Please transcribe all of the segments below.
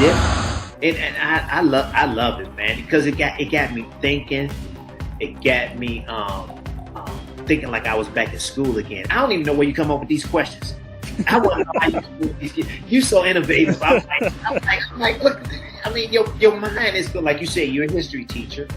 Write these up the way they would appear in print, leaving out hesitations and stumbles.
Yeah, and I love it, man, because it got me thinking. It got me thinking like I was back in school again. I don't even know where you come up with these questions. I want to know how you do these. You're so innovative. I'm like, look. I mean, your mind is good. Like you say, you're a history teacher,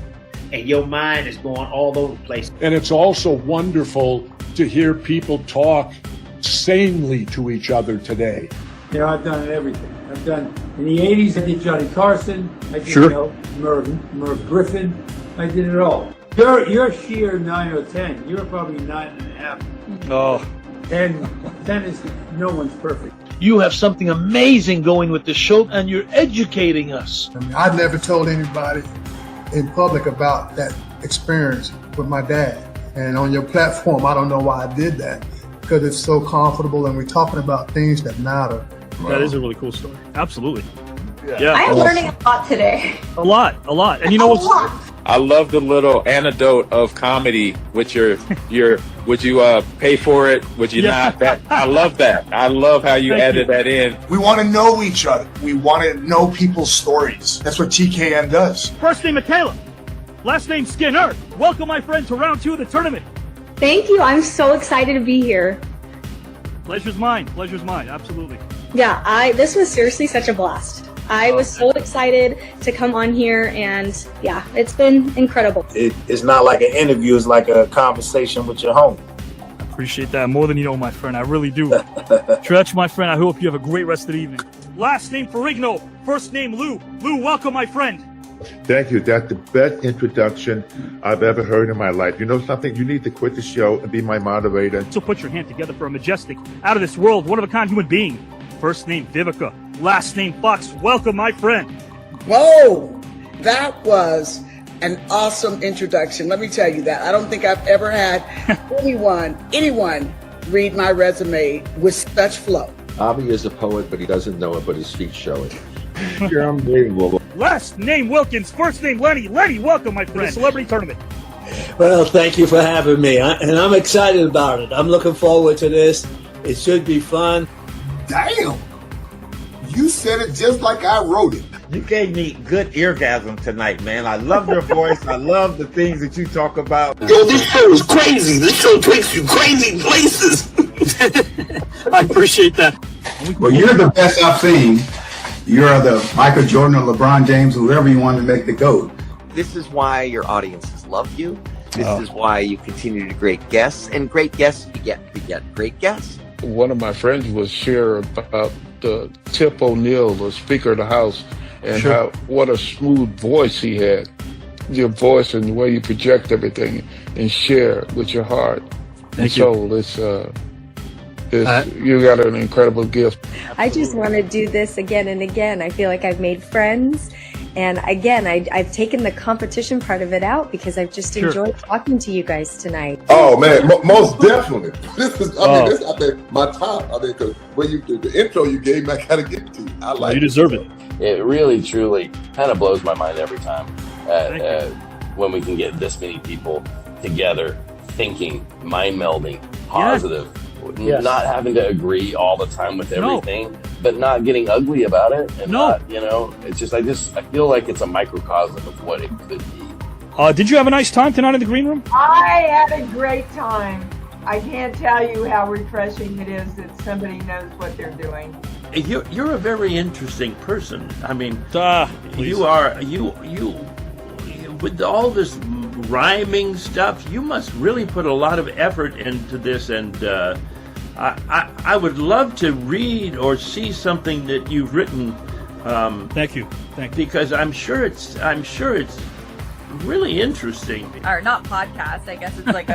and your mind is going all over the place. And it's also wonderful to hear people talk sanely to each other today. You know, I've done everything. I've done, in the 80s, I did Johnny Carson. I did, Sure. Merv Griffin. I did it all. You're sheer 9 or 10. You're probably 9.5. Oh. 10 is, no one's perfect. You have something amazing going with the show, and you're educating us. I mean, I've never told anybody in public about that experience with my dad. And on your platform, I don't know why I did that, because it's so comfortable and we're talking about things that matter. That is a really cool story. Absolutely. Yeah. I'm learning a lot today. A lot. And you know what's... I love the little anecdote of comedy with your would you pay for it? Would you not? That I love that. I love how you added that in. We want to know each other. We want to know people's stories. That's what TKN does. First name Michaela. Last name Skinner. Welcome, my friend, to round 2 of the tournament. Thank you. I'm so excited to be here. Pleasure's mine. Absolutely. Yeah, this was seriously such a blast. I was so excited to come on here, and yeah, it's been incredible. It's not like an interview, it's like a conversation with your homie. I appreciate that more than you know, my friend. I really do. Tretch, my friend, I hope you have a great rest of the evening. Last name Ferrigno, first name Lou. Lou, welcome, my friend. Thank you. That's the best introduction I've ever heard in my life. You know something? You need to quit the show and be my moderator. So put your hand together for a majestic, out of this world, one-of-a-kind human being. First name Vivica, last name Fox. Welcome, my friend. Whoa, that was an awesome introduction. Let me tell you that. I don't think I've ever had anyone read my resume with such flow. Avi is a poet, but he doesn't know it, but his feet show it. You're unbelievable. Last name Wilkins, first name Lenny. Lenny, welcome, my friend, to the celebrity tournament. Well, thank you for having me, and I'm excited about it. I'm looking forward to this. It should be fun. Damn! You said it just like I wrote it. You gave me good eargasm tonight, man. I love your voice. I love the things that you talk about. Yo, this show is crazy. This show takes you crazy places. I appreciate that. Well, you're the best I've seen. You're the Michael Jordan or LeBron James, whoever you want to make the GOAT. This is why your audiences love you. This is why you continue to great guests, and great guests beget great guests. One of my friends was share about Tip O'Neill, the Speaker of the House, and what a smooth voice he had. Your voice and the way you project everything and share with your heart and soul. You got an incredible gift. I just want to do this again and again. I feel like I've made friends. And again, I've taken the competition part of it out because I've just enjoyed talking to you guys tonight. Oh man, most definitely. This is, this I think my top. Because when the intro you gave me, I gotta get to. I like. You deserve it. It really, truly, kind of blows my mind every time when we can get this many people together, thinking, mind melding, positive. Yes. Not having to agree all the time with everything, but not getting ugly about it. And not, it's just, I feel like it's a microcosm of what it could be. Did you have a nice time tonight in the green room? I had a great time. I can't tell you how refreshing it is that somebody knows what they're doing. You're a very interesting person. I mean, you with all this rhyming stuff, you must really put a lot of effort into this, and I would love to read or see something that you've written. Thank you. Because I'm sure it's really interesting. Or not podcast. I guess it's like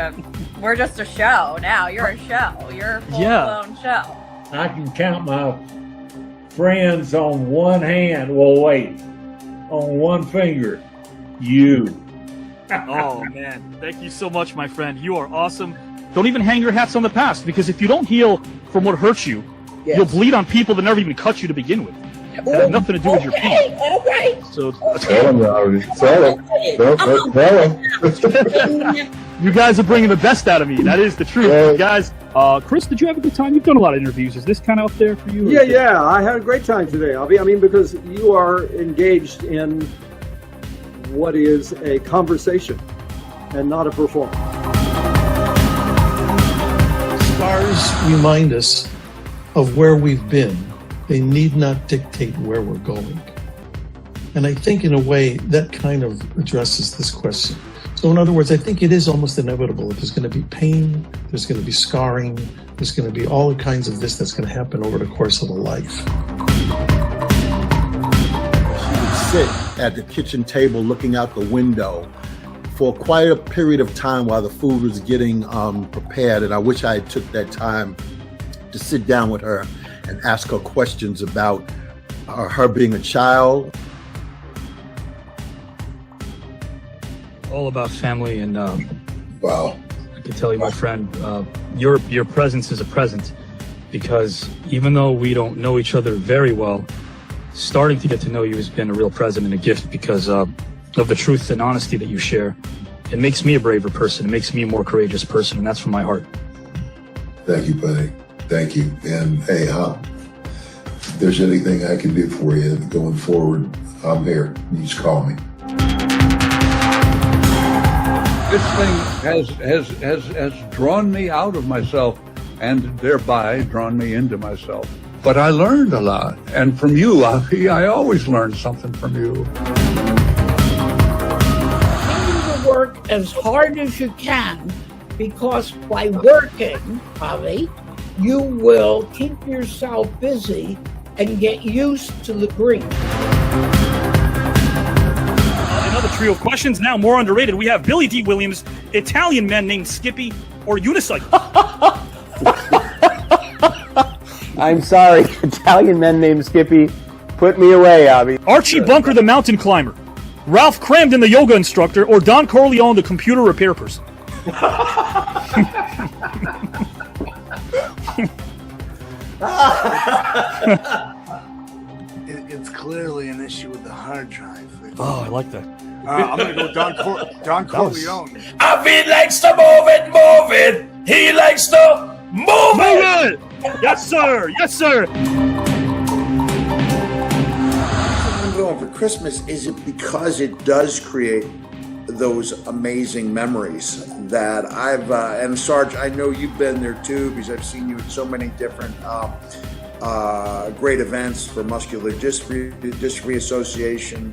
we're just a show now. You're a show. You're a full-blown show. I can count my friends on one hand. Well, wait, on one finger. You. Oh man, thank you so much, my friend. You are awesome. Don't even hang your hats on the past, because if you don't heal from what hurts you, you'll bleed on people that never even cut you to begin with. It has nothing to do with your pain. Okay. So Tell him. you guys are bringing the best out of me. That is the truth. You guys Chris, did you have a good time? You've done a lot of interviews. Is this kind of up there for you? Yeah. I had a great time today, Avi. I mean, because you are engaged in what is a conversation and not a performance. Stars remind us of where we've been. They need not dictate where we're going. And I think in a way that kind of addresses this question. So in other words, I think it is almost inevitable that there's going to be pain, there's going to be scarring, there's going to be all kinds of this that's going to happen over the course of a life. She would sit at the kitchen table looking out the window for quite a period of time while the food was getting prepared. And I wish I had took that time to sit down with her and ask her questions about her being a child. All about family, and wow, I can tell you, my friend, your presence is a present, because even though we don't know each other very well, starting to get to know you has been a real present and a gift because of the truth and honesty that you share. It makes me a braver person. It makes me a more courageous person, and that's from my heart. Thank you, buddy. Thank you. And hey, if there's anything I can do for you going forward, I'm here. You just call me. This thing has drawn me out of myself and thereby drawn me into myself. But I learned a lot. And from you, Avi, I always learned something from you. Continue to work as hard as you can, because by working, Avi, you will keep yourself busy and get used to the grief. Another trio of questions, now more underrated. We have Billy D. Williams, Italian men named Skippy, or unicycle. I'm sorry, Italian men named Skippy. Put me away, Abby. Archie Bunker, the mountain climber. Ralph Cramden, the yoga instructor, or Don Corleone, the computer repair person. It's clearly an issue with the hard drive. Oh, I like that. I'm gonna go Don Corleone. Avi likes to move it. He likes to move it. Yes, sir. Yes, sir. I'm going for Christmas. Is it because it does create those amazing memories that and Sarge, I know you've been there too, because I've seen you at so many different great events for muscular dystrophy association.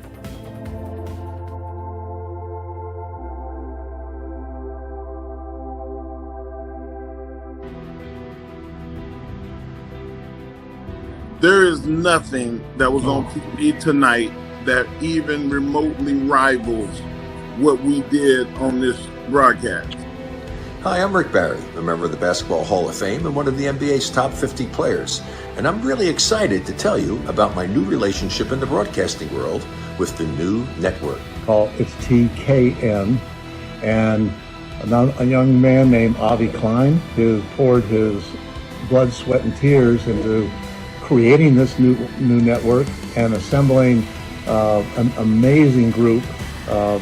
There is nothing that was on TV tonight that even remotely rivals what we did on this broadcast. Hi, I'm Rick Barry, a member of the Basketball Hall of Fame and one of the NBA's top 50 players. And I'm really excited to tell you about my new relationship in the broadcasting world with the new network. It's TKN, and a young man named Avi Klein has poured his blood, sweat, and tears into creating this new network and assembling an amazing group of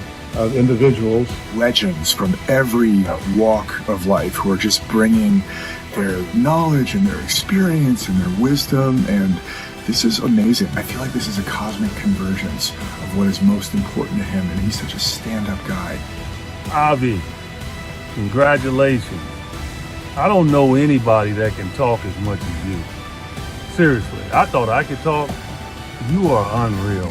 individuals. Legends from every walk of life who are just bringing their knowledge and their experience and their wisdom, and this is amazing. I feel like this is a cosmic convergence of what is most important to him, and he's such a stand-up guy. Avi, congratulations. I don't know anybody that can talk as much as you. Seriously, I thought I could talk. You are unreal.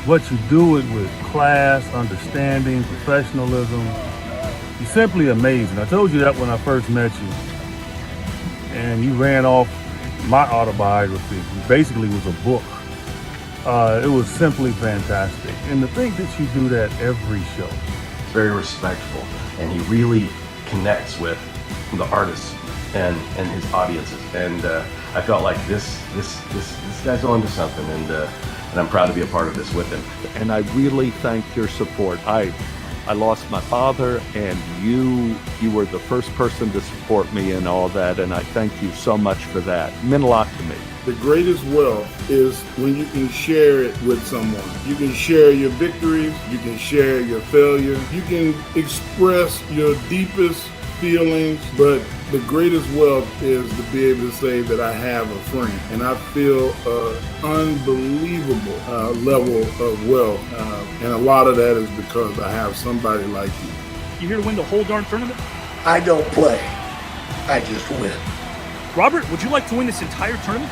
What you do it with class, understanding, professionalism. You're simply amazing. I told you that when I first met you. And you ran off my autobiography. It basically was a book. It was simply fantastic. And to think that you do that every show. Very respectful, and he really connects with the artists and his audiences. And I felt like this guy's onto something, and I'm proud to be a part of this with him. And I really thank your support. I lost my father, and you were the first person to support me in all that, and I thank you so much for that. It meant a lot to me. The greatest wealth is when you can share it with someone. You can share your victories, you can share your failures, you can express your deepest feelings, but the greatest wealth is to be able to say that I have a friend. And I feel an unbelievable level of wealth. And a lot of that is because I have somebody like you. You here to win the whole darn tournament? I don't play. I just win. Robert, would you like to win this entire tournament?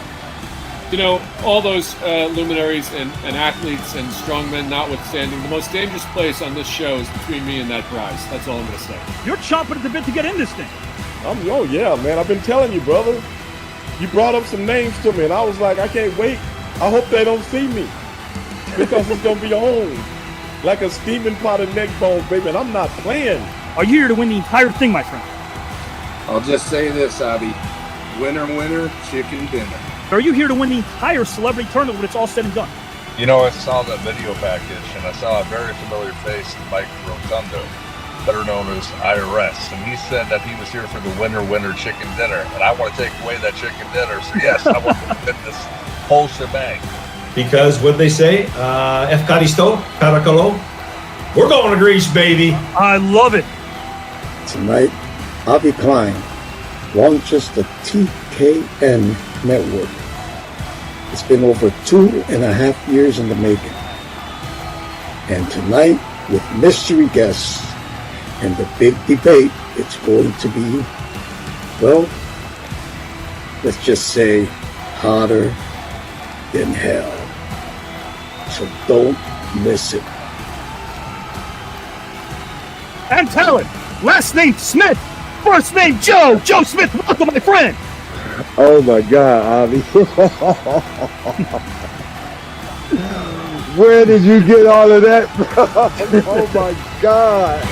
You know, all those luminaries and athletes and strongmen notwithstanding, the most dangerous place on this show is between me and that prize. That's all I'm going to say. You're chomping at the bit to get in this thing. Oh, yeah, man. I've been telling you, brother. You brought up some names to me, and I was like, I can't wait. I hope they don't see me because it's going to be on like a steaming pot of neck bones, baby, and I'm not playing. Are you here to win the entire thing, my friend? I'll just say this, Abby. Winner, winner, chicken dinner. Are you here to win the entire celebrity tournament when it's all said and done? You know, I saw that video package, and I saw a very familiar face, Mike Rotundo, better known as IRS, and he said that he was here for the winner, winner, chicken dinner, and I want to take away that chicken dinner, so yes, I want to win this whole shebang. Because what they say, Efkaristo, Karakalo, we're going to Greece, baby. I love it. Tonight, Avi Klein launches the TKN network. It's been over 2.5 years in the making. And tonight, with mystery guests and the big debate, it's going to be, well, let's just say hotter than hell. So don't miss it. And talent. Last name Smith. First name Joe. Joe Smith. Welcome, my friend. Oh my God, Avi. Where did you get all of that from? Oh my God.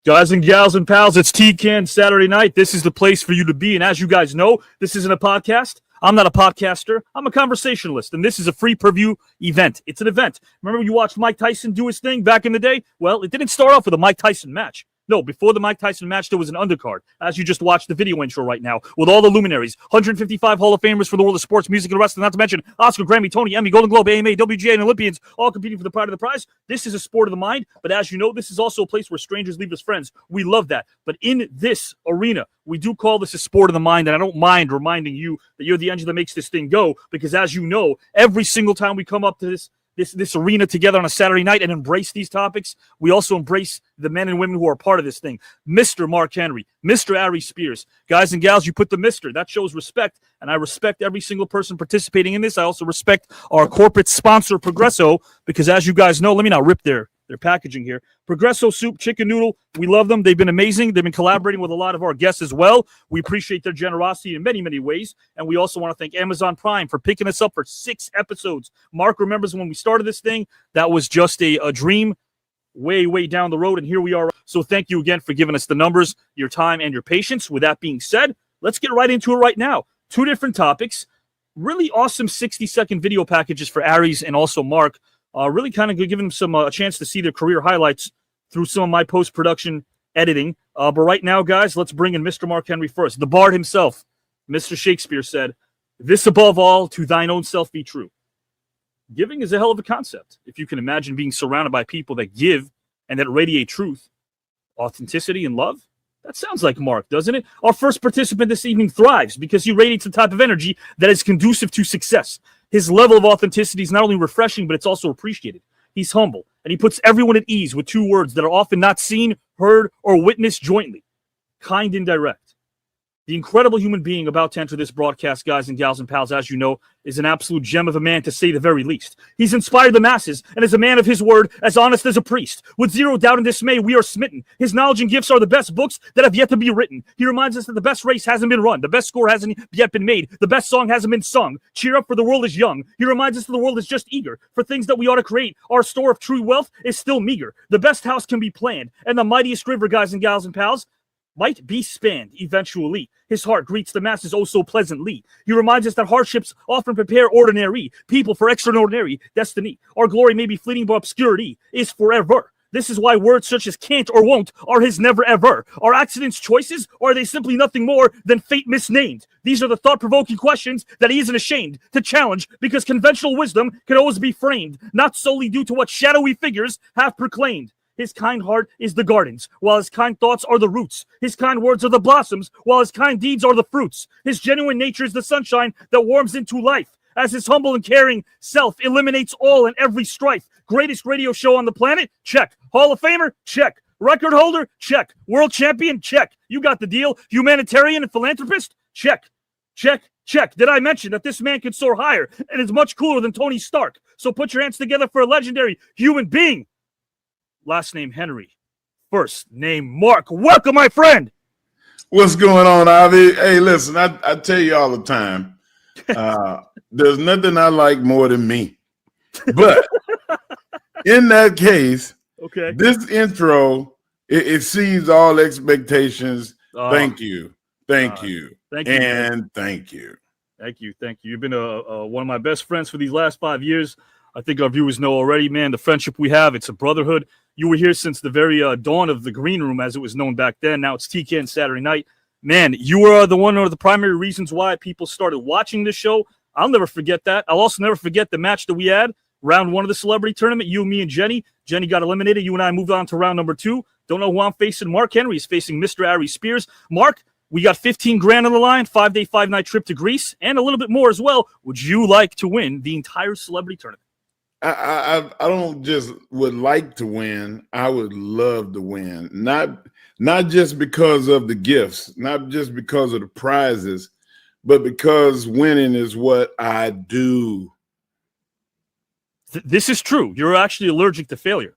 Guys and gals and pals, it's TKN Saturday night. This is the place for you to be. And as you guys know, this isn't a podcast. I'm not a podcaster. I'm a conversationalist. And this is a free preview event. It's an event. Remember when you watched Mike Tyson do his thing back in the day? Well, it didn't start off with a Mike Tyson match. No, before the Mike Tyson match, there was an undercard, as you just watched the video intro right now, with all the luminaries, 155 Hall of Famers for the world of sports, music, and wrestling, not to mention Oscar, Grammy, Tony, Emmy, Golden Globe, AMA, WGA, and Olympians, all competing for the pride of the prize. This is a sport of the mind, but as you know, this is also a place where strangers leave as friends. We love that. But in this arena, we do call this a sport of the mind, and I don't mind reminding you that you're the engine that makes this thing go, because as you know, every single time we come up to this arena together on a Saturday night and embrace these topics, we also embrace the men and women who are part of this thing. Mr. Mark Henry, Mr. Aries Spears. Guys and gals, you put the Mr. That shows respect, and I respect every single person participating in this. I also respect our corporate sponsor, Progresso, because as you guys know, let me not rip their packaging here. Progresso soup, chicken noodle, we love them. They've been amazing. They've been collaborating with a lot of our guests as well. We appreciate their generosity in many, many ways. And we also want to thank Amazon Prime for picking us up for 6 episodes. Mark remembers when we started this thing, that was just a dream way, way down the road. And here we are. So thank you again for giving us the numbers, your time, and your patience. With that being said, let's get right into it right now. 2 different topics. Really awesome 60-second video packages for Aries and also Mark. Really kind of giving them some a chance to see their career highlights through some of my post-production editing. But right now, guys, let's bring in Mr. Mark Henry first. The Bard himself, Mr. Shakespeare, said, "This above all, to thine own self be true." Giving is a hell of a concept. If you can imagine being surrounded by people that give and that radiate truth, authenticity, and love, that sounds like Mark, doesn't it? Our first participant this evening thrives because he radiates the type of energy that is conducive to success. His level of authenticity is not only refreshing, but it's also appreciated. He's humble, and he puts everyone at ease with 2 words that are often not seen, heard, or witnessed jointly: kind and direct. The incredible human being about to enter this broadcast, guys and gals and pals, as you know, is an absolute gem of a man, to say the very least. He's inspired the masses and is a man of his word, as honest as a priest. With zero doubt and dismay, we are smitten. His knowledge and gifts are the best books that have yet to be written. He reminds us that the best race hasn't been run. The best score hasn't yet been made. The best song hasn't been sung. Cheer up, for the world is young. He reminds us that the world is just eager for things that we ought to create. Our store of true wealth is still meager. The best house can be planned, and the mightiest river, guys and gals and pals, might be spanned eventually. His heart greets the masses oh so pleasantly. He reminds us that hardships often prepare ordinary people for extraordinary destiny. Our glory may be fleeting, but obscurity is forever. This is why words such as can't or won't are his never ever. Are accidents choices, or are they simply nothing more than fate misnamed? These are the thought-provoking questions that he isn't ashamed to challenge, because conventional wisdom can always be framed, not solely due to what shadowy figures have proclaimed. His kind heart is the gardens, while his kind thoughts are the roots. His kind words are the blossoms, while his kind deeds are the fruits. His genuine nature is the sunshine that warms into life, as his humble and caring self eliminates all and every strife. Greatest radio show on the planet? Check. Hall of Famer? Check. Record holder? Check. World champion? Check. You got the deal. Humanitarian and philanthropist? Check. Check. Check. Did I mention that this man can soar higher and is much cooler than Tony Stark? So put your hands together for a legendary human being. Last name Henry. First name Mark. Welcome, my friend. What's going on, Avi? Hey, listen, I tell you all the time, there's nothing I like more than me. But in that case, okay, this intro, it exceeds all expectations. Thank you. Thank you. Thank you. And thank you. Thank you. Thank you. You've been one of my best friends for these last 5 years. I think our viewers know already, man, the friendship we have. It's a brotherhood. You were here since the very dawn of the Green Room, as it was known back then. Now it's TKN Saturday night. Man, you were the one of the primary reasons why people started watching this show. I'll never forget that. I'll also never forget the match that we had, round 1 of the celebrity tournament, you, me, and Jenny. Jenny got eliminated. You and I moved on to round number 2. Don't know who I'm facing. Mark Henry is facing Mr. Aries Spears. Mark, we got 15 grand on the line, 5-day, 5-night trip to Greece, and a little bit more as well. Would you like to win the entire celebrity tournament? I don't just would like to win. I would love to win. Not just because of the gifts, not just because of the prizes, but because winning is what I do. This is true. You're actually allergic to failure.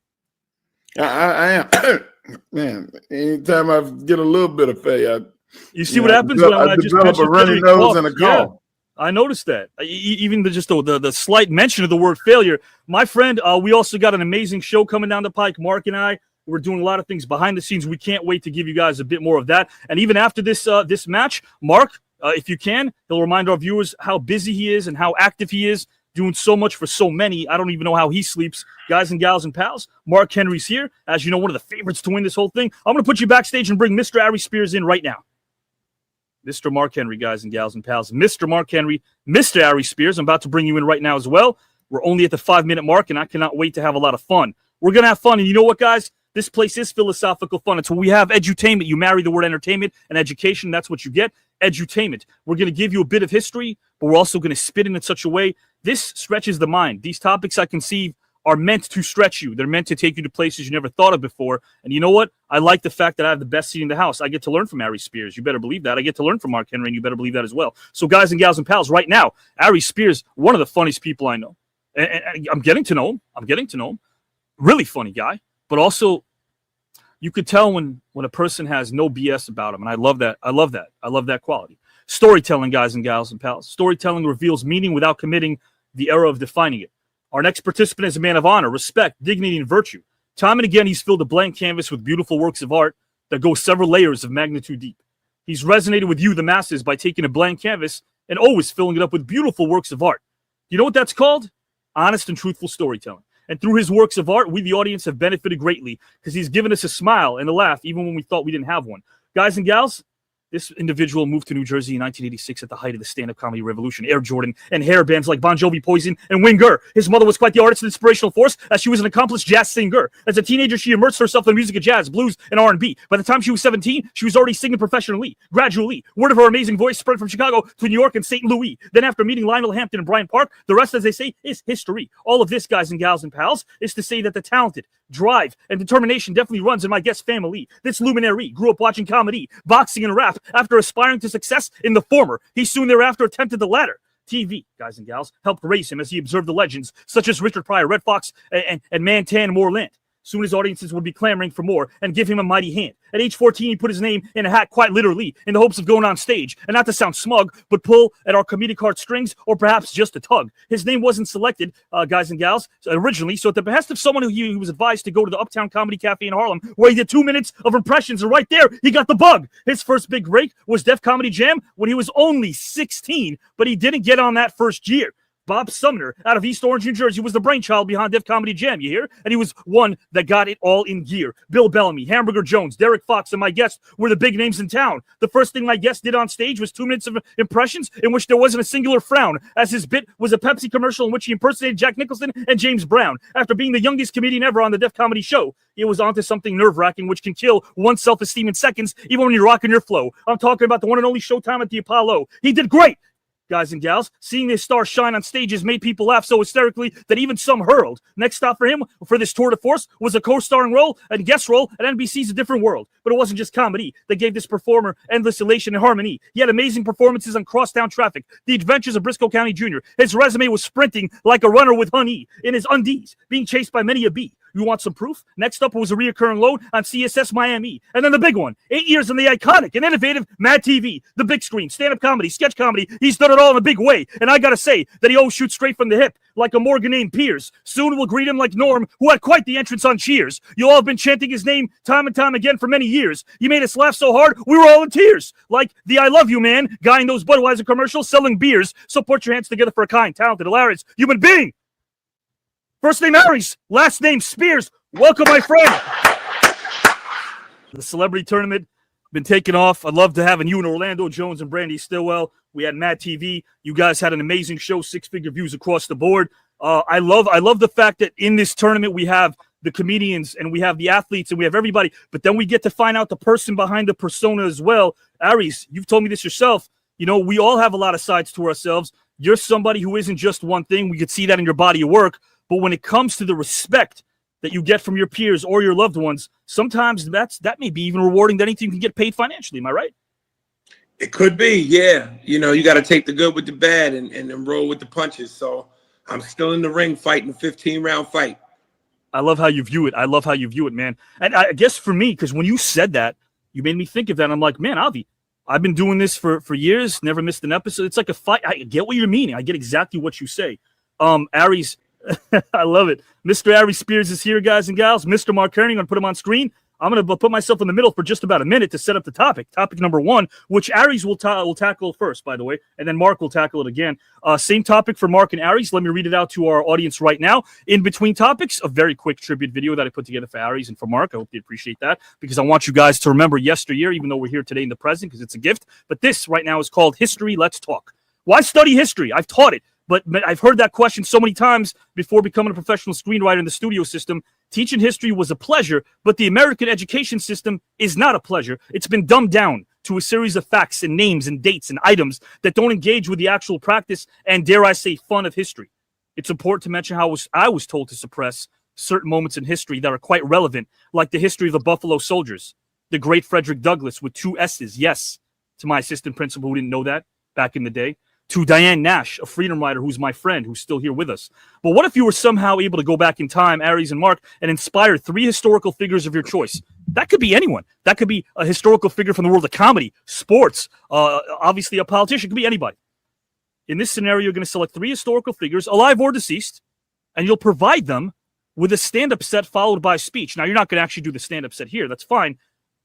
I am. Man, anytime I get a little bit of failure, you see what happens when I just develop a runny nose and a cough. Yeah. I noticed that. Even the slight mention of the word failure. My friend, we also got an amazing show coming down the pike. Mark and I, we're doing a lot of things behind the scenes. We can't wait to give you guys a bit more of that. And even after this this match, Mark, if you can, he'll remind our viewers how busy he is and how active he is, doing so much for so many. I don't even know how he sleeps. Guys and gals and pals, Mark Henry's here. As you know, one of the favorites to win this whole thing. I'm going to put you backstage and bring Mr. Aries Spears in right now. Mr. Mark Henry, guys and gals and pals. Mr. Mark Henry, Mr. Aries Spears. I'm about to bring you in right now as well. We're only at the 5-minute mark, and I cannot wait to have a lot of fun. We're going to have fun, and you know what, guys? This place is philosophical fun. It's what we have, edutainment. You marry the word entertainment and education. That's what you get, edutainment. We're going to give you a bit of history, but we're also going to spit in such a way. This stretches the mind. These topics I conceive are meant to stretch you. They're meant to take you to places you never thought of before. And you know what? I like the fact that I have the best seat in the house. I get to learn from Aries Spears. You better believe that. I get to learn from Mark Henry, and you better believe that as well. So guys and gals and pals, right now, Aries Spears, one of the funniest people I know. And I'm getting to know him. Really funny guy. But also, you could tell when a person has no BS about him. And I love that. I love that quality. Storytelling, guys and gals and pals. Storytelling reveals meaning without committing the error of defining it. Our next participant is a man of honor, respect, dignity, and virtue. Time and again, he's filled a blank canvas with beautiful works of art that go several layers of magnitude deep. He's resonated with you, the masses, by taking a blank canvas and always filling it up with beautiful works of art. You know what that's called? Honest and truthful storytelling. And through his works of art, we, the audience, have benefited greatly because he's given us a smile and a laugh even when we thought we didn't have one. Guys and gals, this individual moved to New Jersey in 1986 at the height of the stand-up comedy revolution. Air Jordan and hair bands like Bon Jovi, Poison, and Winger. His mother was quite the artist and inspirational force, as she was an accomplished jazz singer. As a teenager, she immersed herself in the music of jazz, blues, and R&B. By the time she was 17, she was already singing professionally. Gradually, word of her amazing voice spread from Chicago to New York and St. Louis. Then after meeting Lionel Hampton and Bryant Park, the rest, as they say, is history. All of this, guys and gals and pals, is to say that the talented, drive, and determination definitely runs in my guest family. This luminary grew up watching comedy, boxing, and rap. After aspiring to success in the former, he soon thereafter attempted the latter. TV, guys and gals, helped raise him as he observed the legends such as Richard Pryor, Red Fox, and Mantan Moreland. Soon his audiences would be clamoring for more and give him a mighty hand. At age 14, he put his name in a hat quite literally in the hopes of going on stage. And not to sound smug, but pull at our comedic heartstrings or perhaps just a tug. His name wasn't selected, guys and gals, originally. So at the behest of someone who was advised to go to the Uptown Comedy Cafe in Harlem, where he did 2 minutes of impressions, and right there, he got the bug. His first big break was Def Comedy Jam when he was only 16, but he didn't get on that first year. Bob Sumner out of East Orange, New Jersey was the brainchild behind Def Comedy Jam, you hear? And he was one that got it all in gear. Bill Bellamy, Hamburger Jones, Derek Fox, and my guests were the big names in town. The first thing my guest did on stage was 2 minutes of impressions in which there wasn't a singular frown, as his bit was a Pepsi commercial in which he impersonated Jack Nicholson and James Brown. After being the youngest comedian ever on the Def Comedy Show, it was onto something nerve-wracking which can kill one's self-esteem in seconds, even when you're rocking your flow. I'm talking about the one and only Showtime at the Apollo. He did great, guys and gals. Seeing this star shine on stages made people laugh so hysterically that even some hurled. Next stop for him for this tour de force was a co-starring role and guest role at NBC's A Different World. But it wasn't just comedy that gave this performer endless elation and harmony. He had amazing performances on Crosstown Traffic, The Adventures of Briscoe County Jr. His resume was sprinting like a runner with honey in his undies, being chased by many a bee. You want some proof? Next up was a reoccurring load on CSS Miami. And then the big one, 8 years on the iconic and innovative MADtv, the big screen, stand-up comedy, sketch comedy. He's done it all in a big way. And I gotta say that he always shoots straight from the hip, like a Morgan named Pierce. Soon we'll greet him like Norm, who had quite the entrance on Cheers. You all have been chanting his name time and time again for many years. You made us laugh so hard, we were all in tears. Like the I Love You Man guy in those Budweiser commercials selling beers. So put your hands together for a kind, talented, hilarious human being. First name Aries, last name Spears. Welcome, my friend. The celebrity tournament been taken off. I'd love to have you and Orlando Jones and Brandy Stillwell. We had MADtv. You guys had an amazing show, 6-figure views across the board. I love the fact that in this tournament we have the comedians and we have the athletes and we have everybody, but then we get to find out the person behind the persona as well. Aries, you've told me this yourself. You know, we all have a lot of sides to ourselves. You're somebody who isn't just one thing. We could see that in your body of work. But when it comes to the respect that you get from your peers or your loved ones, sometimes that may be even rewarding than anything you can get paid financially. Am I right? It could be, yeah. You know, you got to take the good with the bad and roll with the punches. So I'm still in the ring fighting a 15-round fight. I love how you view it. I love how you view it, man. And I guess for me, because when you said that, you made me think of that. I'm like, man, Avi, I've been doing this for years, never missed an episode. It's like a fight. I get what you're meaning. I get exactly what you say. Aries, I love it. Mr. Aries Spears is here, guys and gals. Mr. Mark Henry, I'm going to put him on screen. I'm going to put myself in the middle for just about a minute to set up the topic. Topic number one, which Aries will tackle first, by the way, and then Mark will tackle it again. Same topic for Mark and Aries. Let me read it out to our audience right now. In between topics, a very quick tribute video that I put together for Aries and for Mark. I hope you appreciate that because I want you guys to remember yesteryear, even though we're here today in the present because it's a gift. But this right now is called History Let's Talk. Why study history? I've taught it. But I've heard that question so many times before becoming a professional screenwriter in the studio system. Teaching history was a pleasure, but the American education system is not a pleasure. It's been dumbed down to a series of facts and names and dates and items that don't engage with the actual practice and, dare I say, fun of history. It's important to mention how I was told to suppress certain moments in history that are quite relevant, like the history of the Buffalo Soldiers, the great Frederick Douglass with 2 S's, yes, to my assistant principal who didn't know that back in the day. To Diane Nash, a freedom rider who's my friend, who's still here with us. But what if you were somehow able to go back in time, Aries and Mark, and inspire 3 historical figures of your choice? That could be anyone. That could be a historical figure from the world of comedy, sports, obviously a politician. It could be anybody. In this scenario, you're going to select 3 historical figures, alive or deceased, and you'll provide them with a stand-up set followed by a speech. Now, you're not going to actually do the stand-up set here. That's fine.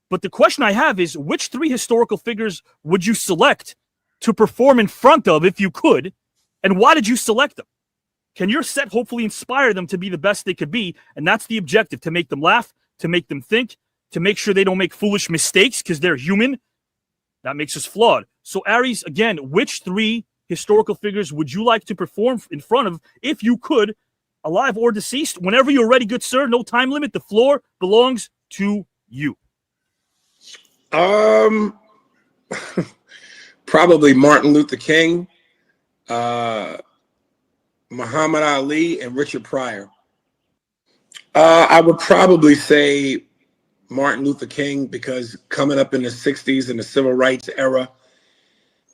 But the question I have is, which 3 historical figures would you select to perform in front of if you could, and why did you select them? Can your set hopefully inspire them to be the best they could be? And that's the objective, to make them laugh, to make them think, to make sure they don't make foolish mistakes because they're human. That makes us flawed. So Aries, again, which 3 historical figures would you like to perform in front of if you could, alive or deceased? Whenever you're ready, good sir, no time limit. The floor belongs to you. Probably Martin Luther King, Muhammad Ali, and Richard Pryor. I would probably say Martin Luther King because coming up in the 60s and the civil rights era,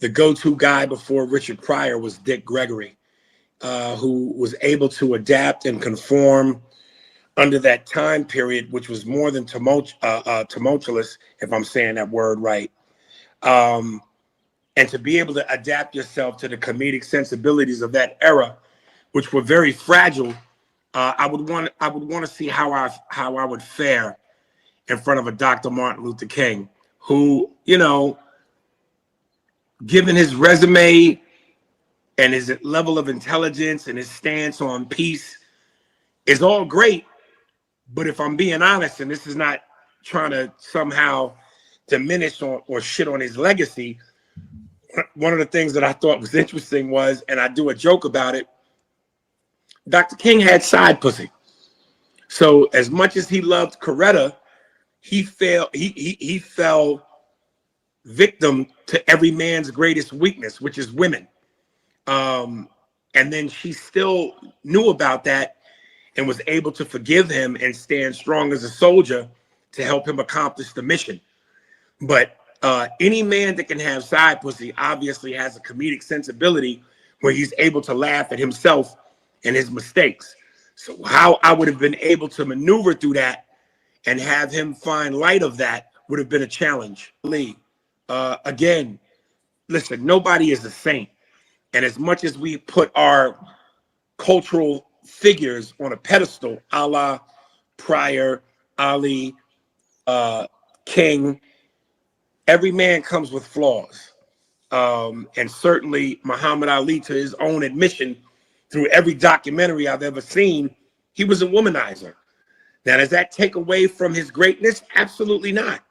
the go-to guy before Richard Pryor was Dick Gregory, who was able to adapt and conform under that time period, which was more than tumultuous, if I'm saying that word right. And to be able to adapt yourself to the comedic sensibilities of that era, which were very fragile, I would want to see how I would fare in front of a Dr. Martin Luther King, who, you know, given his resume and his level of intelligence and his stance on peace, is all great. But if I'm being honest, and this is not trying to somehow diminish or shit on his legacy, one of the things that I thought was interesting was, and I do a joke about it, Dr. King had side pussy. So as much as he loved Coretta, he fell victim to every man's greatest weakness, which is women. And then she still knew about that and was able to forgive him and stand strong as a soldier to help him accomplish the mission. But any man that can have side pussy obviously has a comedic sensibility where he's able to laugh at himself and his mistakes. So how I would have been able to maneuver through that and have him find light of that would have been a challenge. Lee, again, listen, nobody is a saint. And as much as we put our cultural figures on a pedestal, a la Pryor, Ali, King, every man comes with flaws. And certainly Muhammad Ali, to his own admission, through every documentary I've ever seen, he was a womanizer. Now, does that take away from his greatness? Absolutely not.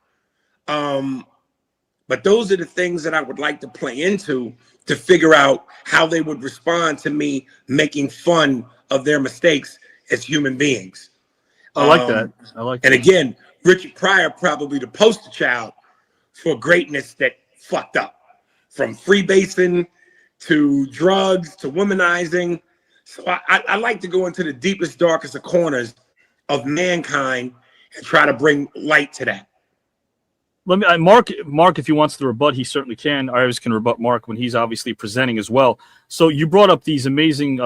But those are the things that I would like to play into to figure out how they would respond to me making fun of their mistakes as human beings. I like that. I like that. And again, Richard Pryor probably the poster child for greatness that fucked up, from freebasing to drugs to womanizing. So I like to go into the deepest, darkest of corners of mankind and try to bring light to that. Let me, Mark, if he wants to rebut, he certainly can. Aries can rebut Mark when he's obviously presenting as well. So you brought up these amazing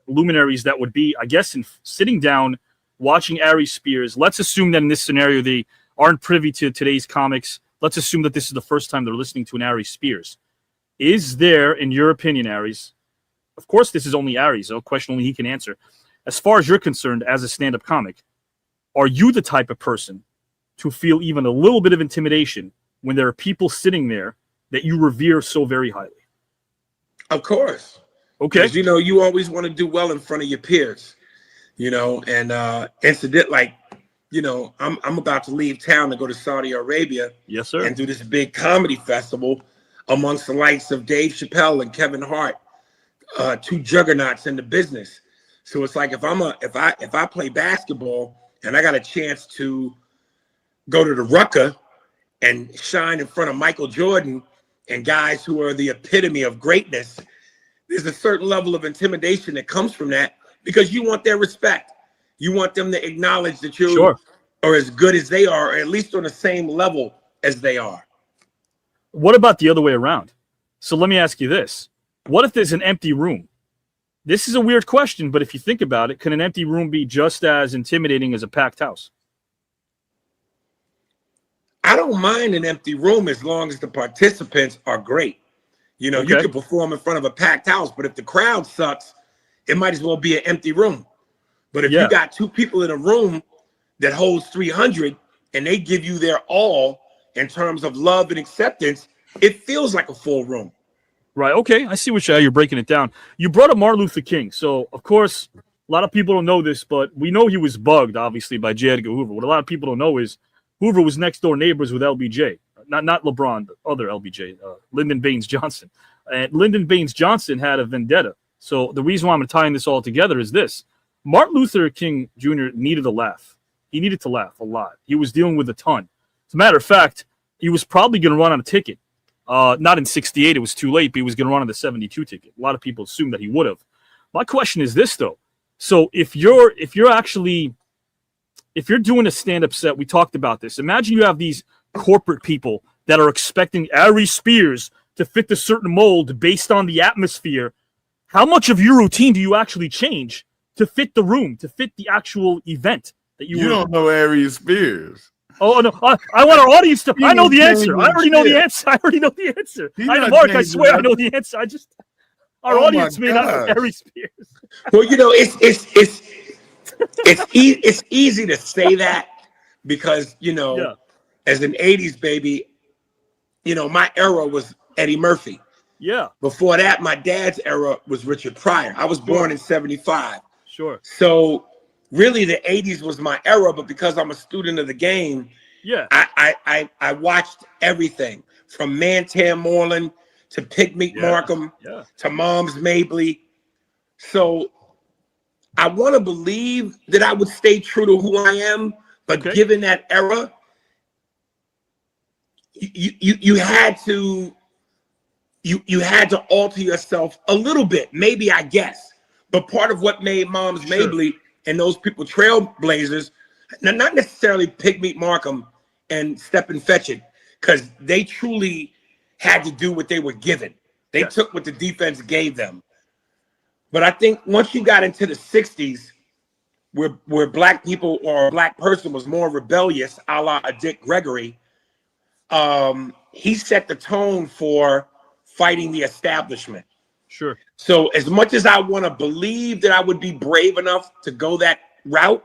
luminaries that would be, I guess, in sitting down, watching Aries Spears. Let's assume that in this scenario, they aren't privy to today's comics. Let's assume that this is the first time they're listening to an Aries Spears. Is there, in your opinion, Aries, of course, this is only Aries, a question only he can answer. As far as you're concerned, as a stand-up comic, are you the type of person to feel even a little bit of intimidation when there are people sitting there that you revere so very highly? Of course. Okay. Because, you know, you always want to do well in front of your peers, you know, and incident, like, you know, I'm about to leave town to go to Saudi Arabia. Yes, sir. And do this big comedy festival amongst the likes of Dave Chappelle and Kevin Hart, two juggernauts in the business. So it's like if I play basketball and I got a chance to go to the Rucker and shine in front of Michael Jordan and guys who are the epitome of greatness, there's a certain level of intimidation that comes from that because you want their respect. You want them to acknowledge that you are as good as they are, or at least on the same level as they are. What about the other way around? So let me ask you this. What if there's an empty room? This is a weird question, but if you think about it, can an empty room be just as intimidating as a packed house? I don't mind an empty room as long as the participants are great. You know, you can perform in front of a packed house, but if the crowd sucks, it might as well be an empty room. But if you got two people in a room that holds 300 and they give you their all in terms of love and acceptance, it feels like a full room. Right. Okay. I see how you're breaking it down. You brought up Martin Luther King. So, of course, a lot of people don't know this, but we know he was bugged, obviously, by J. Edgar Hoover. What a lot of people don't know is Hoover was next door neighbors with LBJ. Not LeBron, but other LBJ, Lyndon Baines Johnson. And Lyndon Baines Johnson had a vendetta. So the reason why I'm tying this all together is this. Martin Luther King Jr. needed a laugh. He needed to laugh a lot. He was dealing with a ton. As a matter of fact, he was probably going to run on a ticket. Not in 68, it was too late, but he was going to run on the 72 ticket. A lot of people assumed that he would have. My question is this, though. So if you're doing a stand-up set, we talked about this. Imagine you have these corporate people that are expecting Aries Spears to fit the certain mold based on the atmosphere. How much of your routine do you actually change to fit the room, to fit the actual event that you You were. don't know Aries Spears. Oh no! I want our audience to. He I know the ain't answer. I changing already know the shit. answer. I already know the answer. He I know, not Mark. I changing swear, I know nothing. the answer. I just our Oh my audience may not know gosh. Harry Spears. Well, it's easy to say that because Yeah. as an '80s baby, my era was Eddie Murphy. Yeah. Before that, my dad's era was Richard Pryor. I was born in '75. Sure. So really the '80s was my era, but because I'm a student of the game, Yeah. I watched everything from Mantan Moreland to Pigmeat Markham to Moms Mabley. So I want to believe that I would stay true to who I am, but given that era, you had to alter yourself a little bit, maybe, I guess. But part of what made Moms Mabley and those people trailblazers, not necessarily Pigmeat Markham and Step and Fetch It, because they truly had to do what they were given. They took what the defense gave them. But I think once you got into the 60s, where black people or a black person was more rebellious, a la a Dick Gregory, he set the tone for fighting the establishment. Sure. So as much as I want to believe that I would be brave enough to go that route,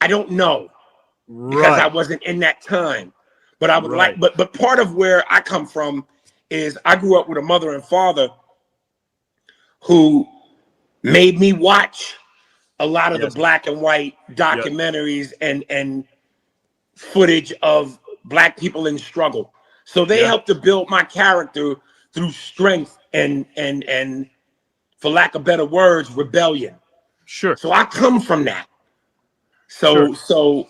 I don't know because I wasn't in that time. But I would like, but part of where I come from is I grew up with a mother and father who made me watch a lot of the black and white documentaries and footage of black people in struggle. So they helped to build my character through strength and for lack of better words, rebellion. Sure. So I come from that. So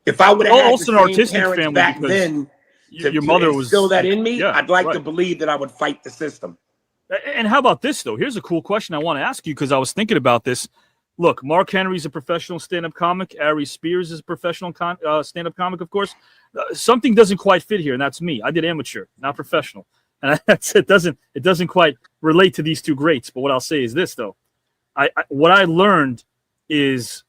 if I would have had also the an same artistic parents family back because then your mother was instill that in me, Yeah, I'd like to believe that I would fight the system. And how about this, though? Here's a cool question I want to ask you because I was thinking about this. Look, Mark Henry's a professional stand-up comic. Aries Spears is a professional stand-up comic, of course. Something doesn't quite fit here, and that's me. I did amateur, not professional. And it doesn't quite relate to these two greats. But what I'll say is this, though. What I learned is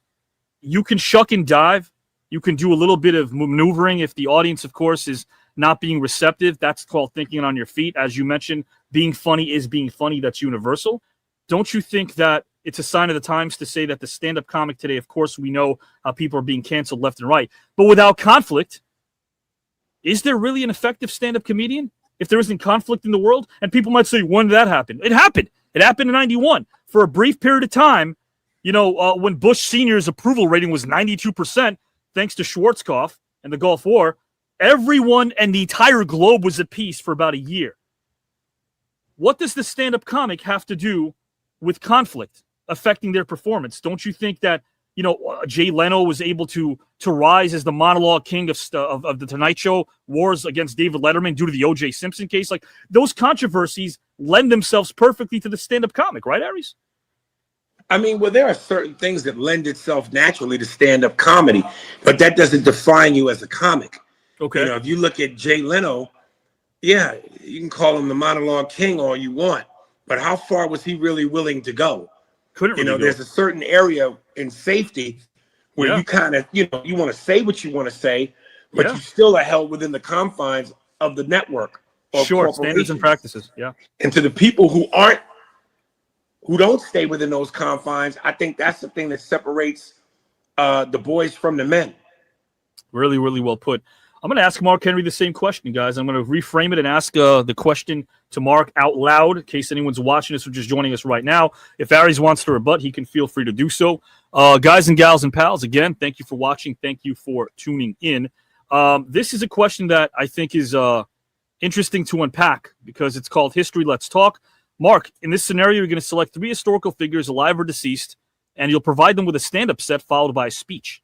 you can shuck and dive. You can do a little bit of maneuvering if the audience, of course, is not being receptive. That's called thinking on your feet. As you mentioned, being funny is being funny. That's universal. Don't you think that it's a sign of the times to say that the stand-up comic today, of course, we know how people are being canceled left and right, but without conflict, is there really an effective stand-up comedian if there isn't conflict in the world? And people might say, when did that happen? It happened. It happened in 91. For a brief period of time, when Bush Sr.'s approval rating was 92%, thanks to Schwarzkopf and the Gulf War, everyone and the entire globe was at peace for about a year. What does the stand-up comic have to do with conflict affecting their performance? Don't you think that Jay Leno was able to rise as the monologue king of the Tonight Show, wars against David Letterman due to the O.J. Simpson case? Like, those controversies lend themselves perfectly to the stand-up comic, right, Aries? I mean, well, there are certain things that lend itself naturally to stand-up comedy, but that doesn't define you as a comic. Okay. If you look at Jay Leno, yeah, you can call him the monologue king all you want, but how far was he really willing to go? Couldn't really go. There's a certain area in safety where you kind of, you want to say what you want to say, but you still are held within the confines of the network. Sure, standards and practices. Yeah. And to the people who don't stay within those confines, I think that's the thing that separates the boys from the men. Really, really well put. I'm going to ask Mark Henry the same question, guys. I'm going to reframe it and ask the question to Mark out loud in case anyone's watching this or just joining us right now. If Aries wants to rebut, he can feel free to do so. Guys and gals and pals, again, thank you for watching. Thank you for tuning in. This is a question that I think is interesting to unpack because it's called History Let's Talk. Mark, in this scenario, you're going to select 3 historical figures, alive or deceased, and you'll provide them with a stand-up set followed by a speech.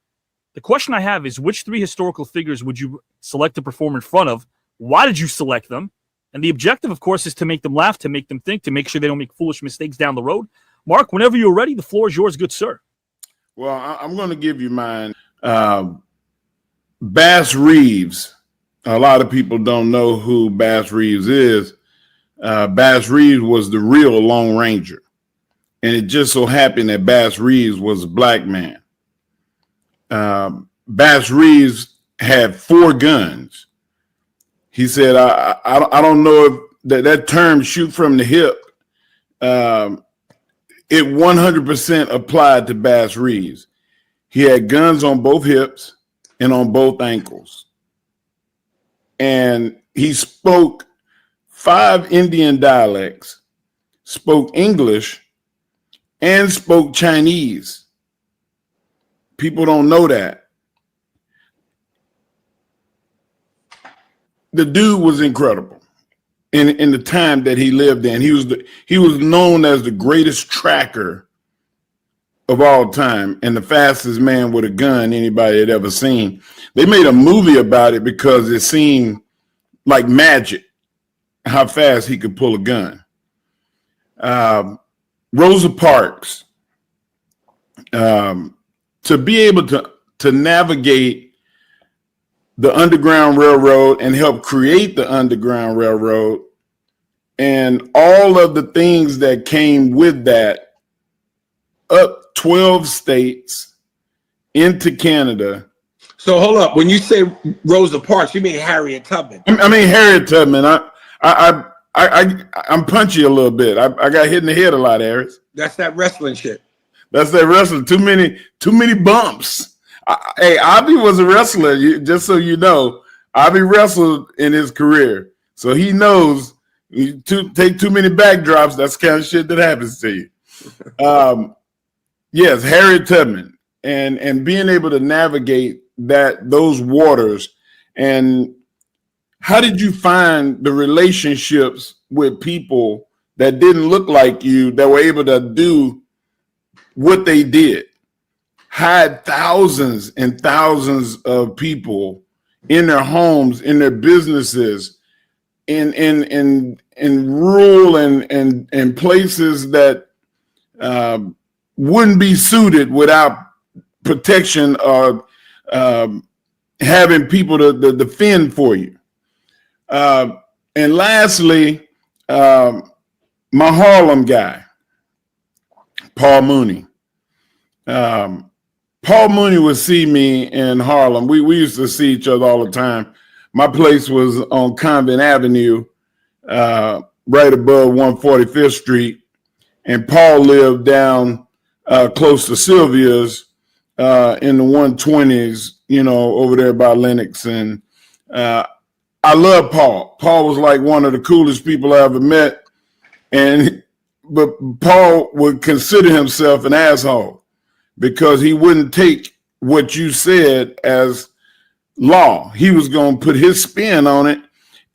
The question I have is, which 3 historical figures would you select to perform in front of? Why did you select them? And the objective, of course, is to make them laugh, to make them think, to make sure they don't make foolish mistakes down the road. Mark, whenever you're ready, the floor is yours, good sir. Well, I'm going to give you mine. Bass Reeves. A lot of people don't know who Bass Reeves is. Bass Reeves was the real Lone Ranger. and it just so happened that Bass Reeves was a black man. Bass Reeves had 4 guns. He said, I don't know if that term shoot from the hip, it 100% applied to Bass Reeves. He had guns on both hips and on both ankles. And he spoke 5 Indian dialects, spoke English, and spoke Chinese. People don't know that. The dude was incredible in the time that he lived in. He was known as the greatest tracker of all time and the fastest man with a gun anybody had ever seen. They made a movie about it because it seemed like magic how fast he could pull a gun. Rosa Parks, to be able to navigate the Underground Railroad and help create the Underground Railroad and all of the things that came with that, up 12 states into Canada. So hold up. When you say Rosa Parks, you mean Harriet Tubman? I mean Harriet Tubman. I'm punchy a little bit. I got hit in the head a lot, Aries. That's that wrestling shit. That's that wrestling. Too many bumps. Hey, Avi was a wrestler. Just so you know, Avi wrestled in his career, so he knows you take too many backdrops. That's the kind of shit that happens to you. Yes, Harriet Tubman, and being able to navigate those waters. And how did you find the relationships with people that didn't look like you that were able to do what they did? Had thousands and thousands of people in their homes, in their businesses, in rural and places that wouldn't be suited without protection or having people to defend for you. And lastly, my Harlem guy, Paul Mooney. Paul Mooney would see me in Harlem. We used to see each other all the time. My place was on Convent Avenue, right above 145th Street. And Paul lived down close to Sylvia's in the 120s, over there by Lenox. And I love Paul. Paul was like one of the coolest people I ever met. But Paul would consider himself an asshole, because he wouldn't take what you said as law. He was going to put his spin on it,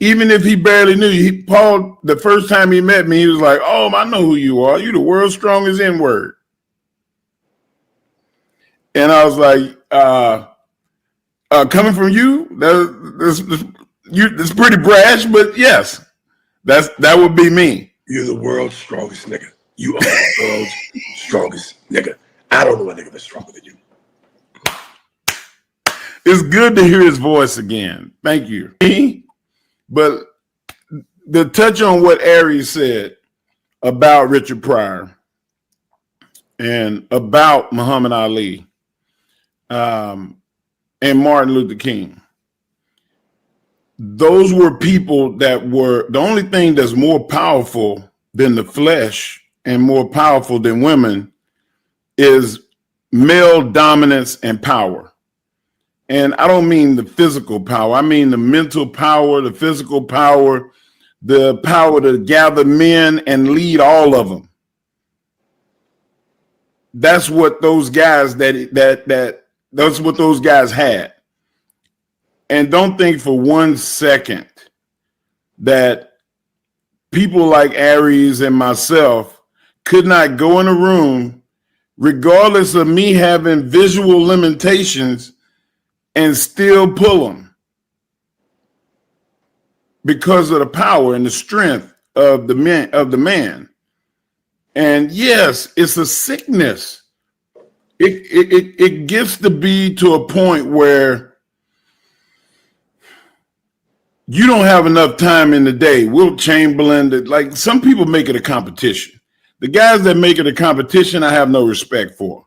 even if he barely knew you. Paul, the first time he met me, he was like, "Oh, I know who you are. You're the world's strongest N-word." And I was like, coming from you, that's pretty brash, but yes, that would be me. You're the world's strongest nigga. You are the world's strongest nigga. I don't know a nigga that's stronger than you. It's good to hear his voice again. Thank you. But the touch on what Aries said about Richard Pryor and about Muhammad Ali and Martin Luther King. Those were people that were, the only thing that's more powerful than the flesh and more powerful than women is male dominance and power. And I don't mean the physical power. I mean the mental power, the physical power, the power to gather men and lead all of them. That's what those guys that's what those guys had. And don't think for 1 second that people like Aries and myself could not go in a room, regardless of me having visual limitations, and still pull them because of the power and the strength of the man. And yes, it's a sickness. It gets to be to a point where you don't have enough time in the day. Wilt Chamberlain, like some people make it a competition. The guys that make it a competition, I have no respect for.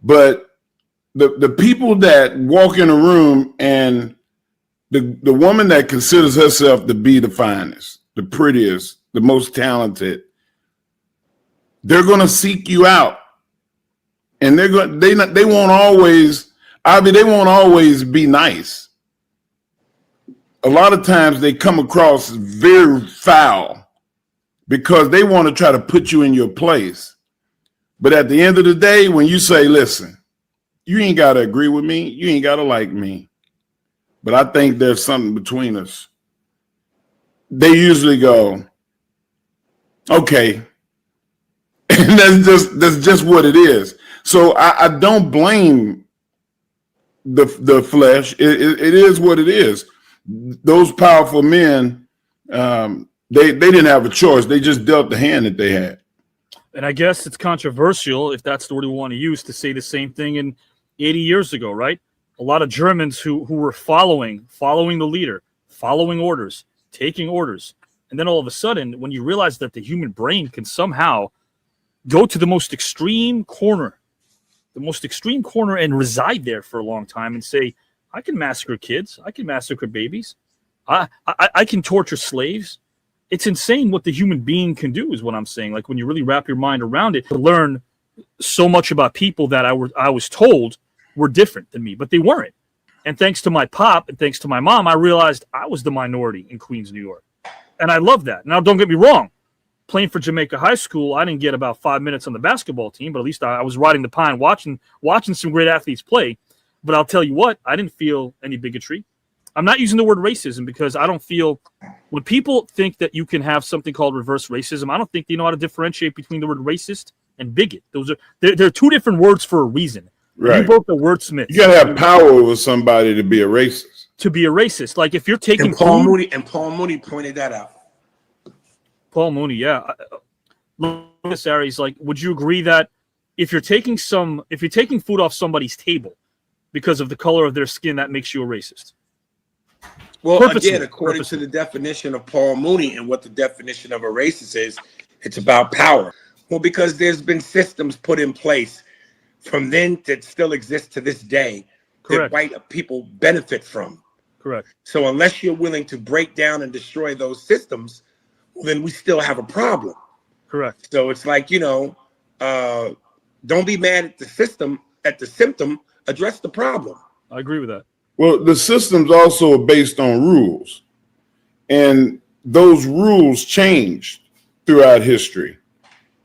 But the people that walk in a room and the woman that considers herself to be the finest, the prettiest, the most talented, they're going to seek you out, and they won't always. They won't always be nice. A lot of times they come across very foul because they want to try to put you in your place. But at the end of the day, when you say, listen, you ain't got to agree with me, you ain't got to like me, but I think there's something between us, they usually go, okay. And that's just what it is. So I don't blame the flesh. It is what it is. Those powerful men, they didn't have a choice. They just dealt the hand that they had. And I guess it's controversial, if that's the word we want to use, to say the same thing in 80 years ago, right? A lot of Germans who were following the leader, following orders, taking orders. And then all of a sudden, when you realize that the human brain can somehow go to the most extreme corner and reside there for a long time and say, I can massacre kids. I can massacre babies. I can torture slaves. It's insane what the human being can do is what I'm saying. Like when you really wrap your mind around it, to learn so much about people that I was told were different than me, but they weren't. And thanks to my pop and thanks to my mom, I realized I was the minority in Queens, New York. And I love that. Now, don't get me wrong. Playing for Jamaica High School, I didn't get about 5 minutes on the basketball team, but at least I was riding the pine watching some great athletes play. But I'll tell you what, I didn't feel any bigotry. I'm not using the word racism because I don't feel when people think that you can have something called reverse racism, I don't think they know how to differentiate between the word racist and bigot. They're two different words for a reason. Right. You both are wordsmiths. You gotta have power over somebody to be a racist. To be a racist. Like if you're taking Paul Mooney pointed that out. Paul Mooney, yeah. Miss Aries, like, would you agree that if you're taking food off somebody's table because of the color of their skin, that makes you a racist? Well, again, according to the definition of Paul Mooney and what the definition of a racist is, it's about power. Well, because there's been systems put in place from then that still exist to this day that white people benefit from. Correct. So unless you're willing to break down and destroy those systems, then we still have a problem. Correct. So it's like, don't be mad at the system, at the symptom, address the problem. I agree with that. Well, the system's also based on rules. And those rules changed throughout history.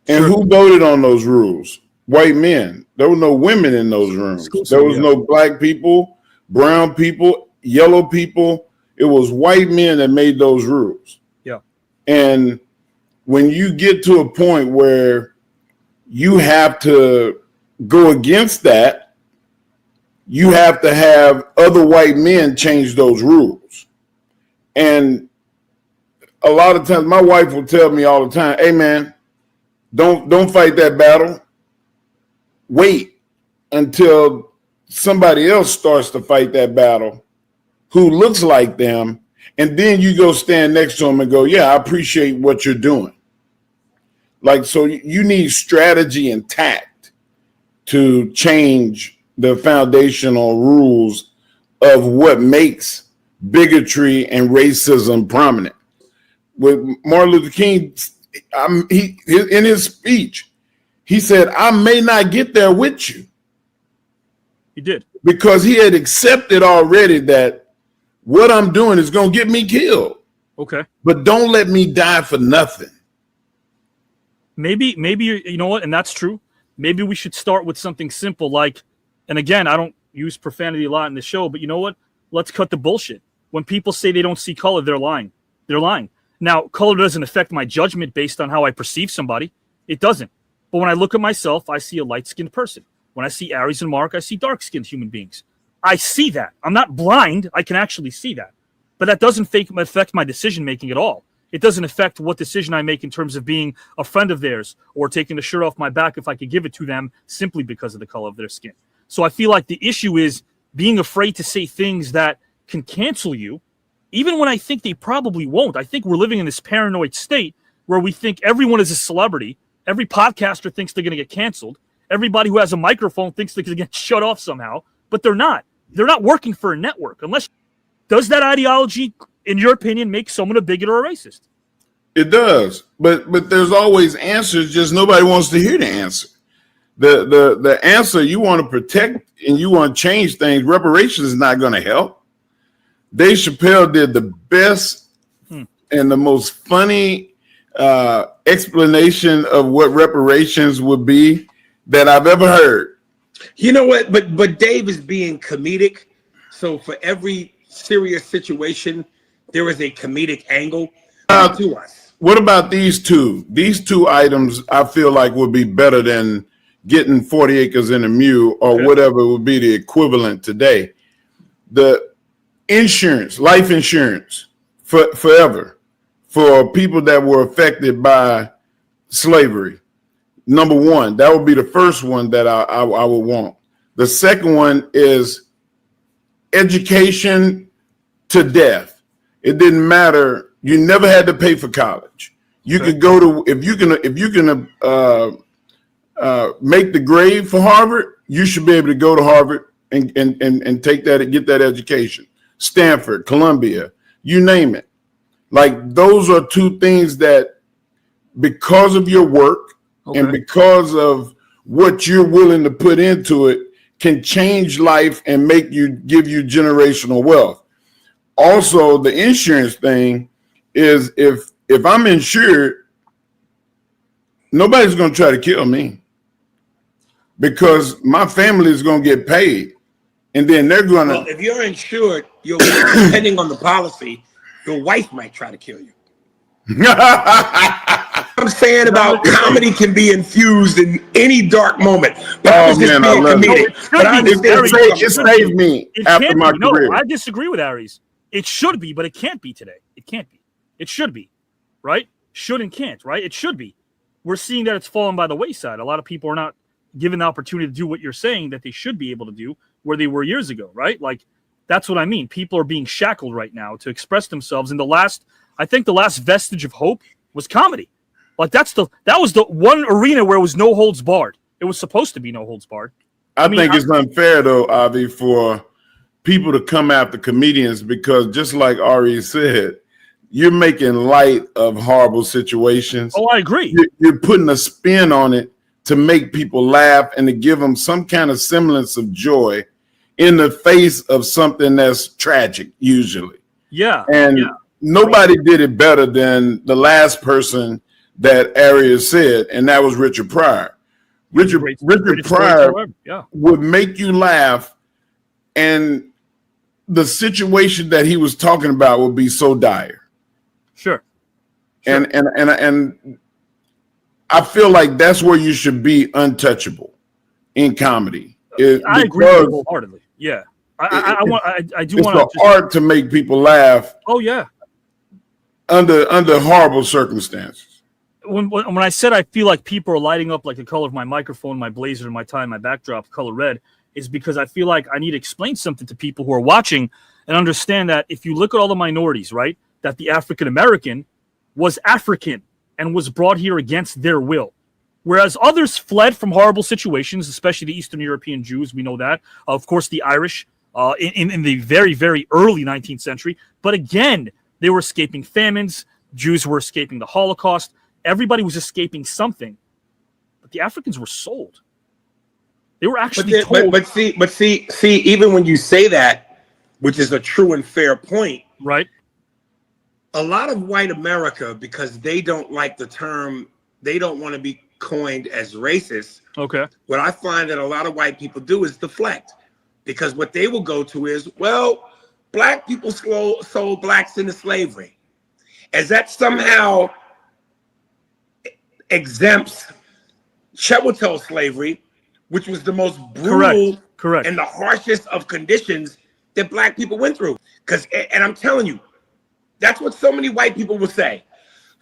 And who voted on those rules? White men. There were no women in those rooms. There was no black people, brown people, yellow people. It was white men that made those rules. Yeah. And when you get to a point where you have to go against that, you have to have other white men change those rules. And a lot of times my wife will tell me all the time, hey man, don't fight that battle. Wait until somebody else starts to fight that battle who looks like them. And then you go stand next to them and go, yeah, I appreciate what you're doing. Like, so you need strategy and tact to change the foundational rules of what makes bigotry and racism prominent. With Martin Luther King, in his speech, he said, I may not get there with you. He did. Because he had accepted already that what I'm doing is going to get me killed. Okay. But don't let me die for nothing. Maybe you know what, and that's true. Maybe we should start with something simple like, and again, I don't use profanity a lot in the show, but you know what? Let's cut the bullshit. When people say they don't see color, they're lying. They're lying. Now, color doesn't affect my judgment based on how I perceive somebody. It doesn't. But when I look at myself, I see a light-skinned person. When I see Aries and Mark, I see dark-skinned human beings. I see that. I'm not blind. I can actually see that. But that doesn't affect my decision-making at all. It doesn't affect what decision I make in terms of being a friend of theirs or taking the shirt off my back if I could give it to them simply because of the color of their skin. So I feel like the issue is being afraid to say things that can cancel you, even when I think they probably won't. I think we're living in this paranoid state where we think everyone is a celebrity. Every podcaster thinks they're going to get canceled. Everybody who has a microphone thinks they're going to get shut off somehow, but they're not. They're not working for a network. Does that ideology, in your opinion, make someone a bigot or a racist? It does, but there's always answers. Just nobody wants to hear the answer. The answer, you want to protect and you want to change things. Reparations is not going to help. Dave Chappelle did the best and the most funny explanation of what reparations would be that I've ever heard. You know what? But Dave is being comedic. So for every serious situation, there is a comedic angle to us. What about these two? These two items I feel like would be better than getting 40 acres in a mule or whatever would be the equivalent today. The insurance, life insurance forever for people that were affected by slavery. Number one, that would be the first one that I would want. The second one is education to death. It didn't matter. You never had to pay for college. You could go to, if you can make the grade for Harvard, you should be able to go to Harvard and take that and get that education. Stanford, Columbia, you name it. Like those are two things that, because of your work and because of what you're willing to put into it, can change life and give you generational wealth. Also, the insurance thing is if I'm insured, nobody's going to try to kill me because my family is going to get paid. And then they're going to. Well, if you're insured, depending on the policy, your wife might try to kill you. I'm saying about comedy can be infused in any dark moment. But I was just being comedic. But I understand it saved me after my career. No, I disagree with Aries. It should be, but it can't be today. It can't be. It should be, right? Should and can't, right? It should be. We're seeing that it's fallen by the wayside. A lot of people are not given the opportunity to do what you're saying that they should be able to do where they were years ago, right? Like, that's what I mean. People are being shackled right now to express themselves. And I think the last vestige of hope was comedy. Like, that was the one arena where it was no holds barred. It was supposed to be no holds barred. I think it's unfair, though, Avi, for people to come after comedians because, just like Aries said, you're making light of horrible situations. Oh, I agree. You're putting a spin on it to make people laugh and to give them some kind of semblance of joy in the face of something that's tragic, usually. Yeah. And nobody did it better than the last person that Aries said, and that was Richard Pryor. Richard Pryor would make you laugh, and the situation that he was talking about would be so dire. Sure. And I feel like that's where you should be untouchable in comedy. I agree wholeheartedly. Yeah. I do want to. It's the art to make people laugh. Oh yeah. Under horrible circumstances. When I said I feel like people are lighting up like the color of my microphone, my blazer, my tie, my backdrop, color red, is because I feel like I need to explain something to people who are watching and understand that if you look at all the minorities, right, that the African American was African and was brought here against their will. Whereas others fled from horrible situations, especially the Eastern European Jews, we know that. Of course, the Irish in the very, very early 19th century. But again, they were escaping famines. Jews were escaping the Holocaust. Everybody was escaping something. But the Africans were sold. They were actually told. But see, even when you say that, which is a true and fair point, right? A lot of white America, because they don't like the term, they don't want to be coined as racist. Okay. What I find that a lot of white people do is deflect, because what they will go to is, well, black people sold blacks into slavery, as that somehow exempts chattel slavery, which was the most brutal Correct. and the harshest of conditions that black people went through. And I'm telling you, that's what so many white people will say.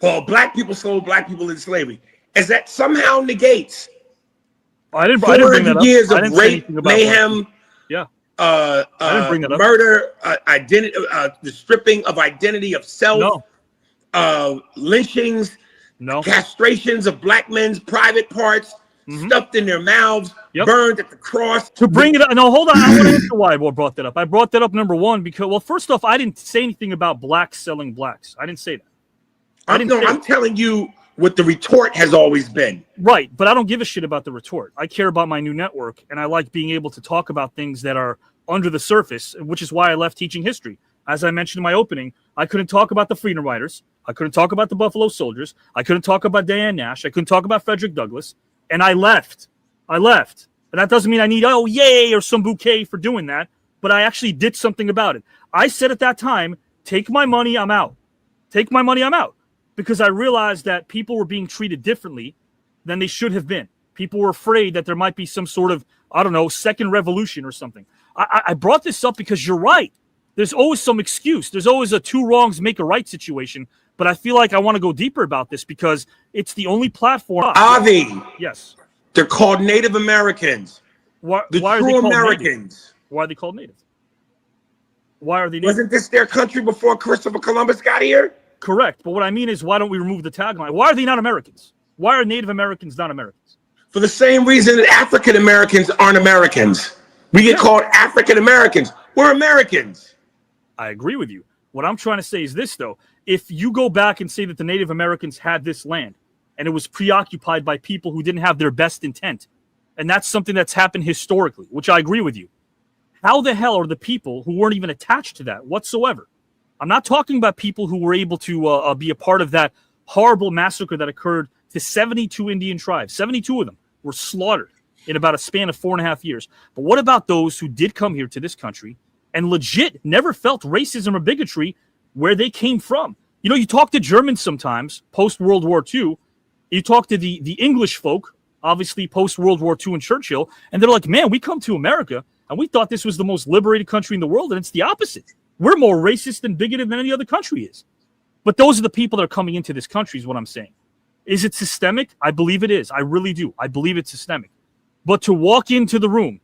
Well, black people sold black people into slavery, as that somehow negates I didn't bring that up. years of rape, mayhem, I didn't bring that up. murder, identity, the stripping of identity of self, lynchings, No. Castrations of black men's private parts, stuffed in their mouths, burned at the cross. To bring it up, no, hold on. I want to answer why I brought that up. I brought that up, number one, because, well, first off, I didn't say anything about blacks selling blacks. I didn't say that. I'm telling you what the retort has always been. Right, but I don't give a shit about the retort. I care about my new network, and I like being able to talk about things that are under the surface, which is why I left teaching history. As I mentioned in my opening, I couldn't talk about the Freedom Riders. I couldn't talk about the Buffalo Soldiers. I couldn't talk about Diane Nash. I couldn't talk about Frederick Douglass. And I left. And that doesn't mean I need, oh, yay, or some bouquet for doing that. But I actually did something about it. I said at that time, take my money, I'm out. Take my money, I'm out. Because I realized that people were being treated differently than they should have been. People were afraid that there might be some sort of, I don't know, second revolution or something. I brought this up because you're right. There's always some excuse. There's always a two wrongs make a right situation. But I feel like I want to go deeper about this because it's the only platform. Avi. Yes. They're called Native Americans. Why the are they true called Americans. Native? Why are they called Native? Why are they Native? Wasn't this their country before Christopher Columbus got here? Correct. But what I mean is, why don't we remove the tagline? Why are they not Americans? Why are Native Americans not Americans? For the same reason that African Americans aren't Americans. We get called African Americans. We're Americans. I agree with you. What I'm trying to say is this, though. If you go back and say that the Native Americans had this land and it was preoccupied by people who didn't have their best intent, and that's something that's happened historically, which I agree with you, how the hell are the people who weren't even attached to that whatsoever? I'm not talking about people who were able to be a part of that horrible massacre that occurred to 72 Indian tribes. 72 of them were slaughtered in about a span of 4.5 years. But what about those who did come here to this country and legit never felt racism or bigotry where they came from? You know, you talk to Germans sometimes, post-World War II. You talk to the English folk, obviously post-World War II and Churchill, and they're like, man, we come to America, and we thought this was the most liberated country in the world, and it's the opposite. We're more racist and bigoted than any other country is. But those are the people that are coming into this country is what I'm saying. Is it systemic? I believe it is. I really do. I believe it's systemic. But to walk into the room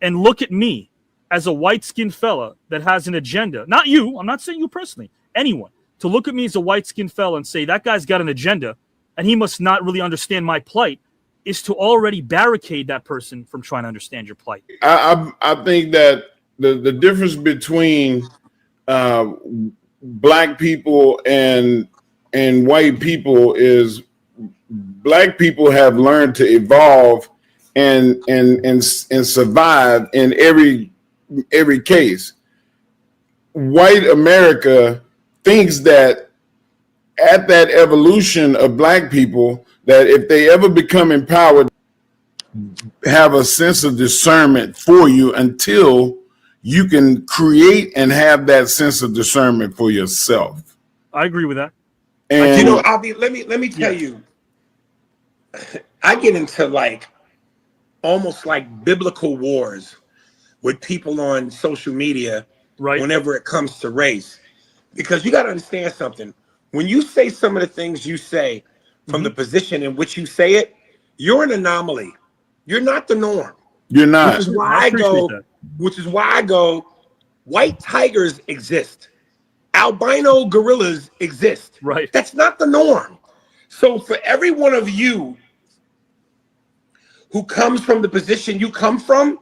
and look at me as a white-skinned fella that has an agenda, not you, I'm not saying you personally, anyone, to look at me as a white-skinned fella and say that guy's got an agenda and he must not really understand my plight is to already barricade that person from trying to understand your plight. I think that the difference between black people and white people is black people have learned to evolve and survive in every case. White America thinks that at that evolution of black people, that if they ever become empowered, have a sense of discernment for you until you can create and have that sense of discernment for yourself. I agree with that. And you know, Avi, let me tell you, I get into like almost like biblical wars with people on social media whenever it comes to race. Because you got to understand something. When you say some of the things you say from the position in which you say it, you're an anomaly. You're not the norm. You're not. Which is why I go, white tigers exist. Albino gorillas exist. Right. That's not the norm. So for every one of you who comes from the position you come from,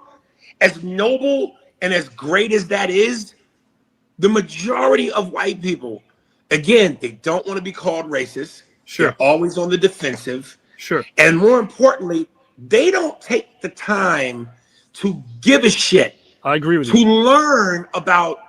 as noble and as great as that is, the majority of white people, again, they don't want to be called racist. Sure. They're always on the defensive. Sure. And more importantly, they don't take the time to give a shit. I agree with you. you. To learn about,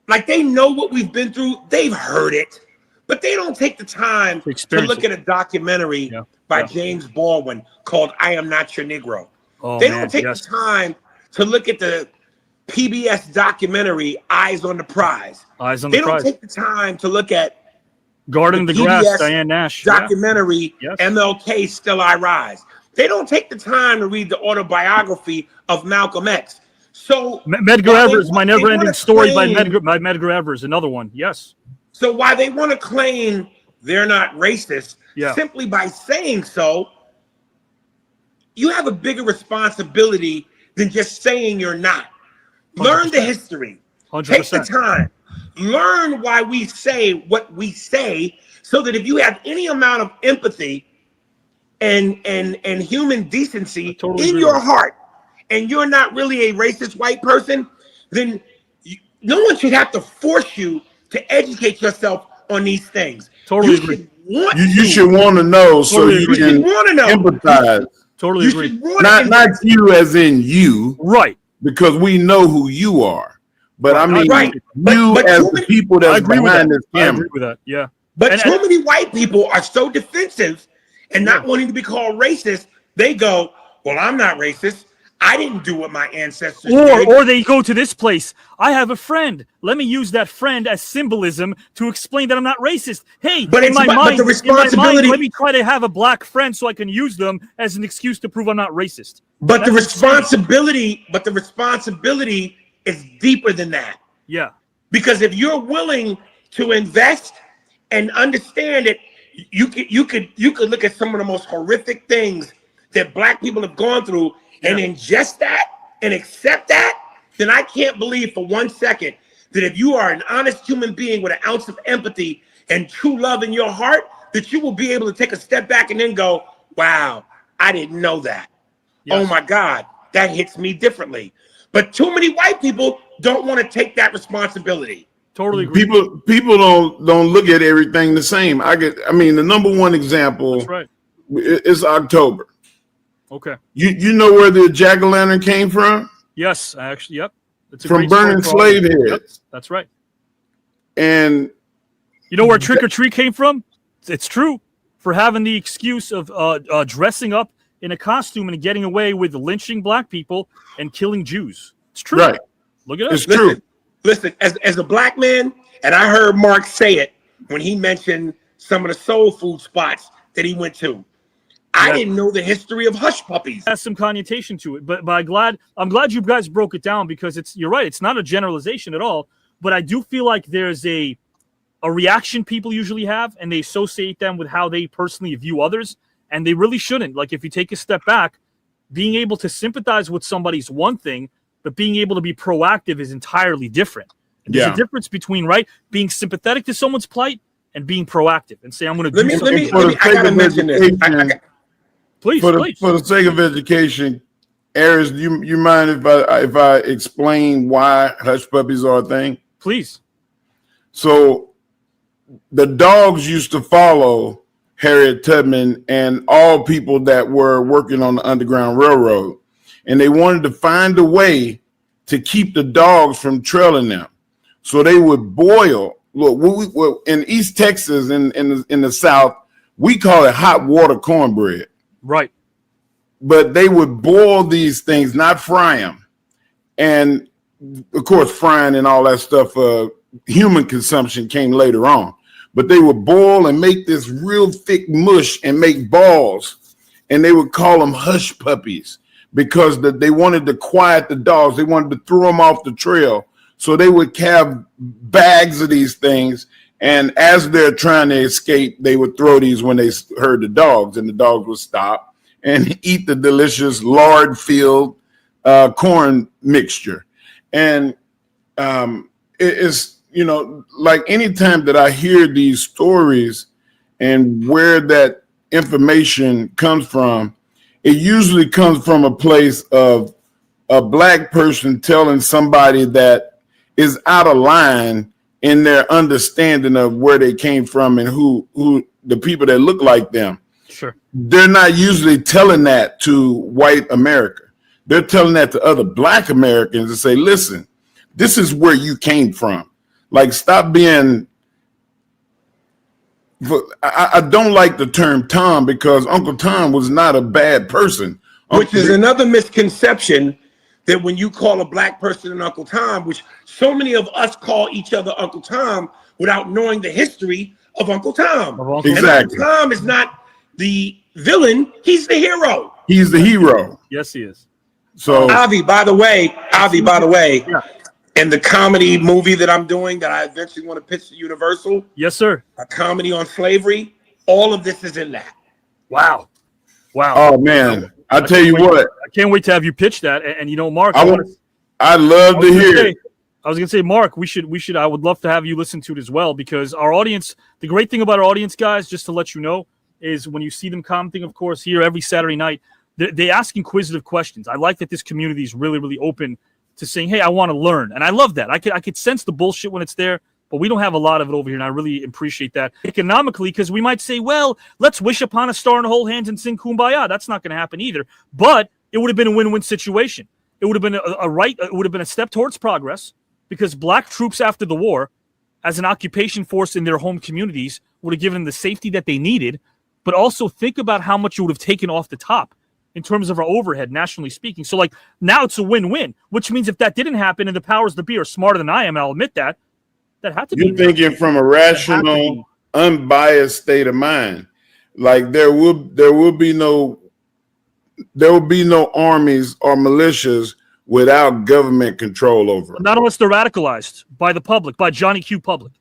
like, they know what we've been through. They've heard it. But they don't take the time to look at a documentary by James Baldwin called I Am Not Your Negro. Oh, they don't take the time to look at the PBS documentary Eyes on the Prize. Eyes on the They Prize. don't take the time to look at Guarding the Grass, PBS Diane Nash. documentary MLK Still I Rise. They don't take the time to read the autobiography of Malcolm X. So Medgar Evers, My Never-Ending Story by Medgar Evers, another one. Yes. So why they want to claim they're not racist, simply by saying so, you have a bigger responsibility than just saying you're not. 100%. Learn the history. 100%. Take the time. learn why we say what we say, so that if you have any amount of empathy and human decency in your heart, and you're not really a racist white person, then no one should have to force you to educate yourself on these things. Totally agree. You should want to know so Totally you agree. can empathize. Totally agree. Not you as in you, right? Because we know who you are. But I mean, you But as too the many- people that's behind this I camera. agree with that. Yeah. But too many white people are so defensive and not wanting to be called racist. They go, well, I'm not racist. I didn't do what my ancestors did. Or they go to this place. I have a friend. Let me use that friend as symbolism to explain that I'm not racist. Hey, But in it's- my but mind, the responsibility- let me try to have a black friend so I can use them as an excuse to prove I'm not racist. But the That's insane. responsibility is deeper than that. Yeah. Because if you're willing to invest and understand it, you could look at some of the most horrific things that black people have gone through and ingest that and accept that, then I can't believe for 1 second that if you are an honest human being with an ounce of empathy and true love in your heart, that you will be able to take a step back and then go, wow, I didn't know that. Oh my God, that hits me differently. But too many white people don't want to take that responsibility. Totally agree. People don't look at everything the same. I mean, the number one example is October. Okay. You know where the jack-o'-lantern came from? Yes, actually, yep. It's a From great burning story. slave heads. Yep, that's right. And you know where trick or treat came from? It's true. For having the excuse of dressing up in a costume and getting away with lynching black people and killing Jews. It's true. Right. Look it up. It's true. Listen, as a black man, and I heard Mark say it when he mentioned some of the soul food spots that he went to. I didn't know the history of hush puppies. Has some connotation to it, but I'm glad you guys broke it down, because you're right. It's not a generalization at all, but I do feel like there's a reaction people usually have, and they associate them with how they personally view others, and they really shouldn't. Like, if you take a step back, being able to sympathize with somebody's one thing, but being able to be proactive is entirely different. And there's a difference between being sympathetic to someone's plight and being proactive and say, I'm going to do something. I gotta mention this. Please, for the sake of education, Aries, do you mind if I explain why hush puppies are a thing? Please. So the dogs used to follow Harriet Tubman and all people that were working on the Underground Railroad, and they wanted to find a way to keep the dogs from trailing them. So they would boil. Look, in East Texas, in the South, we call it hot water cornbread. Right. But they would boil these things, not fry them. And of course, frying and all that stuff, human consumption came later on. But they would boil and make this real thick mush and make balls. And they would call them hush puppies because they wanted to quiet the dogs. They wanted to throw them off the trail. So they would have bags of these things. And as they're trying to escape, they would throw these when they heard the dogs, and the dogs would stop and eat the delicious lard-filled corn mixture. And it's, like anytime that I hear these stories and where that information comes from, it usually comes from a place of a black person telling somebody that is out of line in their understanding of where they came from and who the people that look like them. Sure. They're not usually telling that to white America. They're telling that to other black Americans and say, listen, this is where you came from. Like, stop being, I don't like the term Tom, because Uncle Tom was not a bad person. Which is another misconception, that when you call a black person an Uncle Tom, which so many of us call each other Uncle Tom without knowing the history of Uncle Tom. Exactly. And Uncle Tom is not the villain, he's the hero. He's the hero. Yes, he is. So Avi, by the way, in the comedy movie that I'm doing that I eventually want to pitch to Universal. Yes, sir. A comedy on slavery. All of this is in that. Wow. Oh man, I tell you what, I can't wait to have you pitch that. And Mark, I'd love to hear it. I was gonna say, Mark, we should. I would love to have you listen to it as well, because our audience. The great thing about our audience, guys, just to let you know, is when you see them commenting, of course, here every Saturday night, they ask inquisitive questions. I like that this community is really, really open to saying, "Hey, I want to learn," and I love that. I could sense the bullshit when it's there, but we don't have a lot of it over here, and I really appreciate that. Economically, because we might say, "Well, let's wish upon a star and hold hands and sing Kumbaya." That's not going to happen either. But it would have been a win-win situation. It would have been it would have been a step towards progress. Because black troops after the war, as an occupation force in their home communities, would have given them the safety that they needed, but also think about how much it would have taken off the top in terms of our overhead, nationally speaking. So, like, now it's a win-win, which means if that didn't happen and the powers that be are smarter than I am, and I'll admit that, that had to be. You're thinking from a rational, unbiased state of mind. Like, there will be no armies or militias without government control over it. Not unless they're radicalized by the public, by Johnny Q public,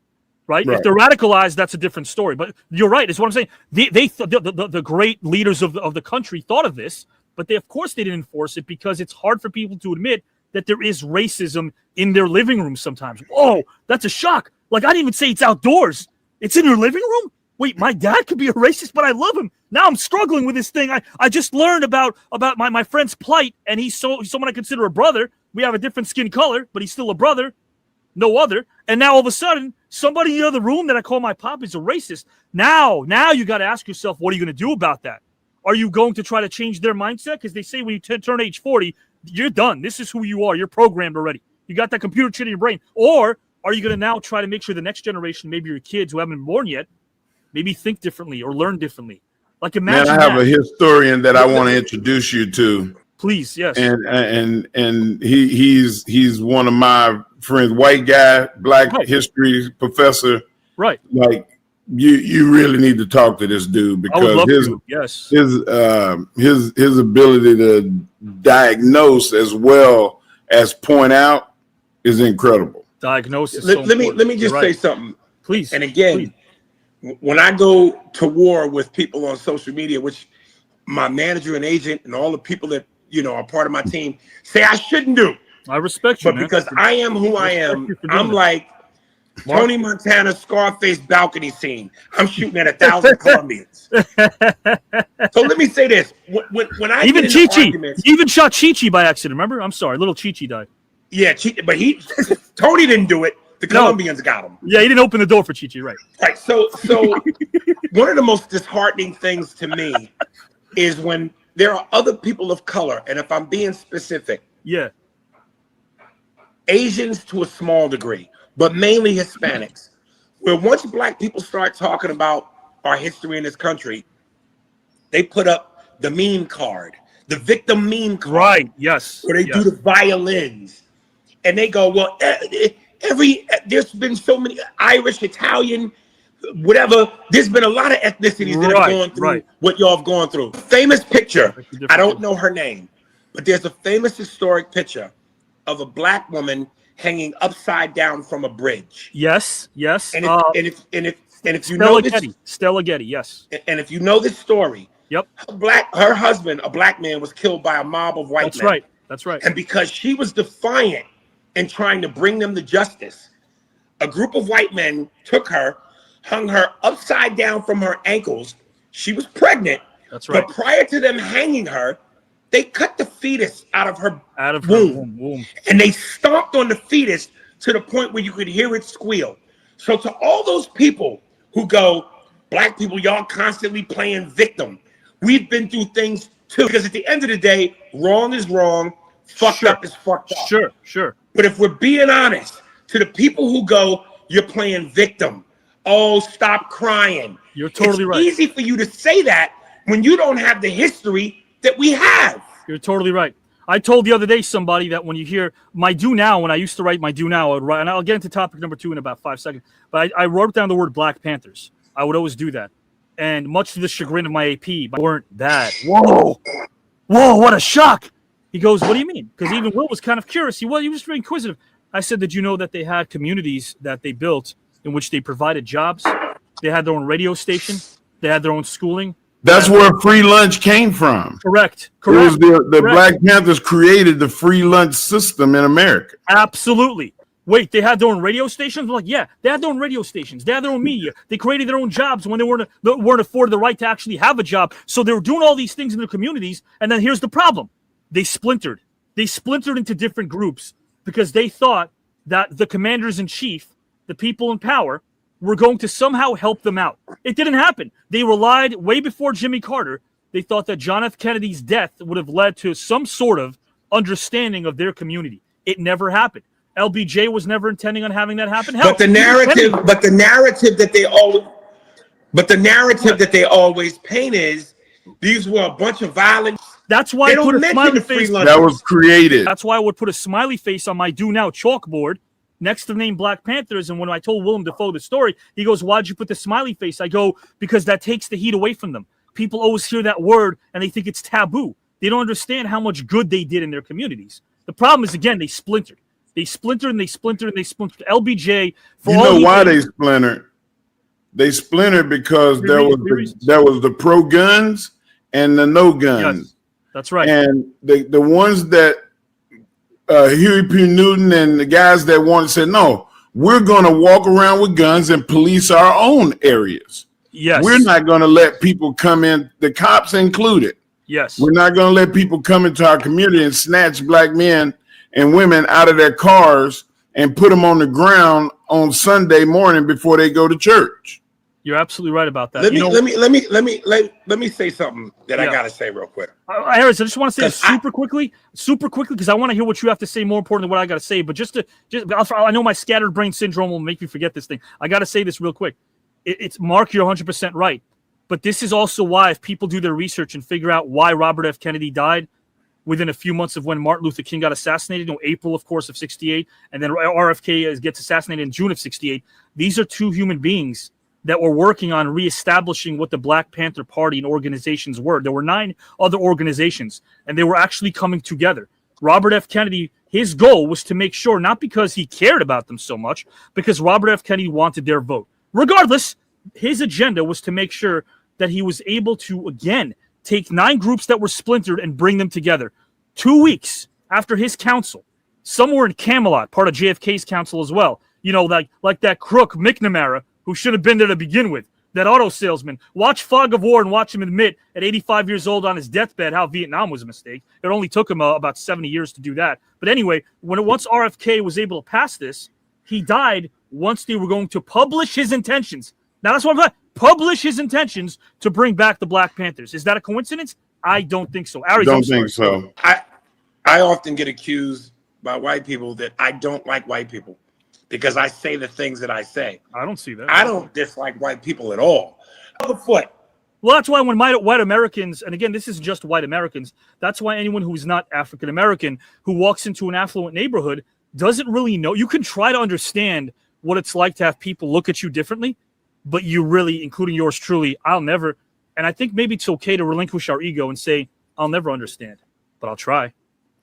right? If they're radicalized, that's a different story. But you're right. Is what I'm saying. The great leaders of the country thought of this, but of course they didn't enforce it, because it's hard for people to admit that there is racism in their living room sometimes. Whoa, that's a shock. Like, I didn't even say it's outdoors. It's in your living room? Wait, my dad could be a racist, but I love him. Now I'm struggling with this thing. I just learned about my friend's plight, and he's someone I consider a brother. We have a different skin color, but he's still a brother, no other. And now all of a sudden, somebody in the other room that I call my pop is a racist. Now you got to ask yourself, what are you going to do about that? Are you going to try to change their mindset? Because they say when you turn age 40, you're done. This is who you are. You're programmed already. You got that computer chip in your brain. Or are you going to now try to make sure the next generation, maybe your kids who haven't been born yet, maybe think differently or learn differently? Like, imagine. Man, I have a historian that I want to introduce you to. Please, yes. And he's one of my friends, white guy, black history professor. Right. Like, you really need to talk to this dude, because his ability to diagnose as well as point out is incredible. Diagnosis. Let me just say something, please. And again, when I go to war with people on social media, which my manager and agent and all the people that are part of my team say I shouldn't do. I respect you, but because I am who I am, I'm like Tony Montana Scarface balcony scene. I'm shooting at 1,000 Colombians. So let me say this: when I even even shot Chi-Chi by accident. Remember? I'm sorry, little Chi-Chi died. Yeah, but Tony didn't do it. The Colombians got him. Yeah, he didn't open the door for Chi-Chi, right? Right. So one of the most disheartening things to me is when there are other people of color, and if I'm being specific, Asians to a small degree, but mainly Hispanics, where once black people start talking about our history in this country, they put up the meme card, the victim meme card. Right, yes. Where they do the violins. And they go, well, there's been so many Irish, Italian, whatever. There's been a lot of ethnicities that have gone through what y'all have gone through. Famous picture. I don't know her name, but there's a famous historic picture of a black woman hanging upside down from a bridge. Yes. And if you know this, Stella Getty, yes. And if you know this story, her husband, a black man, was killed by a mob of white men. That's right. And because she was defiant and trying to bring them to justice, a group of white men took her, hung her upside down from her ankles. She was pregnant. That's right. But prior to them hanging her, they cut the fetus out of her womb. And they stomped on the fetus to the point where you could hear it squeal. So to all those people who go, black people, y'all constantly playing victim. We've been through things too. Because at the end of the day, wrong is wrong, fucked up is fucked up. Sure. But if we're being honest, to the people who go, you're playing victim. Oh, stop crying. You're totally right. It's easy for you to say that when you don't have the history that we have. You're totally right. I told the other day somebody that when you hear my do now, when I used to write my do now, I would write, and I'll get into topic number 2 in about 5 seconds, but I wrote down the word Black Panthers. I would always do that. And much to the chagrin of my AP, they weren't bad. Whoa, what a shock. He goes, what do you mean? Because even Will was kind of curious. He was very inquisitive. I said, did you know that they had communities that they built in which they provided jobs? They had their own radio station. They had their own schooling. That's where free lunch came from. Correct. It was the Black Panthers created the free lunch system in America. Absolutely. Wait, they had their own radio stations? I'm like, yeah, they had their own radio stations. They had their own media. They created their own jobs when they weren't afforded the right to actually have a job. So they were doing all these things in their communities. And then here's the problem. They splintered. They splintered into different groups because they thought that the commanders in chief, the people in power, were going to somehow help them out. It didn't happen. They relied way before Jimmy Carter. They thought that John F. Kennedy's death would have led to some sort of understanding of their community. It never happened. LBJ was never intending on having that happen. But the narrative that they always paint is these were a bunch of violent. That's why I put a smiley face. That was created. That's why I would put a smiley face on my Do Now chalkboard next to the name Black Panthers. And when I told Willem Dafoe the story, he goes, "Why'd you put the smiley face?" I go, "Because that takes the heat away from them. People always hear that word and they think it's taboo. They don't understand how much good they did in their communities." The problem is, again, they splintered. They splintered and they splintered and they splintered. LBJ. You know why they splintered? They splintered because there was the pro guns and the no guns. Yes, that's right. And the ones that Huey P. Newton and the guys that wanted said, no, we're going to walk around with guns and police our own areas. Yes. We're not going to let people come in, the cops included. Yes. We're not going to let people come into our community and snatch black men and women out of their cars and put them on the ground on Sunday morning before they go to church. You're absolutely right about that. Let me say something that I gotta say real quick. Aries, I just want to say super quickly, because I want to hear what you have to say. More important than what I got to say, but I know my scattered brain syndrome will make me forget this thing. I got to say this real quick. It's Mark, you're 100% right, but this is also why, if people do their research and figure out why Robert F. Kennedy died within a few months of when Martin Luther King got assassinated, April, of course, of 68, and then RFK gets assassinated in June of 68. These are two human beings that were working on reestablishing what the Black Panther Party and organizations were. There were 9 other organizations, and they were actually coming together. Robert F. Kennedy, his goal was to make sure, not because he cared about them so much, because Robert F. Kennedy wanted their vote. Regardless, his agenda was to make sure that he was able to, again, take 9 groups that were splintered and bring them together. 2 weeks after his council, somewhere in Camelot, part of JFK's council as well, like that crook McNamara, who should have been there to begin with, that auto salesman. Watch Fog of War and watch him admit at 85 years old on his deathbed how Vietnam was a mistake. It only took him about 70 years to do that. But anyway, once RFK was able to pass this, he died once they were going to publish his intentions. Now that's what I'm saying. Publish his intentions to bring back the Black Panthers. Is that a coincidence? I don't think so. Aries, don't think so. I often get accused by white people that I don't like white people because I say the things that I say. I don't see that. I don't dislike white people at all. Other foot. Well, that's why when white Americans, and again, this is just white Americans, that's why anyone who is not African American who walks into an affluent neighborhood doesn't really know. You can try to understand what it's like to have people look at you differently, but you really, including yours truly, I'll never, and I think maybe it's okay to relinquish our ego and say, I'll never understand, but I'll try.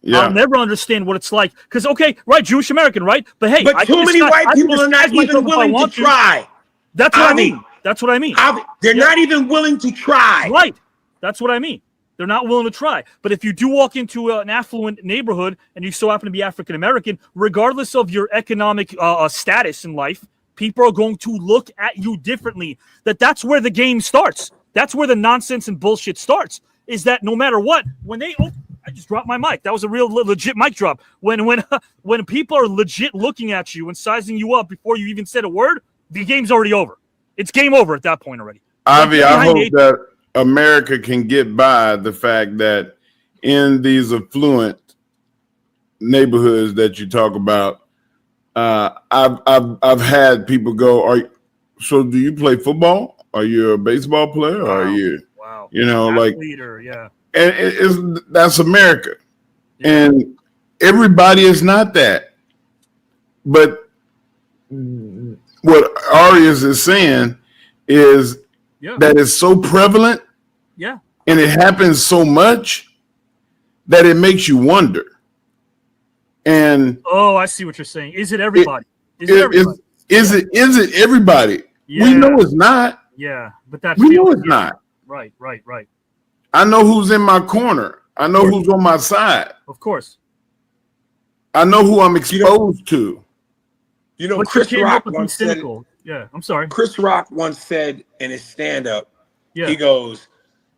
Yeah. I'll never understand what it's like. Because, okay, right, Jewish American, right? But hey, too many white people are not even willing to try. That's what I mean. That's what I mean. They're not even willing to try. Right. That's what I mean. They're not willing to try. But if you do walk into an affluent neighborhood and you so happen to be African American, regardless of your economic status in life, people are going to look at you differently. That's where the game starts. That's where the nonsense and bullshit starts. Is that no matter what, when they I just dropped my mic. That was a real legit mic drop. When people are legit looking at you and sizing you up before you even said a word, the game's already over. It's game over at that point already. Avi, I hope that America can get by the fact that in these affluent neighborhoods that you talk about, I've had people go, so do you play football? Are you a baseball player? Wow. Or are you, like leader? Yeah. And that's America. Yeah. And everybody is not that. But what Aries is saying is that it's so prevalent, and it happens so much that it makes you wonder. And I see what you're saying. Is it everybody? Is it everybody? Yeah. We know it's not. Yeah, but we know it's not. Right. I know who's in my corner. I know who's on my side. Of course. I know who I'm exposed to. You know, But Chris you can't Rock help but be once said, cynical. Yeah, I'm sorry. Chris Rock once said in his stand-up, Yeah. he goes,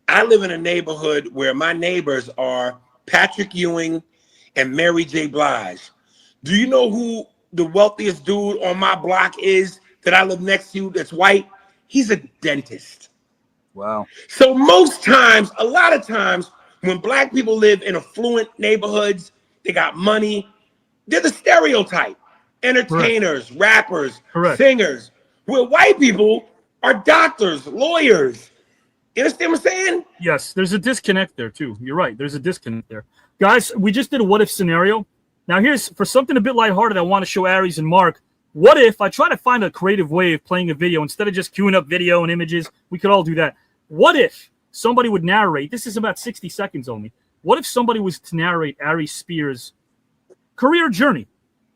I live in a neighborhood where my neighbors are Patrick Ewing and Mary J. Blige. Do you know who the wealthiest dude on my block is that I live next to that's white? He's a dentist. Wow. So most times, a lot of times, when black people live in affluent neighborhoods, they got money, they're the stereotype. Entertainers, rappers, singers. Where white people are doctors, lawyers. You understand what I'm saying? Yes, there's a disconnect there too. You're right. There's a disconnect there. Guys, we just did a what if scenario. Now here's for something a bit lighthearted. I want to show Aries and Mark. What if I try to find a creative way of playing a video instead of just queuing up video and images? We could all do that. What if somebody would narrate? This is about 60 seconds only. What if somebody was to narrate Aries Spears' career journey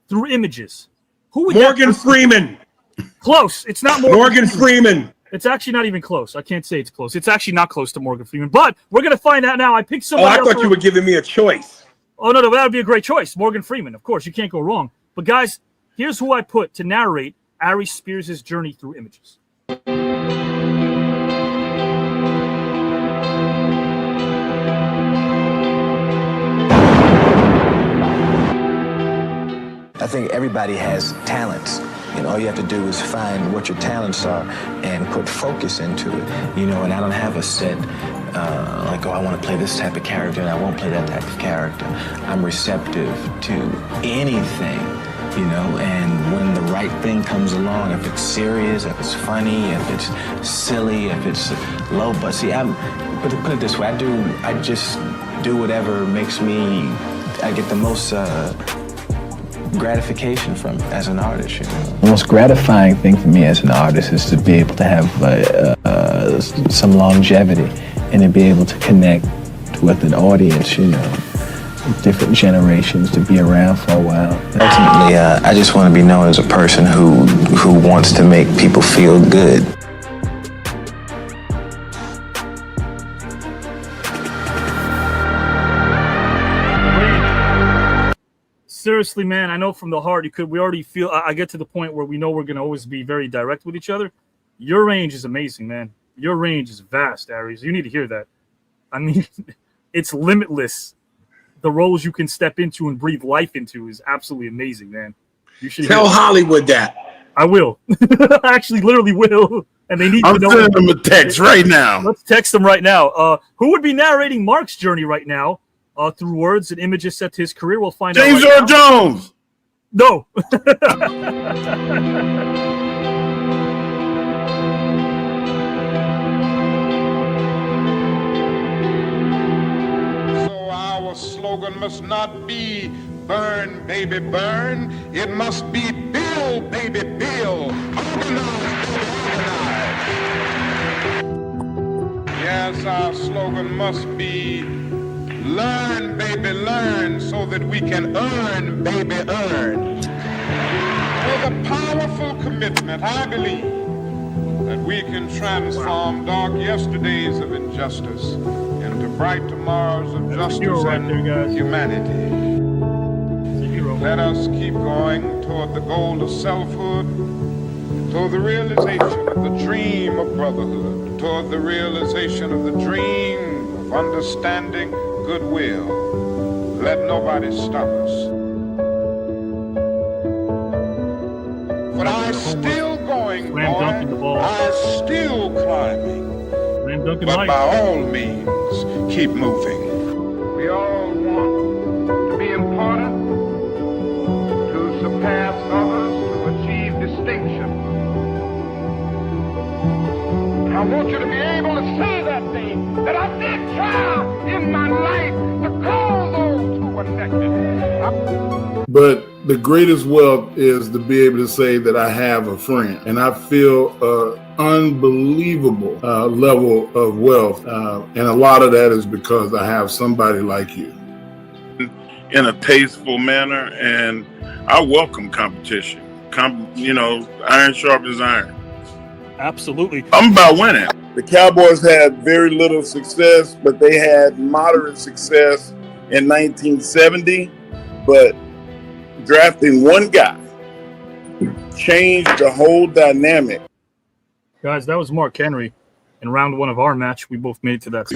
through images? Who would Morgan Freeman. Close. It's not Morgan Freeman. It's actually not even close. I can't say it's close. It's actually not close to Morgan Freeman. But we're going to find out now. I picked somebody I thought you were giving me a choice. Oh, no, that would be a great choice. Morgan Freeman. Of course, you can't go wrong. But, guys, here's who I put to narrate Aries Spears' journey through images. I think everybody has talents. And all you have to do is find what your talents are and put focus into it. You know, and I don't have a set, like, oh, I want to play this type of character and I won't play that type of character. I'm receptive to anything, you know, and when the right thing comes along, if it's serious, if it's funny, if it's silly, if it's low, but see, put it this way, I just do whatever makes me, I get the most, gratification from as an artist. You know? The most gratifying thing for me as an artist is to be able to have some longevity and to be able to connect with an audience, you know, different generations, to be around for a while. Ultimately, I just want to be known as a person who wants to make people feel good. Seriously, man, I know from the heart we already feel, I get to the point where we know we're going to always be very direct with each other. Your range is amazing, man. Your range is vast, Aries. You need to hear that. I mean, it's limitless. The roles you can step into and breathe life into is absolutely amazing, man. You should tell Hollywood that. I will. I actually literally will. And they need to know. I'm sending them a text right now. Let's text them right now. Who would be narrating Mark's journey right now? Through words and images set to his career, we'll find out. James Earl Jones. No. So our slogan must not be "Burn, baby, burn." It must be "Build, baby, build." Organize, baby, organize. Yes, our slogan must be "Learn, baby, learn," so that we can earn, baby, earn. With a powerful commitment, I believe that we can transform dark yesterdays of injustice into bright tomorrows of justice and humanity. Let us keep going toward the goal of selfhood, toward the realization of the dream of brotherhood, toward the realization of the dream of understanding, goodwill. Let nobody stop us. But I'm still going, boy. I'm still climbing. But by all means, keep moving. We all want to be important, to surpass others, to achieve distinction. I want you to be able to say that thing, that I did try in my life to call those who were connected. But the greatest wealth is to be able to say that I have a friend. And I feel an unbelievable level of wealth. And a lot of that is because I have somebody like you. In a tasteful manner, and I welcome competition. You know, iron sharpens iron. Absolutely. I'm about winning. The Cowboys had very little success, but they had moderate success in 1970. But drafting one guy changed the whole dynamic. Guys, that was Mark Henry. In round 1 of our match, we both made it to that.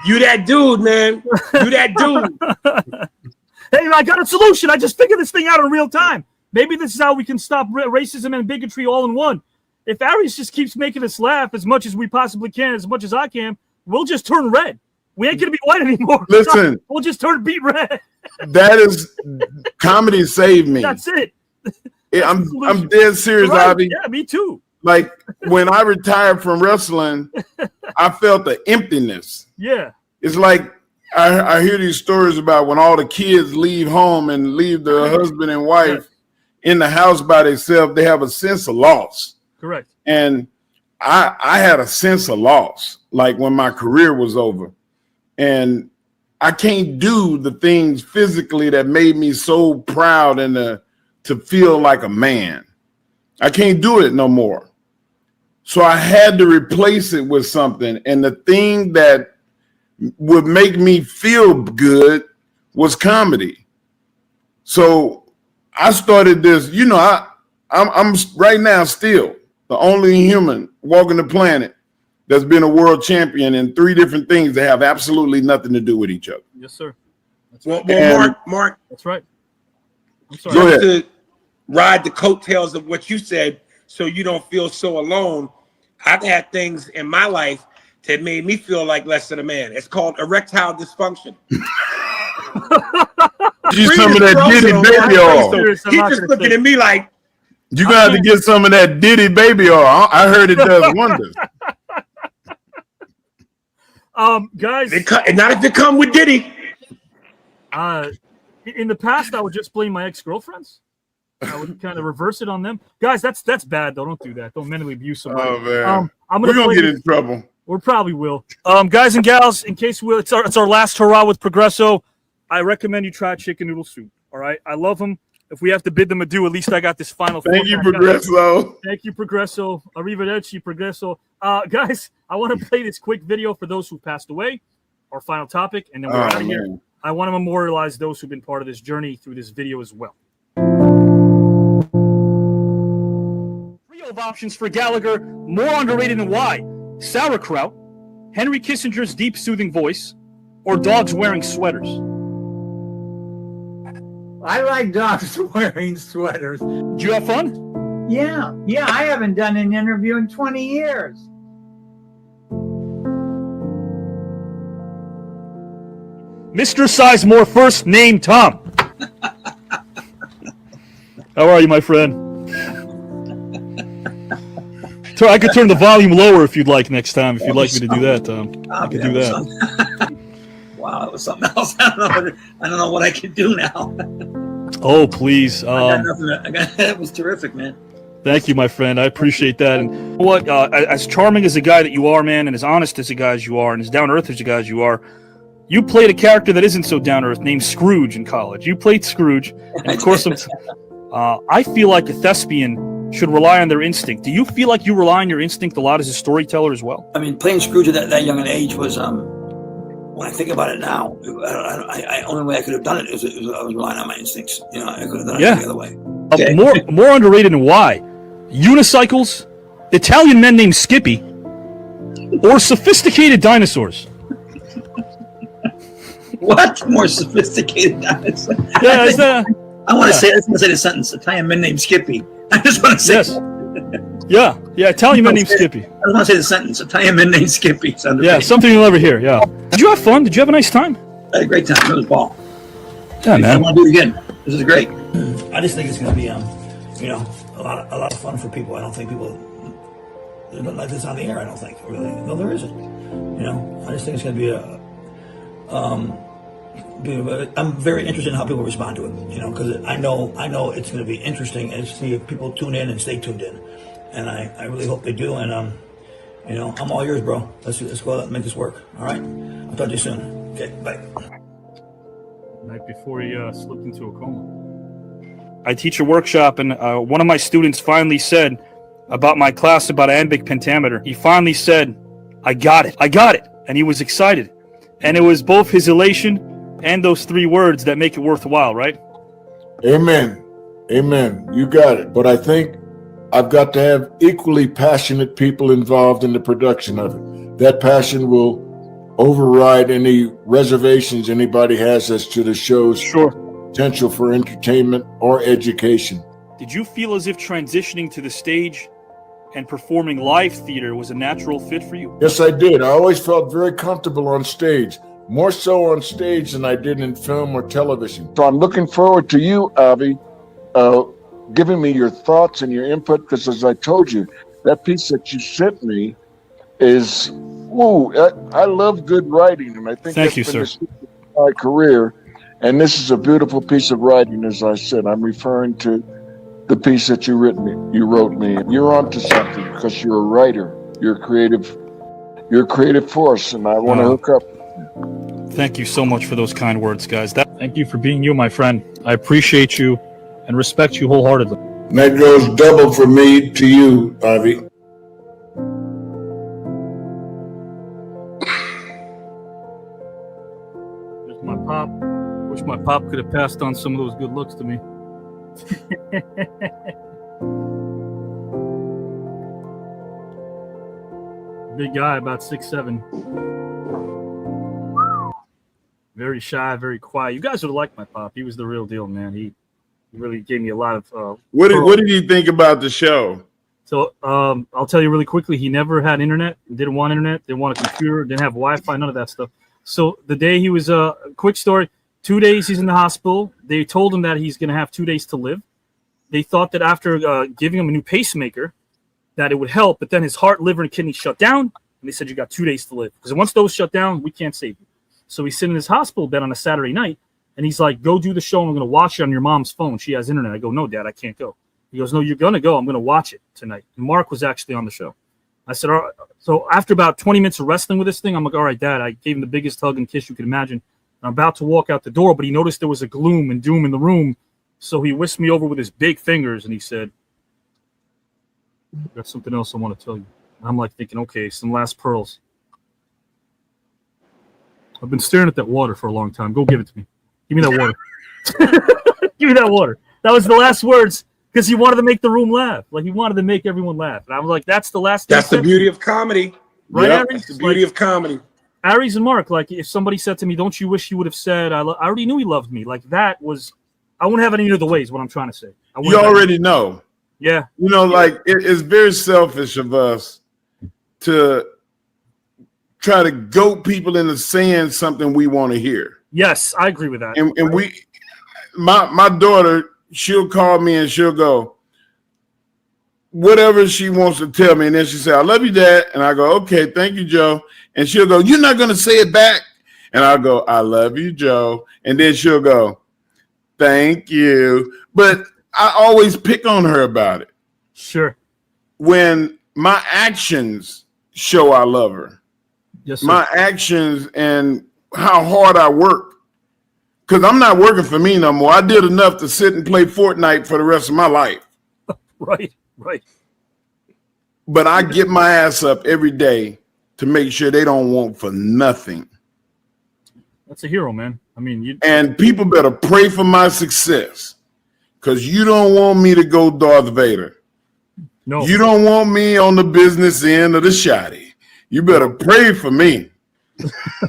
You that dude, man. You that dude. Hey, I got a solution. I just figured this thing out in real time. Maybe this is how we can stop racism and bigotry all in one. If Aries just keeps making us laugh as much as we possibly can, as much as I can, we'll just turn red. We ain't going to be white anymore. Listen. We'll just turn beat red. That is, comedy saved me. That's it. I'm dead serious, Right. Avi. Yeah, me too. Like, when I retired from wrestling, I felt the emptiness. Yeah. It's like I hear these stories about when all the kids leave home and leave their husband and wife in the house by themselves, they have a sense of loss. Correct. And I had a sense of loss, like when my career was over. And I can't do the things physically that made me so proud and to feel like a man. I can't do it no more. So I had to replace it with something. And the thing that would make me feel good was comedy. So I started this, you know, I'm right now still the only human walking the planet that's been a world champion in 3 different things that have absolutely nothing to do with each other. Yes, sir. That's Well, right. Mark. That's right. I'm sorry. Go ahead. To ride the coattails of what you said so you don't feel so alone, I've had things in my life that made me feel like less than a man. It's called erectile dysfunction. Get some of that Diddy baby oil. He's just looking at me like, You're gonna have to get some of that Diddy baby oil. I heard it does wonders. Guys, not if it come with Diddy. In the past, I would just blame my ex-girlfriends. I would kind of reverse it on them. Guys, that's bad though. Don't do that. Don't mentally abuse somebody. Oh man, We're gonna get in trouble. We probably will. Guys and gals, in case it's our last hurrah with Progresso, I recommend you try chicken noodle soup. All right, I love them. If we have to bid them adieu, at least I got this final. Thank you, 4-pack. Progresso. Thank you, Progresso. Arrivederci, Progresso. Guys, I want to play this quick video for those who passed away. Our final topic, and then we're out of here. I want to memorialize those who've been part of this journey through this video as well. Trio of options for Gallagher, more underrated than why? Sauerkraut, Henry Kissinger's deep soothing voice, or dogs wearing sweaters? I like dogs wearing sweaters. Did you have fun? Yeah. I haven't done an interview in 20 years. Mr. Sizemore, first name Tom. How are you, my friend? I could turn the volume lower if you'd like next time. If you'd like me to do that, Tom, I could do that. Wow, that was something else. I don't know what I can do now. Oh, please. That was terrific, man. Thank you, my friend. I appreciate that. And what, as charming as a guy that you are, man, and as honest as a guy as you are, and as down-to-earth as a guy as you are, you played a character that isn't so down-to-earth named Scrooge in college. You played Scrooge, and of course, I feel like a thespian should rely on their instinct. Do you feel like you rely on your instinct a lot as a storyteller as well? I mean, playing Scrooge at that young an age was, when I think about it now, only way I could have done it is I was relying on my instincts. You know, I could have done it the other way. Okay. More underrated than why? Unicycles, Italian men named Skippy, or sophisticated dinosaurs? What? More sophisticated dinosaurs? Yeah, I want to say the sentence. Italian men named Skippy. I just want to say. Yes. Yeah. Italian men named Skippy. I just want to say the sentence. Italian men named Skippy. Yeah, something you'll never hear. Yeah. Did you have fun? Did you have a nice time? I had a great time. It was ball. Yeah, man. I want to do it again. This is great. I just think it's going to be, a lot of fun for people. I don't think people like this on the air. I don't think really. No, there isn't. I just think it's going to be I'm very interested in how people respond to it, because I know it's going to be interesting and see if people tune in and stay tuned in, and I really hope they do. And I'm all yours, bro. Let's go out and make this work. All right, I'll talk to you soon. Okay, bye. Night before he slipped into a coma. I teach a workshop, and one of my students finally said about my class about iambic pentameter. He finally said, "I got it," and he was excited, and it was both his elation and those 3 words that make it worthwhile, right? Amen. Amen. You got it. But I think I've got to have equally passionate people involved in the production of it. That passion will override any reservations anybody has as to the show's potential for entertainment or education. Did you feel as if transitioning to the stage and performing live theater was a natural fit for you? Yes, I did. I always felt very comfortable on stage, more so on stage than I did in film or television. So I'm looking forward to you, Avi, giving me your thoughts and your input, because as I told you, that piece that you sent me is, I love good writing, and I think Thank that's you, been sir. the secret of my career. And this is a beautiful piece of writing, as I said. I'm referring to the piece that you wrote me. You're onto something because you're a writer. You're a creative force, and I want to hook up. Thank you so much for those kind words, guys. Thank you for being you, my friend. I appreciate you and respect you wholeheartedly. And that goes double for me to you, Avi. There's my pop. Wish my pop could have passed on some of those good looks to me. Big guy, about 6'7". Very shy, very quiet. You guys would like my pop. He was the real deal, man. He really gave me a lot of. What did you think about the show? So I'll tell you really quickly. He never had internet. Didn't want internet. Didn't want a computer. Didn't have Wi-Fi. None of that stuff. So the day he was quick story. 2 days he's in the hospital. They told him that he's going to have 2 days to live. They thought that after giving him a new pacemaker, that it would help. But then his heart, liver, and kidney shut down, and they said you got 2 days to live. Because once those shut down, we can't save you. So he's sitting in his hospital bed on a Saturday night, and he's like, "Go do the show. And I'm going to watch it on your mom's phone. She has internet." I go, "No, Dad, I can't go." He goes, "No, you're going to go. I'm going to watch it tonight." And Mark was actually on the show. I said, "All right." So after about 20 minutes of wrestling with this thing, I'm like, "All right, Dad." I gave him the biggest hug and kiss you could imagine. I'm about to walk out the door, but he noticed there was a gloom and doom in the room. So he whisked me over with his big fingers, and he said, "Got something else I want to tell you." And I'm like thinking, okay, some last pearls. I've been staring at that water for a long time. Go give it to me. Give me that water. Give me that water. That was the last words, because he wanted to make the room laugh. Like, he wanted to make everyone laugh. And I was like, that's the last thing. That's the beauty of comedy. Right, Yep, Aries? that's the beauty of comedy. Aries and Mark, like, if somebody said to me, "Don't you wish you would have said, I already knew he loved me." Like, that was, I wouldn't have any other ways, what I'm trying to say. You already know. Yeah. You know, like, it's very selfish of us to try to goat people into saying something we want to hear. Yes, I agree with that. And my daughter, she'll call me and she'll go, whatever she wants to tell me. And then she say, "I love you, Dad." And I go, "Okay, thank you, Joe." And she'll go, "You're not going to say it back?" And I'll go, "I love you, Joe." And then she'll go, "Thank you." But I always pick on her about it. Sure. When my actions show I love her. Yes, sir. My actions and how hard I work. Because I'm not working for me no more. I did enough to sit and play Fortnite for the rest of my life. Right. But I get my ass up every day to make sure they don't want for nothing. That's a hero, man. I mean, and people better pray for my success, because you don't want me to go Darth Vader. No. You don't want me on the business end of the shotty. You better pray for me.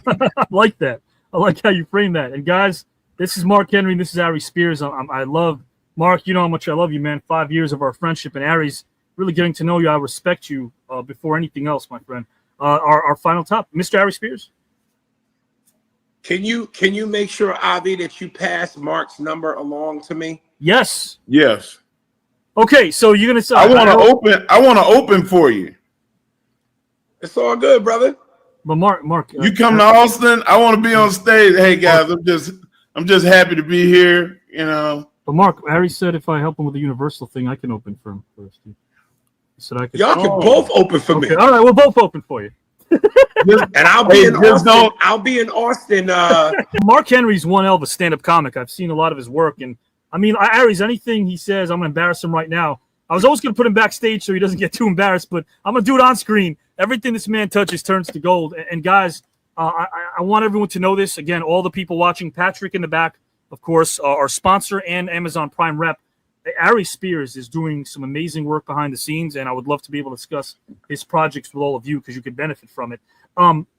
I like that. I like how you frame that. And guys, this is Mark Henry. And this is Aries Spears. I love Mark. You know how much I love you, man. 5 years of our friendship, and Aries, really getting to know you. I respect you before anything else, my friend. Our final top, Mr. Aries Spears. Can you make sure, Avi, that you pass Mark's number along to me? Yes. Yes. Okay, so you're gonna say I want to open for you. It's all good, brother. But Mark, you come to Austin, I want to be on stage. Hey guys, I'm just happy to be here. You know. But Mark, Harry said if I help him with the Universal thing, I can open for him first. He said I could. Y'all can both open for me. All right, we'll both open for you. And I'll be in Austin. I'll be in Austin. Mark Henry's one hell of a stand-up comic. I've seen a lot of his work, and I mean, Aries, anything he says, I'm gonna embarrass him right now. I was always gonna put him backstage so he doesn't get too embarrassed, but I'm gonna do it on screen. Everything this man touches turns to gold. And guys, I want everyone to know this. Again, all the people watching, Patrick in the back, of course, our sponsor and Amazon Prime rep. Aries Spears is doing some amazing work behind the scenes, and I would love to be able to discuss his projects with all of you because you could benefit from it.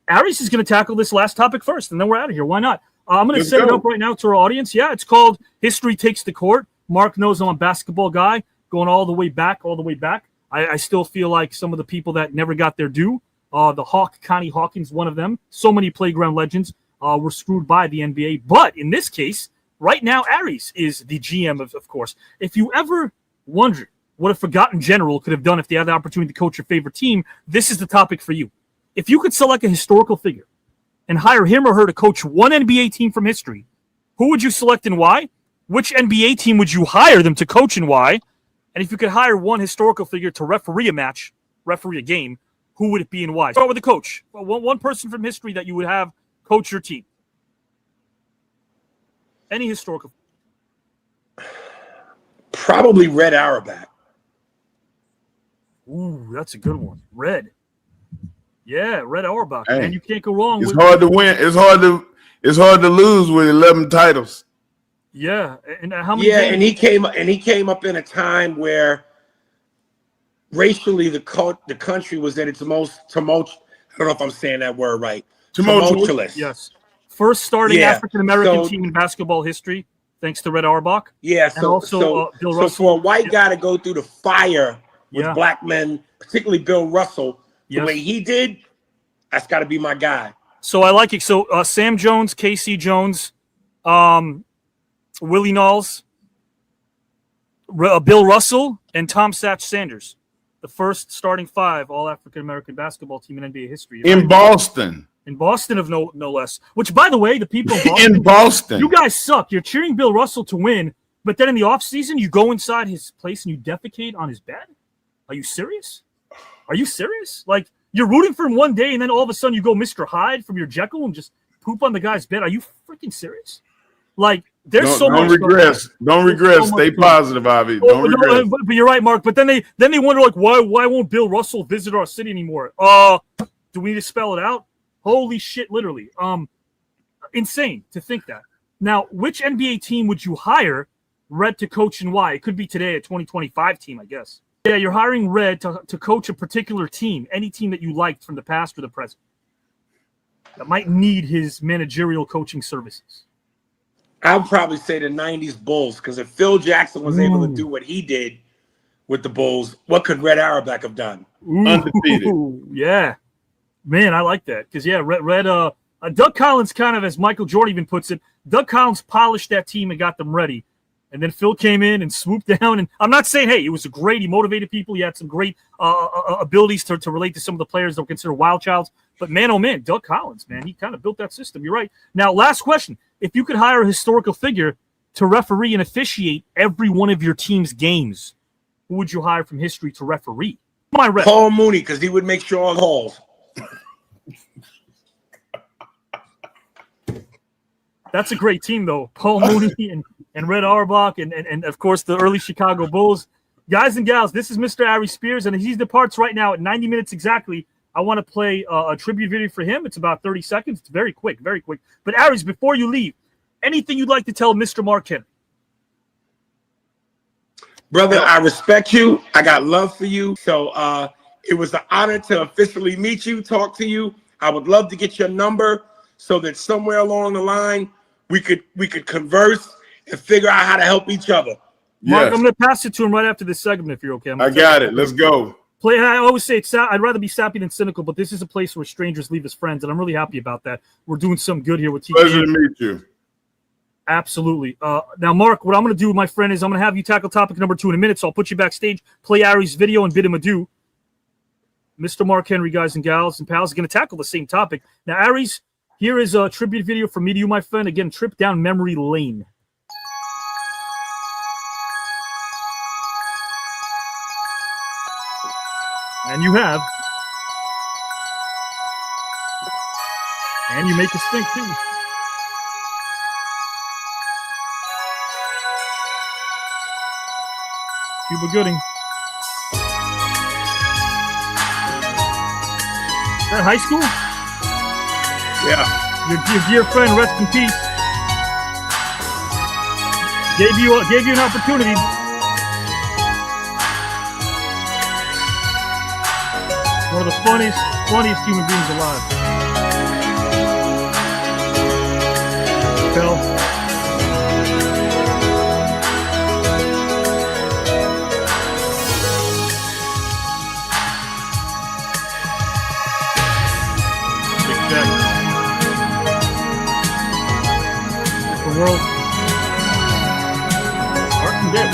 Aries is going to tackle this last topic first, and then we're out of here. Why not? I'm going to set it up right now to our audience. Yeah, it's called History Takes the Court. Mark knows I'm a basketball guy, going all the way back. I still feel like some of the people that never got their due, the Hawk, Connie Hawkins, one of them, so many playground legends were screwed by the NBA. But in this case, right now, Aries is the GM, of course. If you ever wondered what a forgotten general could have done if they had the opportunity to coach your favorite team, this is the topic for you. If you could select a historical figure and hire him or her to coach one NBA team from history, who would you select and why? Which NBA team would you hire them to coach and why? And if you could hire one historical figure to referee a game, who would it be and why? Start with the coach. One person from history that you would have coach your team. Any historical? Probably Red Auerbach. Ooh, that's a good one. Red. Yeah, Red Auerbach. Hey, man, you can't go wrong. It's hard to win. It's hard to lose with 11 titles. Yeah, and how many? Yeah, and he came up in a time where racially the country was at its most tumultuous. I don't know if I'm saying that word right. Tumultuous. Yes. First starting African American team in basketball history, thanks to Red Auerbach. Yeah, and also Bill Russell. So for a white guy to go through the fire with black men, particularly Bill Russell, the way he did, that's got to be my guy. So I like it. So Sam Jones, Casey Jones, Willie Knowles, Bill Russell, and Tom Satch Sanders. The first starting 5 all African American basketball team in NBA history. In Boston. In Boston, of no less. Which, by the way, the people in Boston, you guys suck. You're cheering Bill Russell to win, but then in the offseason, you go inside his place and you defecate on his bed? Are you serious? Like, you're rooting for him one day, and then all of a sudden you go Mr. Hyde from your Jekyll and just poop on the guy's bed. Are you freaking serious? Like, there's so much. Don't regress. Stay positive, Avi. Don't regress. No, but you're right, Mark. But then they wonder, like, why won't Bill Russell visit our city anymore? Do we need to spell it out? Holy shit, literally. Insane to think that. Now, which NBA team would you hire Red to coach and why? It could be today a 2025 team, I guess. Yeah, you're hiring Red to coach a particular team, any team that you liked from the past or the present that might need his managerial coaching services. I would probably say the 90s Bulls, because if Phil Jackson was able to do what he did with the Bulls, what could Red Auerbach have done? Undefeated. Yeah. Man, I like that. Because, yeah, Red Doug Collins kind of, as Michael Jordan even puts it, Doug Collins polished that team and got them ready. And then Phil came in and swooped down. And I'm not saying, hey, it was great. He motivated people. He had some great abilities to relate to some of the players that were considered wild childs. But man, oh man, Doug Collins, man, he kind of built that system. You're right. Now, last question. If you could hire a historical figure to referee and officiate every one of your team's games, who would you hire from history to referee? Paul Mooney, because he would make sure all calls. That's a great team, though. Paul Mooney and Red Auerbach and of course, the early Chicago Bulls. Guys and gals, this is Mr. Aries Spears, and he departs right now at 90 minutes exactly. I want to play a tribute video for him. It's about 30 seconds. It's very quick, very quick. But Aries, before you leave, anything you'd like to tell Mr. Mark Henry? Brother, I respect you. I got love for you. So it was an honor to officially meet you, talk to you. I would love to get your number so that somewhere along the line we could converse and figure out how to help each other. Mark, I'm going to pass it to him right after this segment if you're okay. I got it. Let's go. I always say I'd rather be sappy than cynical, but this is a place where strangers leave as friends, and I'm really happy about that. We're doing some good here with TKN. Pleasure to meet you. Absolutely. Now, Mark, what I'm going to do, my friend, is I'm going to have you tackle topic number 2 in a minute, so I'll put you backstage, play Aries' video, and bid him adieu. Mr. Mark Henry, guys and gals and pals, is going to tackle the same topic. Now, Aries, here is a tribute video from me to you, my friend. Again, trip down memory lane. And you have. And you make us think, too. Cuba Gooding. Is that high school? Yeah. Your dear friend, rest in peace. Gave you an opportunity. One of the funniest human beings alive. Phil. Big check. The world. Art and Dick.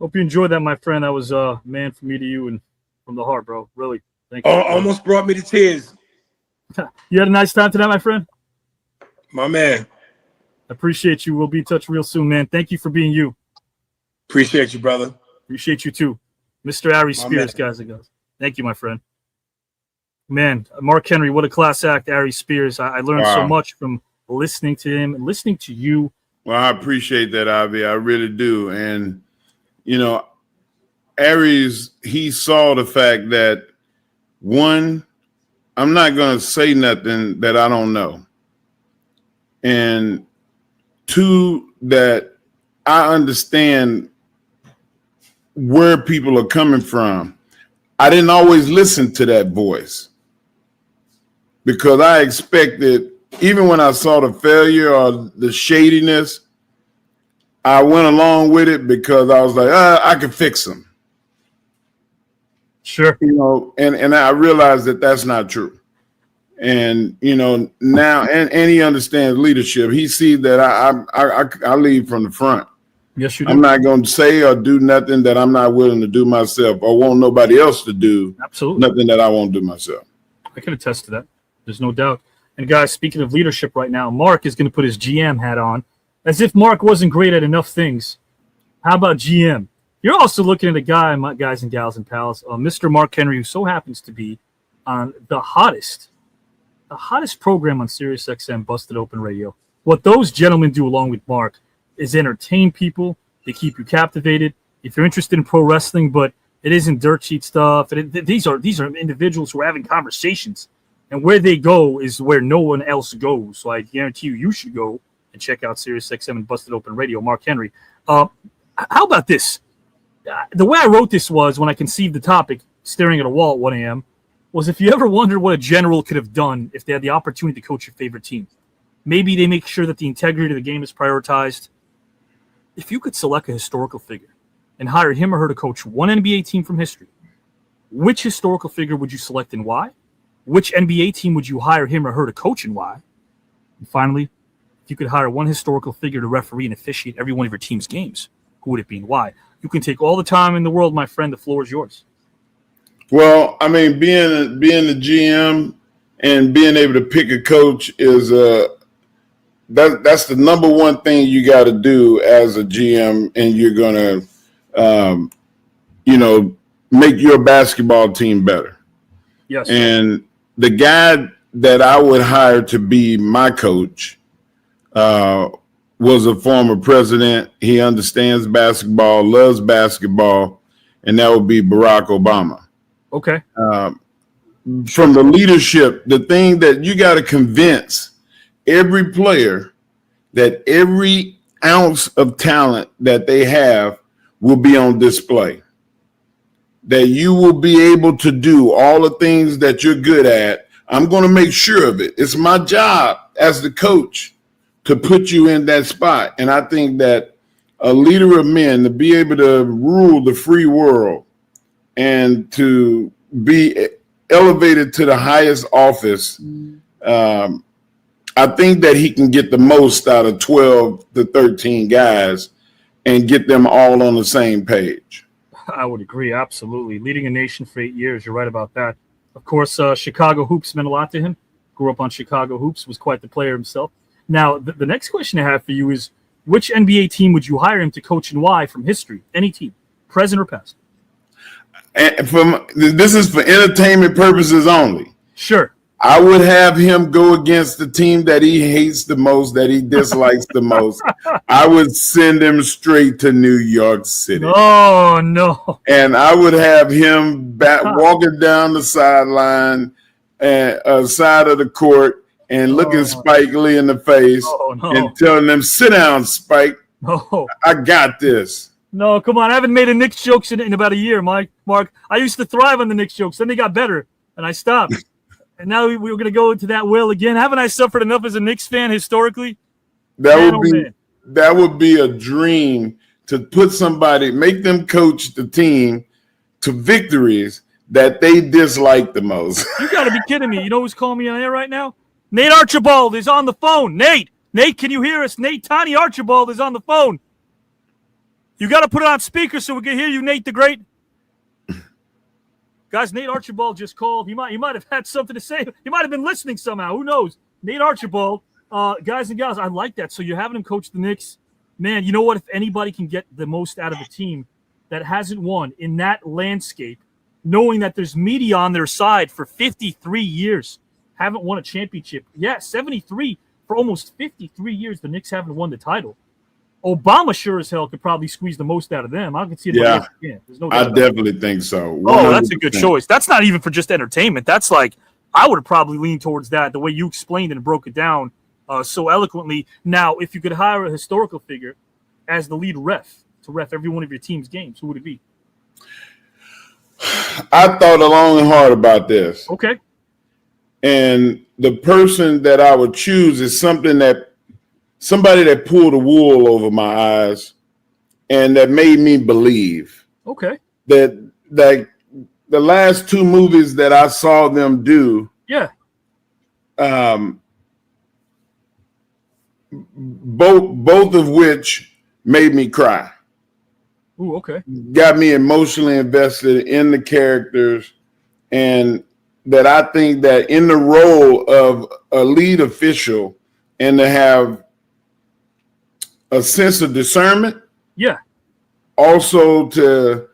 Hope you enjoyed that, my friend. That was man from me to you and from the heart, bro. Really. Thank you. Almost brought me to tears. You had a nice time tonight, my friend? My man. I appreciate you. We'll be in touch real soon, man. Thank you for being you. Appreciate you, brother. Appreciate you too. Mr. Aries My Spears, guys and girls. Thank you, my friend. Man, Mark Henry, what a class act, Aries Spears. I learned so much from listening to him and listening to you. Well, I appreciate that, Avi. I really do. And you know, Aries, he saw the fact that, one, I'm not going to say nothing that I don't know. And two, that I understand where people are coming from. I didn't always listen to that voice because I expected, even when I saw the failure or the shadiness, I went along with it because I was like, I can fix them. Sure. You know, and I realized that that's not true. And, you know, now, and he understands leadership. He sees that I lead from the front. Yes, you do. I'm not going to say or do nothing that I'm not willing to do myself or want nobody else to do. Absolutely. Nothing that I won't do myself. I can attest to that. There's no doubt. And guys, speaking of leadership right now, Mark is going to put his GM hat on. As if Mark wasn't great at enough things. How about GM? You're also looking at a guy, my guys and gals and pals, Mr. Mark Henry, who so happens to be on the hottest program on SiriusXM, Busted Open Radio. What those gentlemen do along with Mark is entertain people. They keep you captivated. If you're interested in pro wrestling, but it isn't dirt sheet stuff, these are individuals who are having conversations. And where they go is where no one else goes. So I guarantee you should go and check out SiriusXM and Busted Open Radio, Mark Henry. How about this? The way I wrote this was, when I conceived the topic, staring at a wall at 1 a.m., was if you ever wondered what a general could have done if they had the opportunity to coach your favorite team. Maybe they make sure that the integrity of the game is prioritized. If you could select a historical figure and hire him or her to coach one NBA team from history, which historical figure would you select and why? Which NBA team would you hire him or her to coach and why? And finally, if you could hire one historical figure to referee and officiate every one of your team's games, who would it be and why? You can take all the time in the world, my friend. The floor is yours. Well, I mean, being the GM and being able to pick a coach is that's the number one thing you got to do as a GM, and you're gonna make your basketball team better. Yes. And the guy that I would hire to be my coach was a former president. He understands basketball, loves basketball, and that would be Barack Obama. Okay. From the leadership, the thing that you got to convince every player that every ounce of talent that they have will be on display. That you will be able to do all the things that you're good at. I'm going to make sure of it. It's my job as the coach to put you in that spot. And I think that a leader of men, to be able to rule the free world and to be elevated to the highest office, I think that he can get the most out of 12 to 13 guys and get them all on the same page. I would agree, absolutely. Leading a nation for 8 years, you're right about that. Of course, Chicago hoops meant a lot to him. Grew up on Chicago hoops, was quite the player himself. Now, the next question I have for you is, which NBA team would you hire him to coach and why from history? Any team, present or past? And this is for entertainment purposes only. Sure. I would have him go against the team that he hates the most, that he dislikes the most. I would send him straight to New York City. Oh, no. And I would have him walking down the sideline, side of the court, and looking Spike Lee in the face and telling them, sit down, Spike. No. I got this. No, come on. I haven't made a Knicks joke in about a year, Mark. I used to thrive on the Knicks jokes. Then they got better, and I stopped. And now we're going to go into that well again. Haven't I suffered enough as a Knicks fan historically? That would be a dream to put somebody, make them coach the team to victories that they dislike the most. You got to be kidding me. You know who's calling me on air right now? Nate Archibald is on the phone. Nate, can you hear us? Nate, Tiny Archibald is on the phone. You got to put it on speaker so we can hear you, Nate the Great. Guys, Nate Archibald just called. He might have had something to say. He might have been listening somehow. Who knows? Nate Archibald. Guys and gals, I like that. So you're having him coach the Knicks. Man, you know what? If anybody can get the most out of a team that hasn't won in that landscape, knowing that there's media on their side for 53 years, haven't won a championship. Yeah, 73 for almost 53 years, the Knicks haven't won the title. Obama sure as hell could probably squeeze the most out of them. I can see it. Yeah, there's no I doubt definitely think so. 100%. Oh, that's a good choice. That's not even for just entertainment. That's like, I would have probably leaned towards that, the way you explained it and broke it down so eloquently. Now, if you could hire a historical figure as the lead ref to ref every one of your team's games, who would it be? I thought long and hard about this. Okay. And the person that I would choose is somebody that pulled the wool over my eyes and that made me believe. Okay. That like the last two movies that I saw them do. Yeah. Both of which made me cry. Ooh, okay. Got me emotionally invested in the characters, and that I think that in the role of a lead official and to have a sense of discernment. Yeah. Also to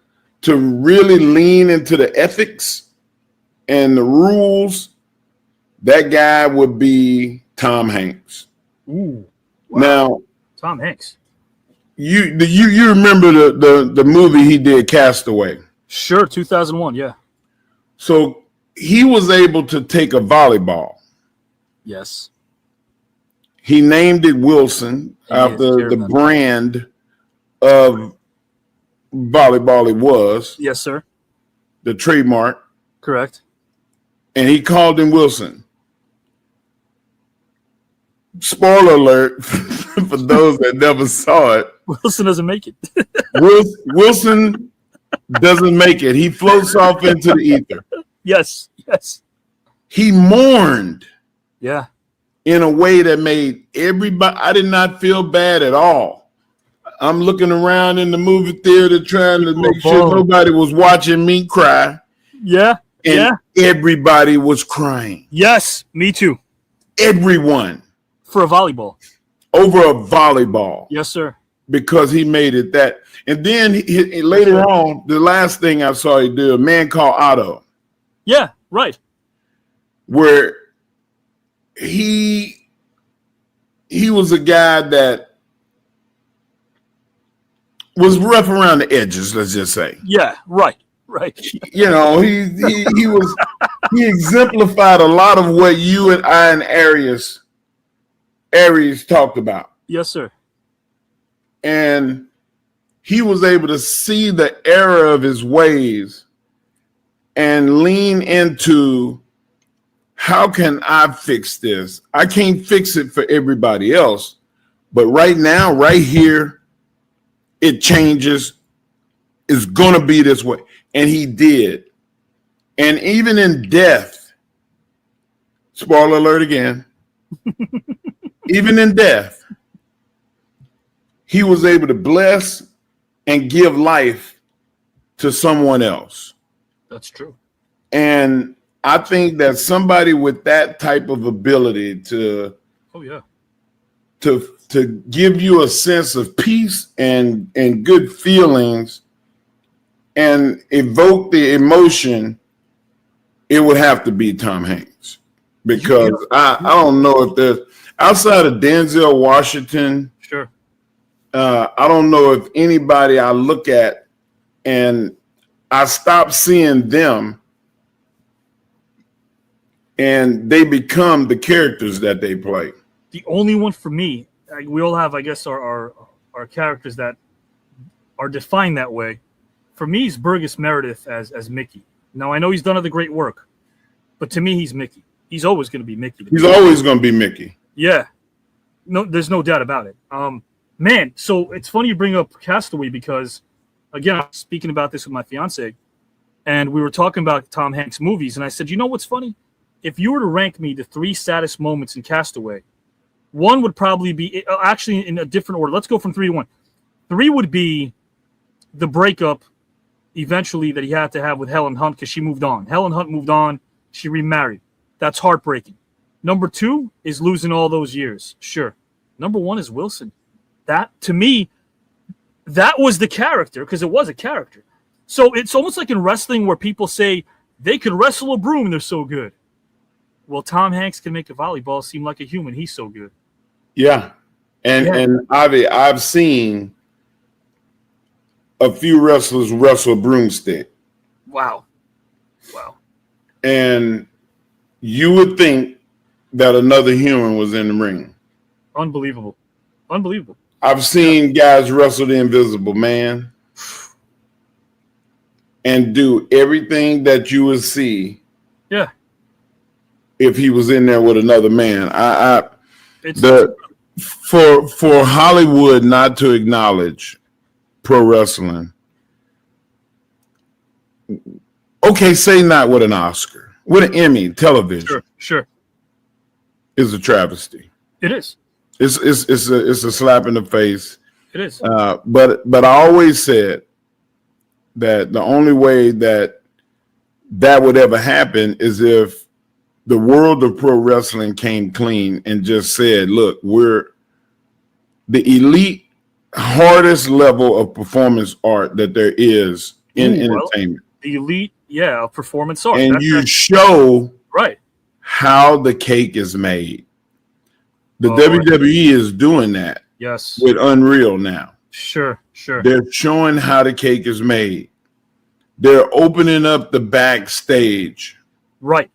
really lean into the ethics and the rules, that guy would be Tom Hanks. Ooh. Wow. Now, Tom Hanks. You remember the movie he did, Castaway? Sure, 2001, yeah. So he was able to take a volleyball. Yes. He named it Wilson after the brand of volleyball it was. Yes, sir. The trademark. Correct. And he called him Wilson. Spoiler alert for those that never saw it. Wilson doesn't make it. Wilson doesn't make it. He floats off into the ether. Yes. He mourned. Yeah. In a way that made everybody, I did not feel bad at all. I'm looking around in the movie theater trying to make sure nobody was watching me cry. Yeah. And everybody was crying. Yes, me too. Everyone. For a volleyball. Over a volleyball. Yes, sir. Because he made it that. And then later on, the last thing I saw he do, A Man Called Otto. Yeah, right. Where he was a guy that was rough around the edges, let's just say. Yeah, right. You know, he exemplified a lot of what you and I and Aries talked about. Yes, sir. And he was able to see the error of his ways and lean into, how can I fix this? I can't fix it for everybody else, but right now, right here, it changes. It's going to be this way. And he did. And even in death, spoiler alert again, even in death, he was able to bless and give life to someone else. That's true. And I think that somebody with that type of ability to give you a sense of peace and good feelings and evoke the emotion, it would have to be Tom Hanks. Because I don't know if there's, outside of Denzel Washington, sure, I don't know if anybody I look at and I stop seeing them and they become the characters that they play. The only one for me, we all have, I guess, our characters that are defined that way. For me, is Burgess Meredith as Mickey. Now, I know he's done other great work, but to me, he's Mickey. He's always going to be Mickey. He's always going to be Mickey. Yeah. No, there's no doubt about it. Man, so it's funny you bring up Castaway because, again, I was speaking about this with my fiance, and we were talking about Tom Hanks movies, and I said, you know what's funny? If you were to rank me the 3 saddest moments in Castaway, one would probably be, actually in a different order. Let's go from 3 to 1. 3 would be the breakup eventually that he had to have with Helen Hunt because she moved on. Helen Hunt moved on. She remarried. That's heartbreaking. Number 2 is losing all those years. Sure. Number 1 is Wilson. That, to me, that was the character because it was a character. So it's almost like in wrestling where people say they could wrestle a broom, they're so good. Well, Tom Hanks can make a volleyball seem like a human. He's so good. Yeah. And I've seen a few wrestlers wrestle a broomstick. Wow. And you would think that another human was in the ring. Unbelievable. I've seen guys wrestle the Invisible Man and do everything that you would see. Yeah. If he was in there with another man. For Hollywood not to acknowledge pro wrestling, okay, say not with an Oscar, with an Emmy, television, sure, is a travesty. It is. It's a slap in the face. It is. But I always said that the only way that would ever happen is if the world of pro wrestling came clean and just said, look, we're the elite, hardest level of performance art that there is in entertainment. The elite, performance art. And you show right how the cake is made. The WWE is doing that. Yes. With Unreal now. Sure. They're showing how the cake is made. They're opening up the backstage. Right.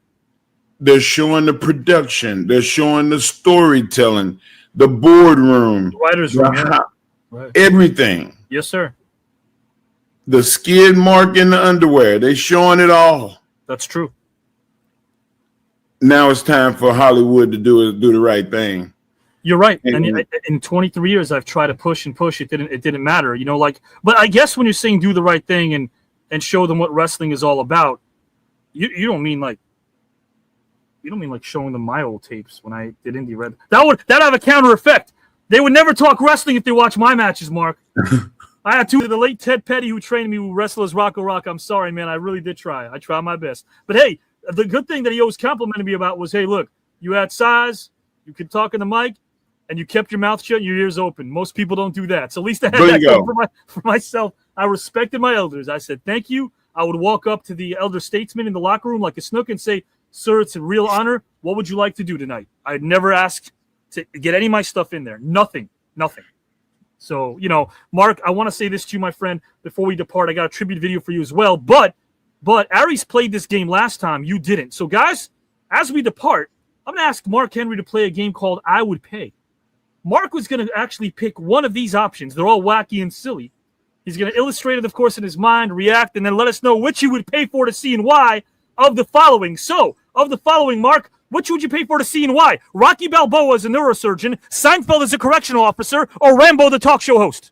They're showing the production. They're showing the storytelling, the boardroom, writer's room, right. Everything. Yes, sir. The skid mark in the underwear. They're showing it all. That's true. Now it's time for Hollywood to do the right thing. You're right. And in 23 years, I've tried to push and push. It didn't matter. But I guess when you're saying do the right thing and show them what wrestling is all about, you don't mean like showing them my old tapes when I did Indie Red. That'd have a counter effect. They would never talk wrestling if they watch my matches, Mark. I had two. The late Ted Petty, who trained me, who wrestled as Rocco Rock. I'm sorry, man. I really did try. I tried my best. But hey, the good thing that he always complimented me about was, hey, look, you had size, you could talk in the mic, and you kept your mouth shut and your ears open. Most people don't do that. So at least I had that going for myself. I respected my elders. I said, thank you. I would walk up to the elder statesman in the locker room like a snook and say, sir, it's a real honor. What would you like to do tonight? I'd never asked to get any of my stuff in there. Nothing. So, you know, Mark, I want to say this to you, my friend, before we depart. I got a tribute video for you as well. But Aries played this game last time. You didn't. So, guys, as we depart, I'm going to ask Mark Henry to play a game called I Would Pay. Mark was going to actually pick one of these options. They're all wacky and silly. He's going to illustrate it, of course, in his mind, react, and then let us know which you would pay for to see and why of the following. So, of the following, Mark, which would you pay for to see and why? Rocky Balboa as a neurosurgeon, Seinfeld as a correctional officer, or Rambo the talk show host?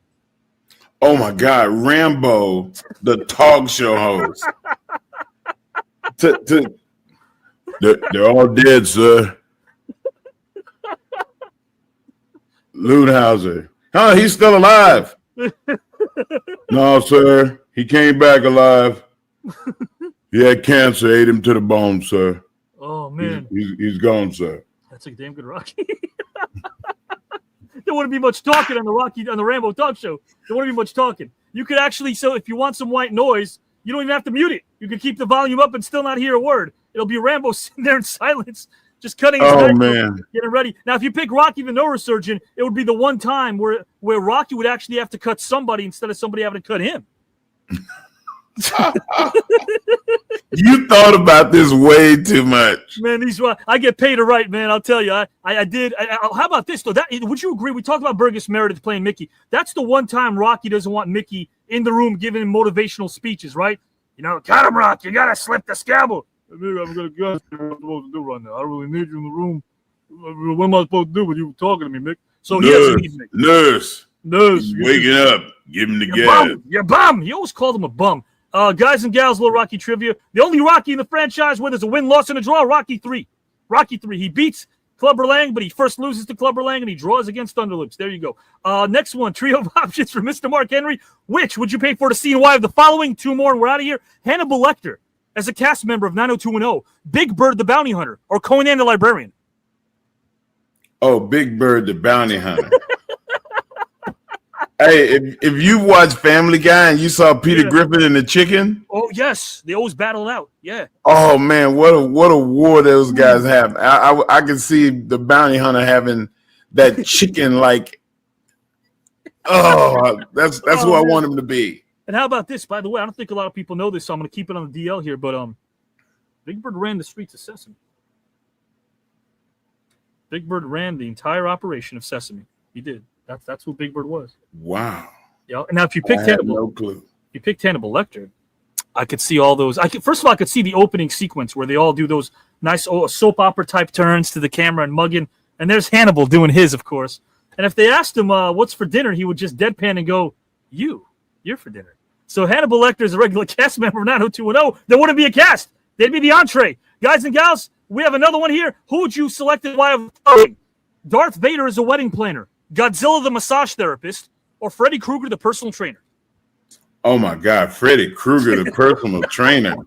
Oh, my God. Rambo, the talk show host. They're all dead, sir. Ludhauser. Oh, he's still alive. No, sir. He came back alive. He had cancer, ate him to the bone, sir. Oh, man. He's gone, sir. That's a damn good Rocky. There wouldn't be much talking on the Rambo talk show. There wouldn't be much talking. You could actually, so if you want some white noise, you don't even have to mute it. You could keep the volume up and still not hear a word. It'll be Rambo sitting there in silence, just cutting his neck, getting ready. Now, if you pick Rocky the neurosurgeon, it would be the one time where Rocky would actually have to cut somebody instead of somebody having to cut him. You thought about this way too much, man. I get paid to write, man. I'll tell you, I did. How about this though? Would you agree? We talked about Burgess Meredith playing Mickey. That's the one time Rocky doesn't want Mickey in the room giving him motivational speeches, right? You know, cut him, Rock. You gotta slip the scalpel. I'm gonna guess what I'm supposed to do right now. I really need you in the room. What am I supposed to do with you talking to me, Mick? So he doesn't need Mick. Nurse, waking up. Give him the gas. You're bum. He always called him a bum. Guys and gals, little Rocky trivia. The only Rocky in the franchise where there's a win, loss, and a draw, Rocky 3. Rocky 3. He beats Clubber Lang, but he first loses to Clubber Lang, and he draws against Thunderlips. There you go. Next one, trio of options for Mr. Mark Henry. Which would you pay for to see and why of the following? Two more, and we're out of here. Hannibal Lecter as a cast member of 90210. Big Bird the Bounty Hunter, or Conan the Librarian? Oh, Big Bird the Bounty Hunter. Hey, if you watch Family Guy and you saw Peter Griffin and the chicken. Oh, yes. They always battle out. Yeah. Oh, man, what a war those guys have. I can see the bounty hunter having that chicken like, that's who I want him to be. And how about this? By the way, I don't think a lot of people know this, so I'm going to keep it on the DL here, but Big Bird ran the streets of Sesame. Big Bird ran the entire operation of Sesame. He did. That's who Big Bird was. Wow. Yeah. And now, if you picked Hannibal, no clue. If you picked Hannibal Lecter, I could see all those. First of all, I could see the opening sequence where they all do those nice soap opera type turns to the camera and mugging. And there's Hannibal doing his, of course. And if they asked him what's for dinner, he would just deadpan and go, "You're for dinner." So Hannibal Lecter is a regular cast member of 90210. There wouldn't be a cast. They'd be the entree. Guys and gals, we have another one here. Who would you select and why? Darth Vader is a wedding planner, Godzilla the massage therapist, or Freddy Krueger the personal trainer? Oh my God, Freddy Krueger the personal trainer.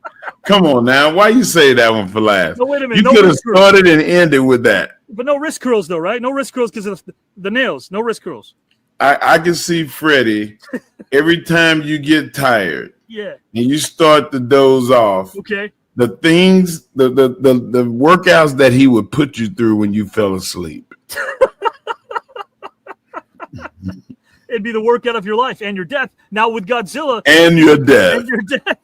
Come on now, why you say that one for last? No, wait a minute. You could have started and ended with that. But no wrist curls though, right? No wrist curls because of the nails. No wrist curls. I can see Freddy every time you get tired. Yeah. And you start to doze off. Okay. The things, the workouts that he would put you through when you fell asleep. It'd be the workout of your life and your death. Now with Godzilla and your death. And your death.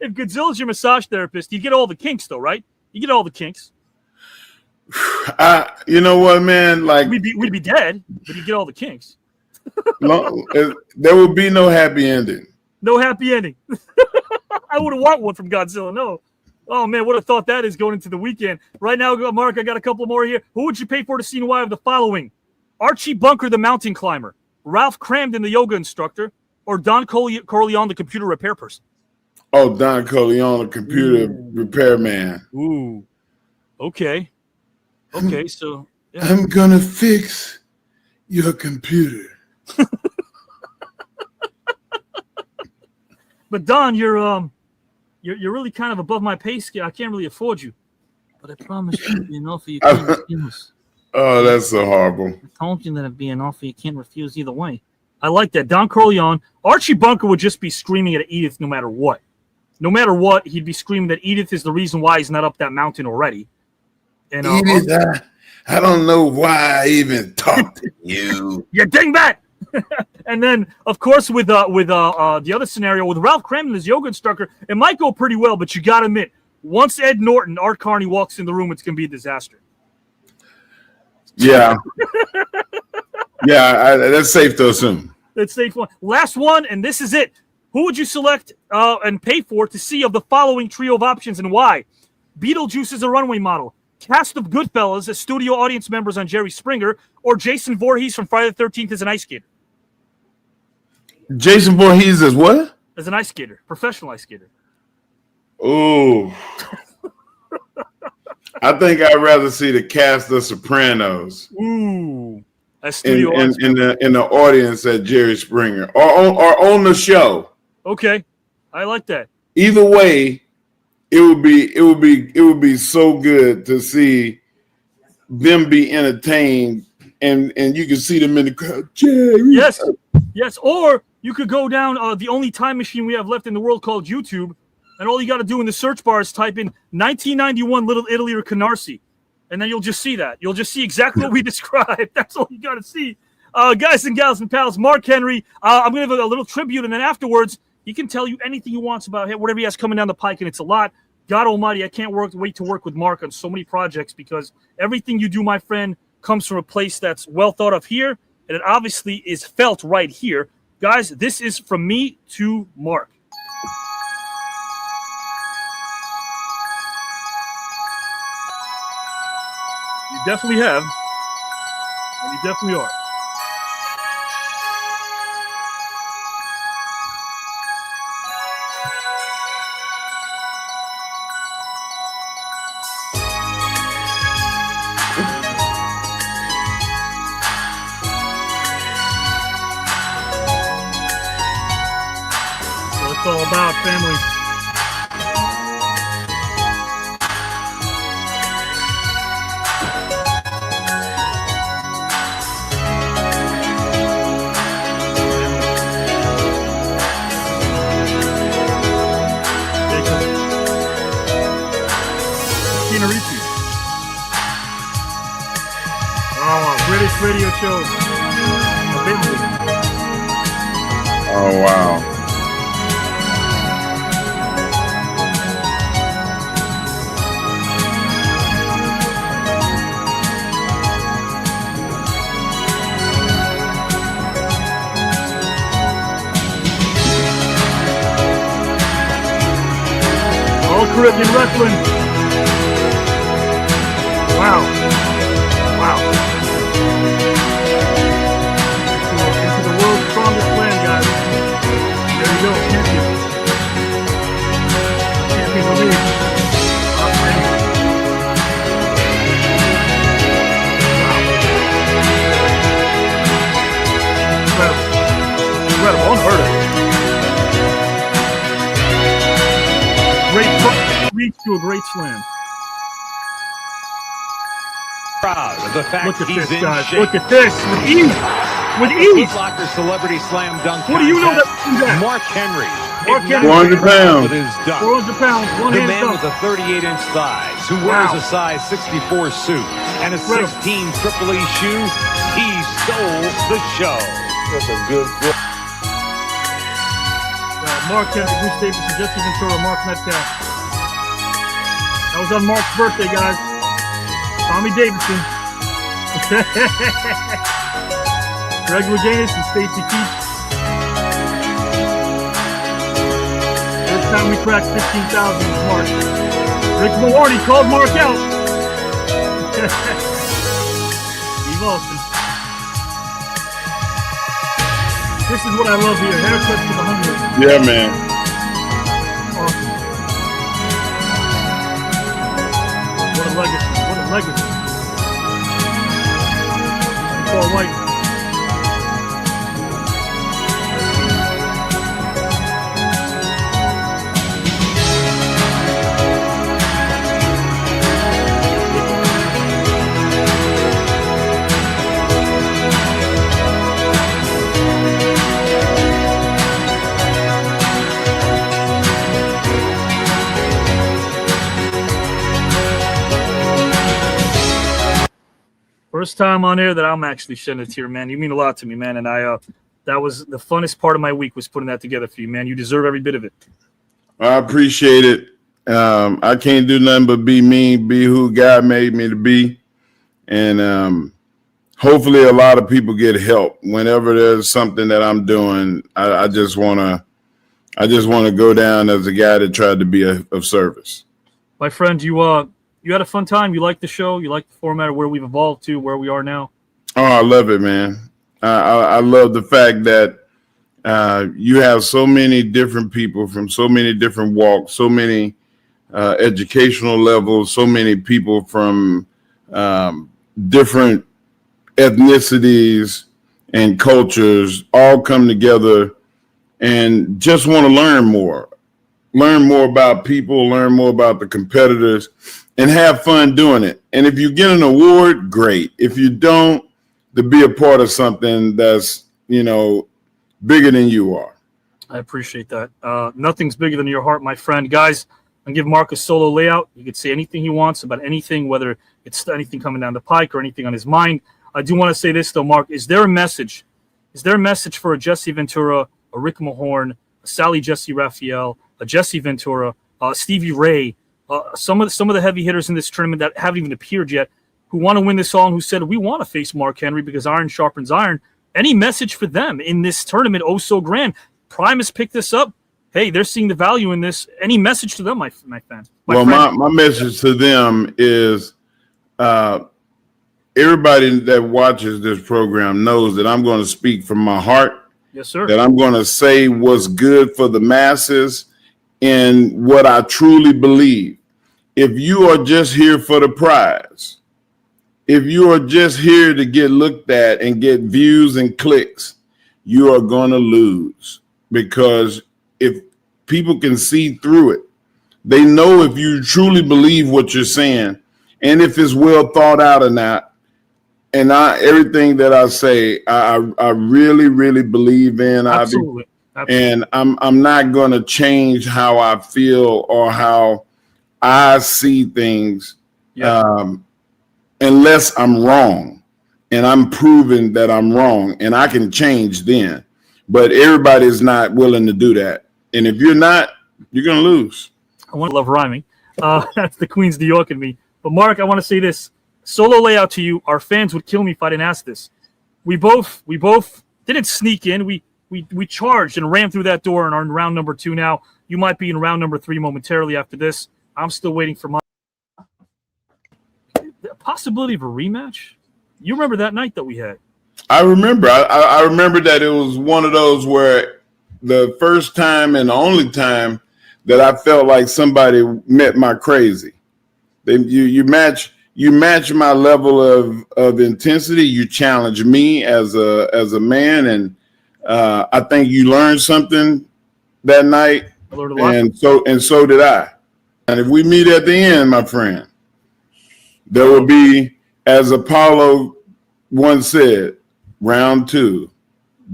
If Godzilla's your massage therapist, you get all the kinks though, right? You get all the kinks. You know what, man? Like we'd be dead, but you get all the kinks. There would be no happy ending. No happy ending. I wouldn't want one from Godzilla. No. Oh man, what a thought that is going into the weekend. Right now, Mark, I got a couple more here. Who would you pay for to see and why of the following? Archie Bunker, the mountain climber, Ralph Cramden, the yoga instructor, or Don Corleone, the computer repair person? Oh, Don Corleone, the computer repairman. Ooh. Okay. Okay, so yeah. I'm gonna fix your computer. But Don, you're really kind of above my pay scale. I can't really afford you, but I promise you, it'll be an offer you can't refuse. Oh, that's so horrible. I told you that it'd be an offer you can't refuse either way. I like that. Don Corleone. Archie Bunker would just be screaming at Edith no matter what. No matter what, he'd be screaming that Edith is the reason why he's not up that mountain already. And Edith, I don't know why I even talked to you. You dingbat! And then, of course, with the other scenario, with Ralph Cramton as yoga instructor, it might go pretty well, but you got to admit, once Ed Norton, Art Carney, walks in the room, it's going to be a disaster. Yeah. That's safe to assume. That's safe one. Last one, and this is it. Who would you select and pay for to see of the following trio of options and why? Beetlejuice as a runway model, cast of Goodfellas as studio audience members on Jerry Springer, or Jason Voorhees from Friday the 13th as an ice skater? Jason Voorhees as what? As an ice skater, professional ice skater. Ooh. I think I'd rather see the cast of Sopranos. Ooh. In the audience at Jerry Springer or on the show. Okay. I like that. Either way, it would be so good to see them be entertained and you can see them in the crowd. Jerry. Yes. Or you could go down the only time machine we have left in the world called YouTube, and all you got to do in the search bar is type in 1991 Little Italy or Canarsie, and then you'll just see that. You'll just see exactly what we described. That's all you got to see. Guys and gals and pals, Mark Henry, I'm going to have a little tribute, and then afterwards, he can tell you anything he wants about whatever he has coming down the pike, and it's a lot. God almighty, I can't wait to work with Mark on so many projects because everything you do, my friend, comes from a place that's well thought of here, and it obviously is felt right here. Guys, this is from me to Mark. You definitely have, and you definitely are. All about family. British radio show. Oh wow. Caribbean wrestling. Wow. This is the world's strongest plan, guys. There you go, champion. Champion of the league. Incredible. Unheard of. Great reach to a great slam. Proud of the fact Look at he's this, in guys. shape. Look at this. With ease. Foot Locker Celebrity Slam Dunk What do you know Contest. that? Mark Henry. 400 pounds. 400 pounds. The man with the 38-inch thighs who wears a size 64 suit and a 16 Triple E shoe. He stole the show. That's a good book. Mark Henry, Bruce Davidson, Jesse Ventura, Mark Metcalf. That was on Mark's birthday, guys. Tommy Davidson. Greg Louganis and Stacy Keach. First time we cracked 15,000 was Mark. Rick Malarney called Mark out. Steve Austin. This is what I love here. Haircuts for the hungry. Yeah, man. Awesome. What a legacy. What a legacy. Paul White. First time on air that I'm actually shedding a tear, man. You mean a lot to me, man. And that was the funnest part of my week was putting that together for you, man. You deserve every bit of it. I appreciate it. I can't do nothing but be me, be who God made me to be. And hopefully a lot of people get help whenever there's something that I'm doing. I just want to go down as a guy that tried to be of service. My friend, you had a fun time. You like the show. You like the format of where we've evolved to where we are now. Oh, I love it, man. I love the fact that you have so many different people from so many different walks, so many educational levels, so many people from different ethnicities and cultures all come together and just want to learn more about people, learn more about the competitors, and have fun doing it. And if you get an award, great. If you don't, to be a part of something that's, bigger than you are. I appreciate that. Nothing's bigger than your heart, my friend. Guys, I'm give Mark a solo layout. He could say anything he wants about anything, whether it's anything coming down the pike or anything on his mind. I do want to say this, though, Mark. Is there a message? Is there a message for a Jesse Ventura, a Rick Mahorn, a Sally Jesse Raphael, a Jesse Ventura, Stevie Ray, some of the heavy hitters in this tournament that haven't even appeared yet, who want to win this all and who said, we want to face Mark Henry because iron sharpens iron? Any message for them in this tournament, oh so grand? Prime has picked this up. Hey, they're seeing the value in this. Any message to them, my fans? My message to them is everybody that watches this program knows that I'm going to speak from my heart. Yes, sir. That I'm going to say what's good for the masses and what I truly believe. If you are just here for the prize, if you are just here to get looked at and get views and clicks, you are going to lose, because if people can see through it, they know if you truly believe what you're saying and if it's well thought out or not. And everything that I say, I really, really believe in. Absolutely. And I'm not going to change how I feel or how I see things unless I'm wrong and I'm proving that I'm wrong, and I can change then. But everybody's not willing to do that. And if you're not, you're going to lose. I want to love rhyming. That's the Queens, New York in me. But Mark, I want to say this. Solo layout to you. Our fans would kill me if I didn't ask this. We both didn't sneak in. We charged and ran through that door and are in round number 2 now. You might be in round number 3 momentarily after this. I'm still waiting for my possibility of a rematch. You remember that night that we had? I remember. I remember that it was one of those where the first time and the only time that I felt like somebody met my crazy. You match my level of intensity. You challenge me as a man, and I think you learned something that night, and so did I. And if we meet at the end, my friend, there will be, as Apollo once said, round 2.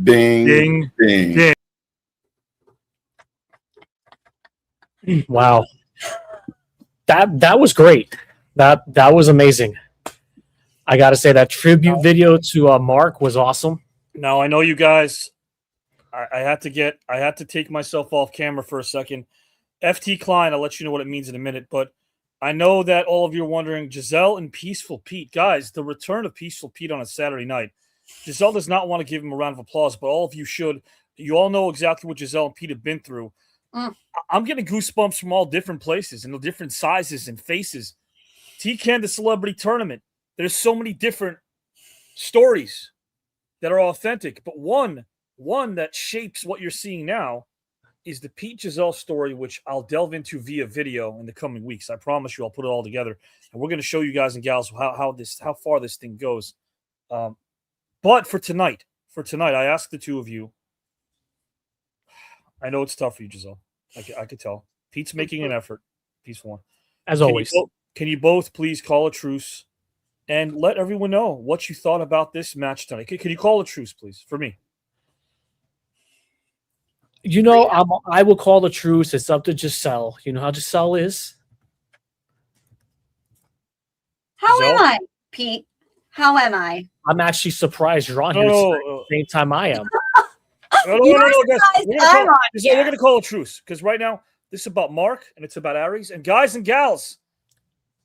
Ding, ding, ding. Wow. That was great. That was amazing. I got to say that tribute video to Mark was awesome. Now, I know you guys, I had to take myself off camera for a second. FT Klein, I'll let you know what it means in a minute, but I know that all of you are wondering, Giselle and Peaceful Pete. Guys, the return of Peaceful Pete on a Saturday night. Giselle does not want to give him a round of applause, but all of you should. You all know exactly what Giselle and Pete have been through. I'm getting goosebumps from all different places and different sizes and faces. TKN, the celebrity tournament. There's so many different stories that are authentic, but one that shapes what you're seeing now is the Pete Giselle story, which I'll delve into via video in the coming weeks. I promise you, I'll put it all together, and we're going to show you guys and gals how far this thing goes. But for tonight, I ask the two of you. I know it's tough for you, Giselle. I could tell. Pete's making an effort. Peaceful one. As always. Can you both please call a truce and let everyone know what you thought about this match tonight? Can you call a truce, please, for me? I will call the truce. It's up to Giselle. You know how Giselle is. How am I, Pete? How am I? I'm actually surprised you're on here No, at the same time I am. No, You're guys. surprised We're I'm on we're gonna call a truce because right now this is about Mark and it's about Aries and guys and gals.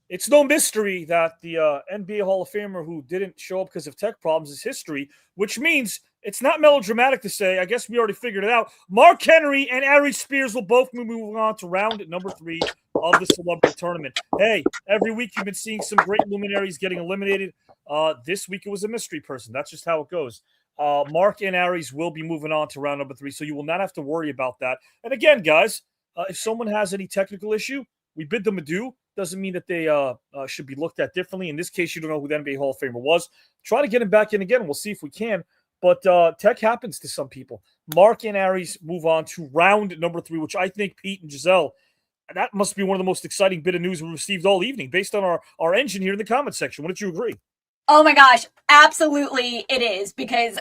It's no mystery that the NBA Hall of Famer who didn't show up because of tech problems is history, which means it's not melodramatic to say. I guess we already figured it out. Mark Henry and Aries Spears will both be moving on to round number 3 of the celebrity tournament. Hey, every week you've been seeing some great luminaries getting eliminated. This week it was a mystery person. That's just how it goes. Mark and Aries will be moving on to round number 3, so you will not have to worry about that. And again, guys, if someone has any technical issue, we bid them adieu. Doesn't mean that they should be looked at differently. In this case, you don't know who the NBA Hall of Famer was. Try to get him back in again. We'll see if we can. But tech happens to some people. Mark and Aries move on to round number 3, which I think Pete and Giselle, that must be one of the most exciting bit of news we received all evening based on our engine here in the comment section. Wouldn't you agree? Oh my gosh, absolutely it is, because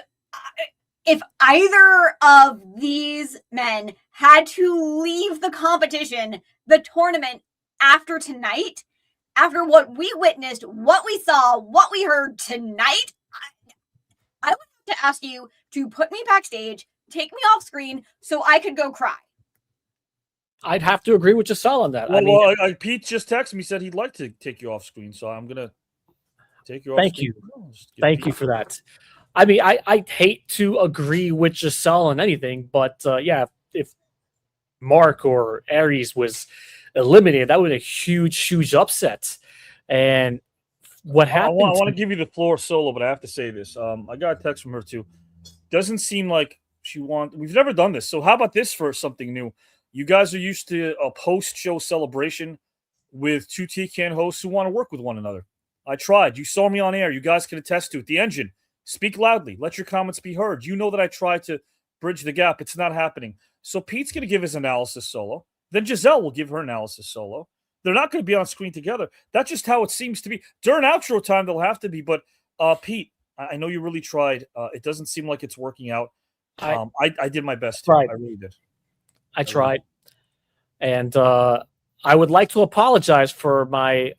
if either of these men had to leave the competition, the tournament, after tonight, after what we witnessed, what we saw, what we heard tonight, I would have to ask you to put me backstage, take me off screen so I could go cry. I'd have to agree with Giselle on that. Well, Pete just texted me, said he'd like to take you off screen, so I'm going to take you off Thank screen. you. Thank you for that. I mean, I hate to agree with Giselle on anything, but yeah, if Mark or Aries was eliminated, that would be a huge upset. And what happened? I want to give you the floor solo, but I have to say this. I got a text from her too. Doesn't seem like we've never done this. So how about this for something new? You guys are used to a post-show celebration with 2 TKN hosts who want to work with one another. I tried. You saw me on air. You guys can attest to it. The engine. Speak loudly. Let your comments be heard. You know that I tried to bridge the gap. It's not happening. So Pete's going to give his analysis solo. Then Giselle will give her analysis solo. They're not going to be on screen together. That's just how it seems to be. During outro time, they'll have to be. But Pete, I know you really tried. It doesn't seem like it's working out. I did my best. Right. I really did. I tried. And I would like to apologize for my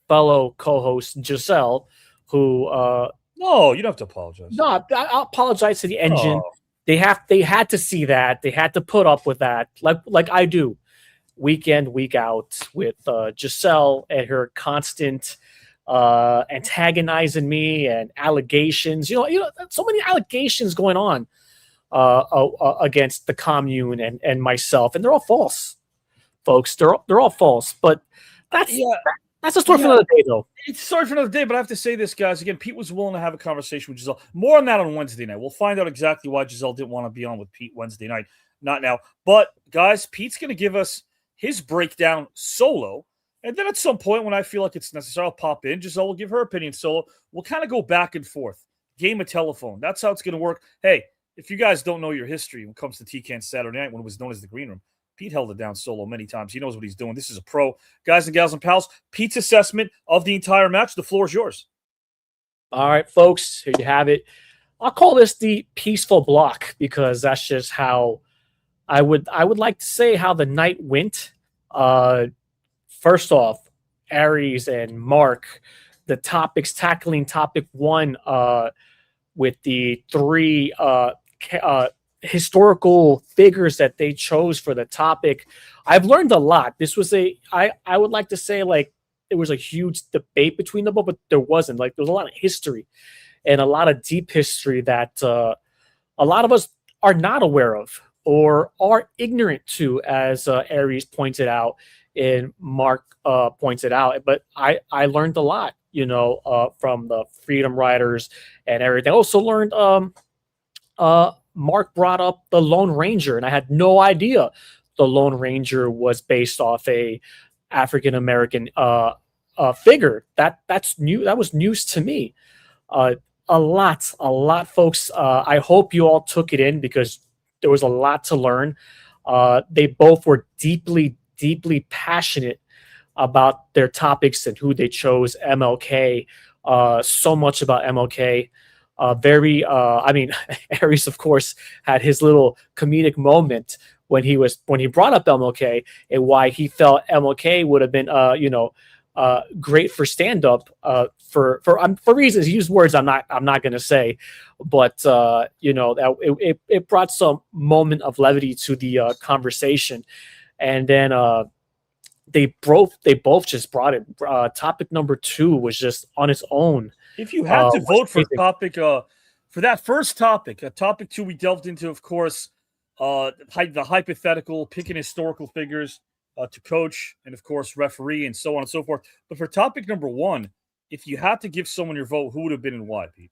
fellow co-host, Giselle, who... no, you don't have to apologize. No, I'll apologize to the engine. Oh. They had to see that. They had to put up with that, like I do, week in, week out, with Giselle and her constant antagonizing me and allegations. You know, so many allegations going on against the commune and myself, and they're all false, folks. They're all false. But that's a story for another day, though. It's a story for another day, but I have to say this, guys. Again, Pete was willing to have a conversation with Giselle. More on that on Wednesday night. We'll find out exactly why Giselle didn't want to be on with Pete Wednesday night. Not now. But, guys, Pete's going to give us his breakdown solo. And then at some point when I feel like it's necessary, I'll pop in. Giselle will give her opinion solo. We'll kind of go back and forth. Game of telephone. That's how it's going to work. Hey, if you guys don't know your history when it comes to TKN Saturday night when it was known as the Green Room, Pete held it down solo many times. He knows what he's doing. This is a pro. Guys and gals and pals, Pete's assessment of the entire match. The floor is yours. All right, folks, here you have it. I'll call this the peaceful block because that's just how I would like to say how the night went. First off, Aries and Mark, the topics, tackling topic 1 with the 3 historical figures that they chose for the topic. I've learned a lot. This was I would like to say, like, it was a huge debate between them, but there wasn't. Like, there was a lot of history and a lot of deep history that a lot of us are not aware of or are ignorant to, as Aries pointed out and Mark pointed out. But I learned a lot, from the Freedom Riders and everything. I also learned Mark brought up the Lone Ranger, and I had no idea the Lone Ranger was based off a African American figure. That's new. That was news to me. A lot, folks. I hope you all took it in because there was a lot to learn. They both were deeply passionate about their topics and who they chose. MLK, so much about MLK. Aries, of course, had his little comedic moment when he brought up MLK and why he felt MLK would have been, great for stand up for reasons, use words I'm not going to say, but that it brought some moment of levity to the conversation, and then they both just brought it. Topic number 2 was just on its own. If you had to vote for topic for that first topic, topic 2 we delved into, of course, the hypothetical, picking historical figures to coach, and of course referee, and so on and so forth. But for topic number 1, if you had to give someone your vote, who would have been and why, Pete?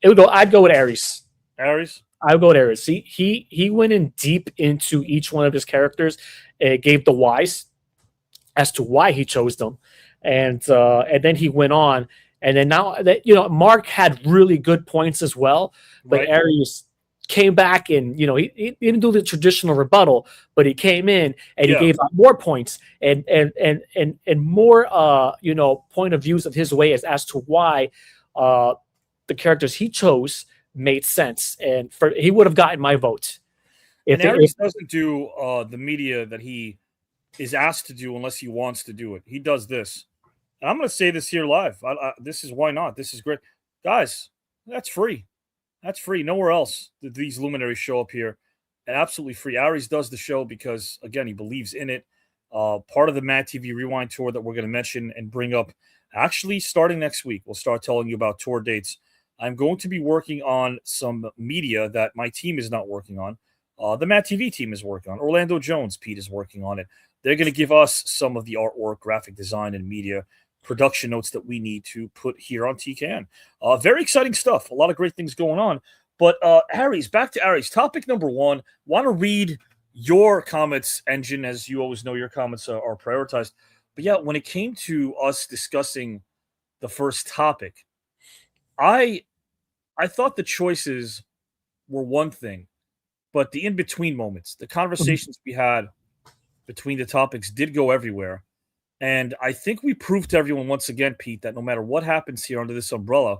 I'd go with Aries. Aries? I'd go with Aries. He went in deep into each one of his characters and gave the whys as to why he chose them. And then he went on. And then now that, Mark had really good points as well, but Right. Aries came back and, he didn't do the traditional rebuttal, but he came in and he gave out more points and more, point of views of his way as to why the characters he chose made sense. And he would have gotten my vote. And Aries doesn't do the media that he is asked to do unless he wants to do it. He does this. And I'm going to say this here live. This is why not. This is great. Guys, that's free. That's free. Nowhere else did these luminaries show up here. And absolutely free. Aries does the show because, again, he believes in it. Part of the MADtv Rewind tour that we're going to mention and bring up, actually starting next week, we'll start telling you about tour dates. I'm going to be working on some media that my team is not working on. The MADtv team is working on. Orlando Jones, Pete, is working on it. They're going to give us some of the artwork, graphic design, and media production notes that we need to put here on TKN. Very exciting stuff. A lot of great things going on. But Aries, back to Aries. Topic number 1. Want to read your comments, Engine, as you always know, your comments are prioritized. But yeah, when it came to us discussing the first topic, I thought the choices were one thing, but the in-between moments, the conversations we had between the topics did go everywhere. And I think we proved to everyone once again, Pete, that no matter what happens here under this umbrella,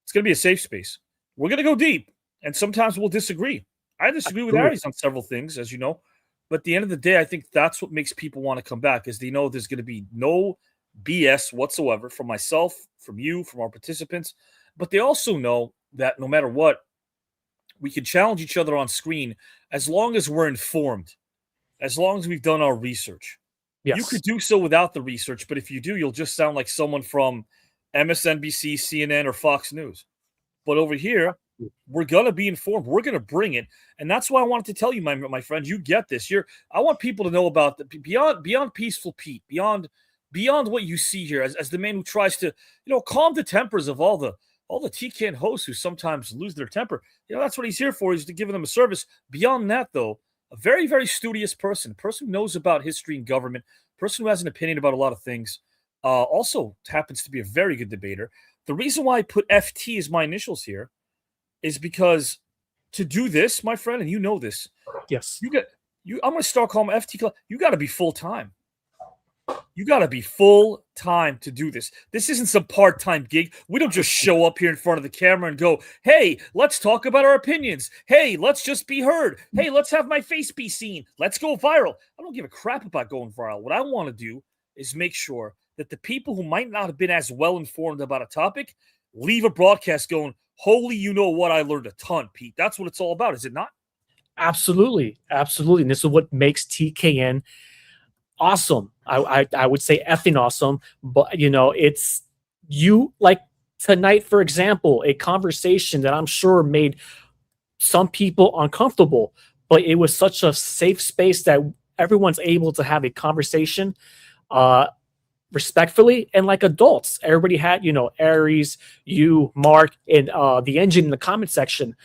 it's going to be a safe space. We're going to go deep, and sometimes we'll disagree. I disagree with Aries on several things, as you know. But at the end of the day, I think that's what makes people want to come back, is they know there's going to be no BS whatsoever from myself, from you, from our participants. But they also know that no matter what, we can challenge each other on screen as long as we're informed, as long as we've done our research. Yes. You could do so without the research, but if you do, you'll just sound like someone from MSNBC, CNN, or Fox News. But over here, we're going to be informed. We're going to bring it. And that's why I wanted to tell you, my friend, you get this. I want people to know about beyond Peaceful Pete, beyond what you see here as the man who tries to, calm the tempers of all the TKN hosts who sometimes lose their temper. That's what he's here for, is to give them a service. Beyond that, though, a very, very studious person, a person who knows about history and government, a person who has an opinion about a lot of things, also happens to be a very good debater. The reason why I put FT as my initials here is because to do this, my friend, and you know this, yes, I'm going to start calling FT. You got to be full time. You got to be full time to do this. This isn't some part-time gig. We don't just show up here in front of the camera and go, hey, let's talk about our opinions. Hey, let's just be heard. Hey, let's have my face be seen. Let's go viral. I don't give a crap about going viral. What I want to do is make sure that the people who might not have been as well informed about a topic leave a broadcast going, holy, you know what, I learned a ton, Pete. That's what it's all about, is it not? Absolutely. Absolutely. And this is what makes TKN awesome. I would say effing awesome, but it's you, like tonight, for example, a conversation that I'm sure made some people uncomfortable, but it was such a safe space that everyone's able to have a conversation respectfully and like adults. Everybody had, Aries, you, Mark, and the Engine in the comment section.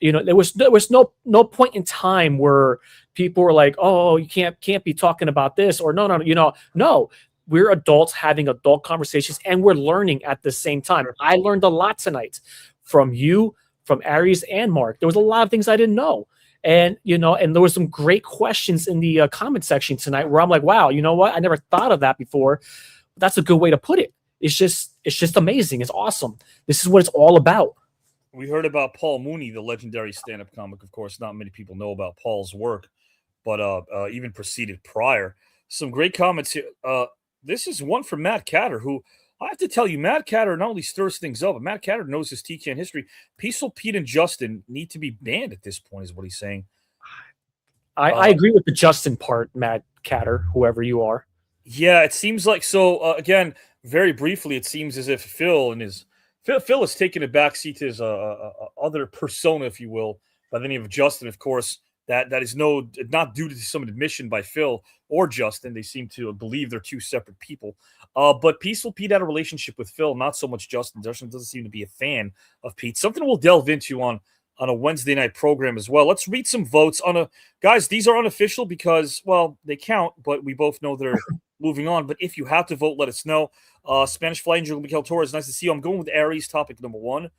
There was no point in time where people were like, "Oh, you can't be talking about this," or no. We're adults having adult conversations, and we're learning at the same time. I learned a lot tonight from you, from Aries, and Mark. There was a lot of things I didn't know, and and there were some great questions in the comment section tonight where I'm like, "Wow, you know what? I never thought of that before." That's a good way to put it. It's just amazing. It's awesome. This is what it's all about. We heard about Paul Mooney, the legendary stand-up comic. Of course, not many people know about Paul's work, but even preceded prior. Some great comments here. This is one from Matt Catter, who I have to tell you, Matt Catter not only stirs things up, but Matt Catter knows his TKN history. Peaceful Pete and Justin need to be banned at this point, is what he's saying. I agree with the Justin part, Matt Catter, whoever you are. Yeah, it seems like so. Again, very briefly, it seems as if Phil has taken a backseat to his other persona, if you will, by the name of Justin. Of course, that is not due to some admission by Phil or Justin. They seem to believe they're two separate people. But Peaceful Pete had a relationship with Phil, not so much Justin. Justin doesn't seem to be a fan of Pete. Something we'll delve into on a Wednesday night program as well. Let's read some votes guys. These are unofficial because, well, they count, but we both know they're moving on. But if you have to vote, let us know. Spanish Fly Angel Miguel Torres, nice to see you. I'm going with Aries, topic number 1,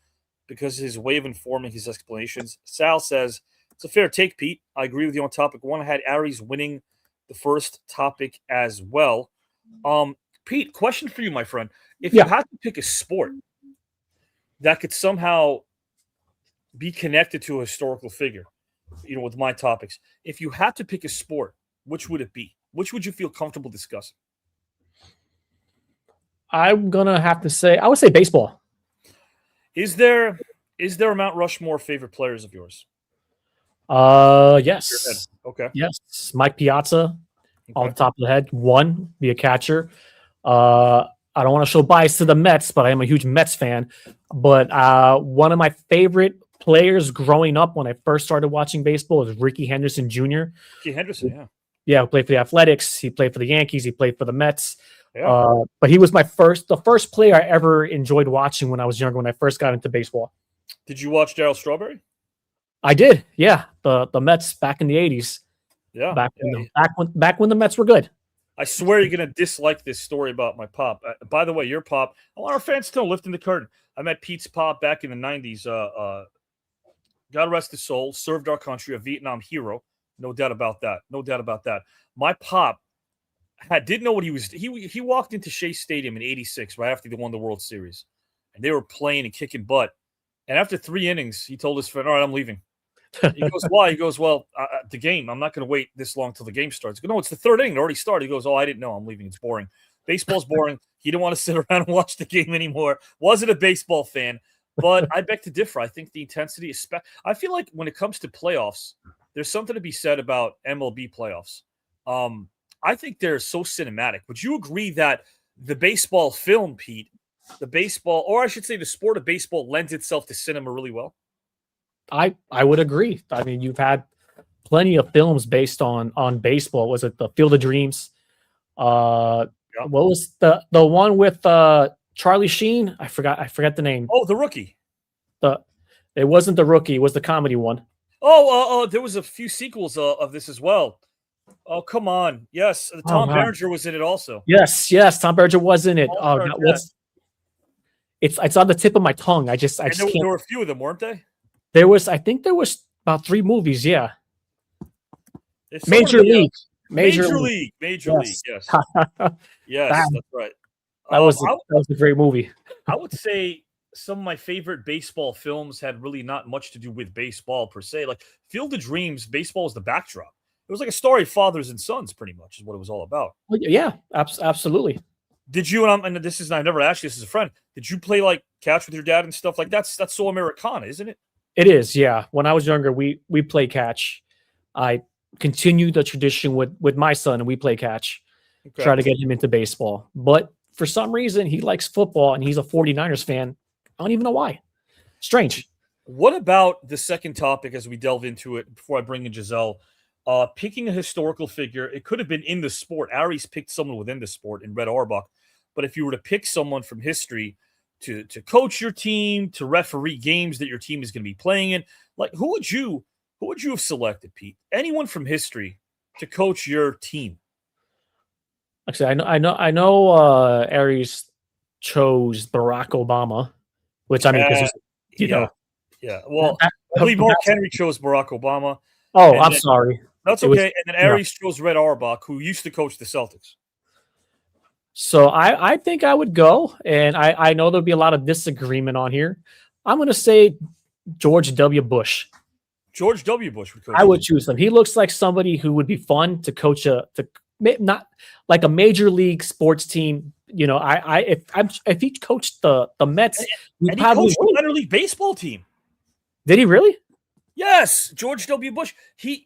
because his way of informing his explanations. Sal says, it's a fair take, Pete. I agree with you on topic 1. I had Aries winning the first topic as well. Pete, question for you, my friend. If you had to pick a sport that could somehow be connected to a historical figure, with my topics, if you had to pick a sport, which would it be? Which would you feel comfortable discussing? I'm gonna have to say, I would say baseball. Is there a Mount Rushmore favorite players of yours? Yes. Okay. Yes. Mike Piazza, off the top of the head, one, be a catcher. I don't want to show bias to the Mets, but I am a huge Mets fan. But one of my favorite players growing up when I first started watching baseball was Ricky Henderson Jr. Ricky Henderson, yeah. Yeah, who played for the Athletics. He played for the Yankees. He played for the Mets. Yeah. But he was the first player I ever enjoyed watching when I was younger, when I first got into baseball. Did you watch Darryl Strawberry? I did, yeah. The Mets back in the 80s. Yeah. Back when the Mets were good. I swear you're going to dislike this story about my pop. By the way, your pop, I want our fans to know, lifting the curtain. I met Pete's pop back in the 90s. God rest his soul, served our country, a Vietnam hero. No doubt about that. No doubt about that. My pop didn't know what he was. He walked into Shea Stadium in '86 right after they won the World Series, and they were playing and kicking butt. And after 3 innings, he told his friend, "All right, I'm leaving." He goes, "Why?" He goes, "Well, the game. I'm not going to wait this long till the game starts." I go, "No, it's the 3rd inning. It already started." He goes, "Oh, I didn't know. I'm leaving. It's boring. Baseball's boring." He didn't want to sit around and watch the game anymore. Wasn't a baseball fan. But I beg to differ. I think the intensity is I feel like when it comes to playoffs, there's something to be said about MLB playoffs. I think they're so cinematic. Would you agree that the baseball film, Pete, or I should say the sport of baseball, lends itself to cinema really well? I would agree. I mean, you've had plenty of films based on baseball. Was it the Field of Dreams? What was the one with Charlie Sheen? I forgot the name. Oh, The Rookie. It wasn't The Rookie. It was the comedy one. Oh, there was a few sequels of this as well. Oh, come on. Yes, Tom Berenger was in it also. Yes, Tom Berenger was in it. It's on the tip of my tongue. I just can't. There were a few of them, weren't they? I think there was about 3 movies, yeah. Major League. Yes. Yes, that's right. That was a great movie. I would say some of my favorite baseball films had really not much to do with baseball per se. Like Field of Dreams, baseball is the backdrop. It was like a story of fathers and sons, pretty much, is what it was all about. Yeah, absolutely. Did you, and this is, I never asked you this as a friend, did you play like catch with your dad and stuff like that? That's so Americana, isn't it? It is, yeah. When I was younger, we play catch. I continued the tradition with my son, and we play catch. Okay. Try to get him into baseball. But for some reason, he likes football, and he's a 49ers fan. I don't even know why. Strange. What about the second topic as we delve into it before I bring in Giselle? Picking a historical figure, it could have been in the sport. Aries picked someone within the sport in Red Auerbach. But if you were to pick someone from history to coach your team, to referee games that your team is going to be playing in, like who would you have selected, Pete? Anyone from history to coach your team? Actually, I know Aries chose Barack Obama, which I mean, because yeah. Well, I believe Mark Henry chose Barack Obama. Oh, I'm sorry. That's okay. And then Aries chose Red Auerbach, who used to coach the Celtics. So I think I would go, and I know there'll be a lot of disagreement on here. I'm going to say George W. Bush. George W. Bush would coach. I would choose him. He looks like somebody who would be fun to coach not like a major league sports team. You know, if he coached the Mets, and he coached the minor league baseball team. Did he really? Yes, George W. Bush. He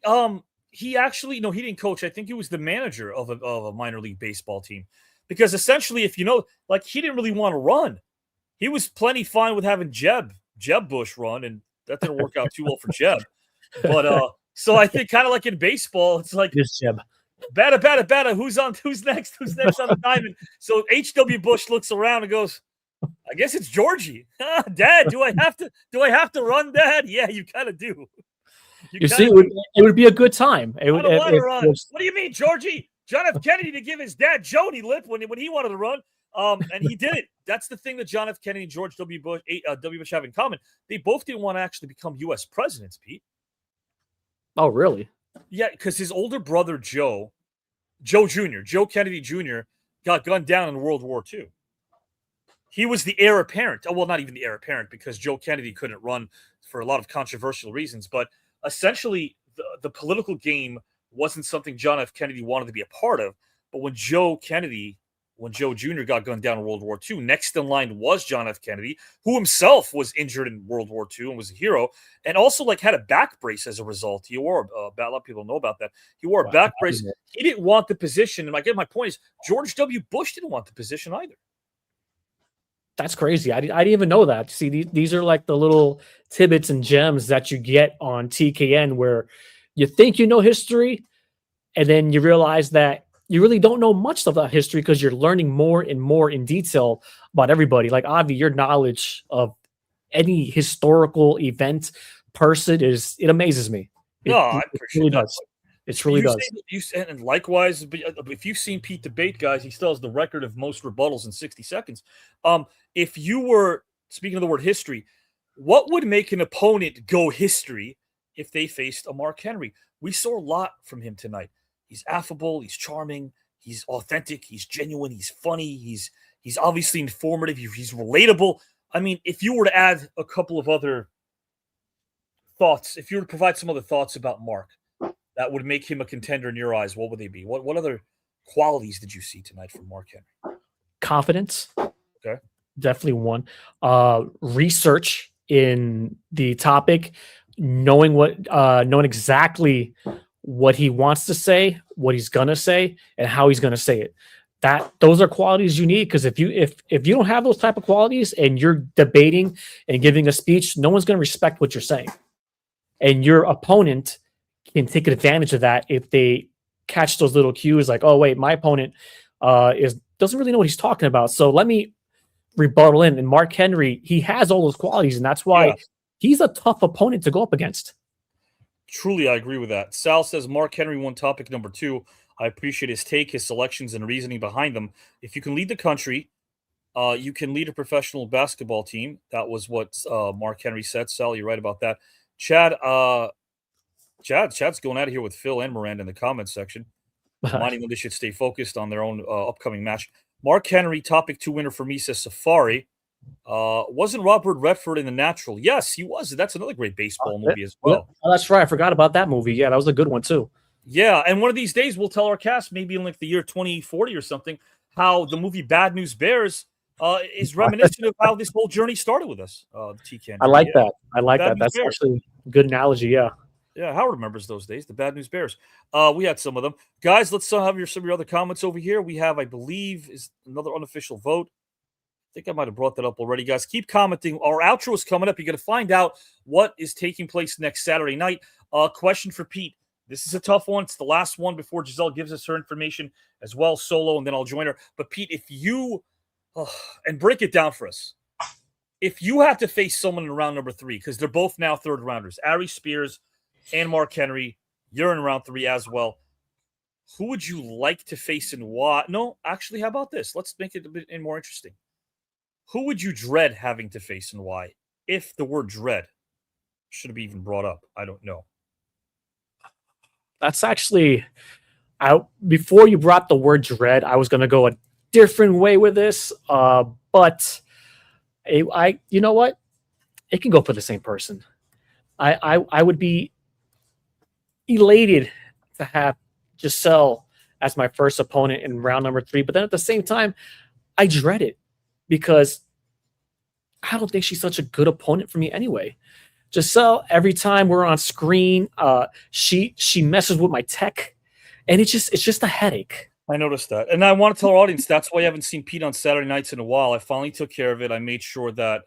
actually, no, he didn't coach. I think he was the manager of a minor league baseball team, because essentially, if you know, like, he didn't really want to run. He was plenty fine with having Jeb Bush run, and that didn't work out too well for Jeb. But so I think kind of like in baseball, it's like this Jeb. Batter. Who's next? Who's next on the diamond? So H.W. Bush looks around and goes, I guess it's Georgie. Dad, do I have to run, Dad? Yeah, you kind of do. You see, it would be a good time. I don't want to run. What do you mean, Georgie? John F. Kennedy to give his dad Joni lip when he wanted to run. And he did it. That's the thing that John F. Kennedy and George W. Bush have in common. They both didn't want to actually become U.S. presidents, Pete. Oh, really? Yeah, because his older brother, Joe Kennedy Jr., got gunned down in World War II. He was the heir apparent. Oh, well, not even the heir apparent, because Joe Kennedy couldn't run for a lot of controversial reasons. But essentially, the political game wasn't something John F. Kennedy wanted to be a part of. But when Joe Jr. got gunned down in World War II, next in line was John F. Kennedy, who himself was injured in World War II and was a hero, and also had a back brace as a result. He wore a lot of people know about that. He wore a back brace. He didn't want the position. And my point is, George W. Bush didn't want the position either. That's crazy. I didn't even know that. See, these are like the little tidbits and gems that you get on TKN, where you think you know history, and then you realize that you really don't know much of that history because you're learning more and more in detail about everybody. Like, Avi, your knowledge of any historical event, person, it amazes me. I appreciate really that. does. It really does. And likewise, if you've seen Pete debate, guys, he still has the record of most rebuttals in 60 seconds. If you were, speaking of the word history, what would make an opponent go history if they faced a Mark Henry? We saw a lot from him tonight. He's affable, he's charming, he's authentic, he's genuine, he's funny, he's obviously informative, he's relatable. I mean, if you were to add a couple of other thoughts, if you were to provide some other thoughts about Mark that would make him a contender in your eyes, what would they be? What other qualities did you see tonight from Mark Henry? Confidence. Okay. Definitely one. Research in the topic, knowing exactly what he wants to say, what he's gonna say, and how he's gonna say it. Those are qualities you need, because if you don't have those type of qualities and you're debating and giving a speech, no one's gonna respect what you're saying. And your opponent can take advantage of that if they catch those little cues, like, oh wait, my opponent doesn't really know what he's talking about, so let me rebuttal in. And Mark Henry, he has all those qualities, and that's why he's a tough opponent to go up against. Truly, I agree with that. Sal says Mark Henry won topic number 2. I appreciate his take, his selections, and reasoning behind them. If you can lead the country, you can lead a professional basketball team. That was what Mark Henry said. Sal, you're right about that. Chad's going out of here with Phil and Miranda in the comments section, reminding them they should stay focused on their own upcoming match. Mark Henry, topic 2 winner for me, says Safari. Wasn't Robert Redford in The Natural? Yes, he was. That's another great baseball movie as well. Oh, that's right. I forgot about that movie. Yeah, that was a good one too. Yeah, and one of these days we'll tell our cast, maybe in like the year 2040 or something, how the movie Bad News Bears is reminiscent of how this whole journey started with us. TKN. I like that. I like that. That's actually a good analogy. Yeah. Yeah, Howard remembers those days, the Bad News Bears. We had some of them. Guys, let's have some of your other comments over here. We have, I believe, is another unofficial vote. I think I might have brought that up already, guys. Keep commenting. Our outro is coming up. You're going to find out what is taking place next Saturday night. Question for Pete. This is a tough one. It's the last one before Giselle gives us her information as well, solo, and then I'll join her. But Pete, if you, and break it down for us, if you have to face someone in round number 3, because they're both now third rounders, Aries Spears and Mark Henry, you're in round 3 as well. Who would you like to face and why? No, actually, how about this? Let's make it a bit more interesting. Who would you dread having to face and why? If the word dread should have even brought up. I don't know. That's actually, before you brought the word dread, I was going to go a different way with this. But you know what? It can go for the same person. I would be elated to have Giselle as my first opponent in round number 3. But then at the same time, I dread it because I don't think she's such a good opponent for me anyway. Giselle, every time we're on screen, she messes with my tech, and it's just a headache. I noticed that. And I want to tell our audience that's why you haven't seen Pete on Saturday nights in a while. I finally took care of it. I made sure that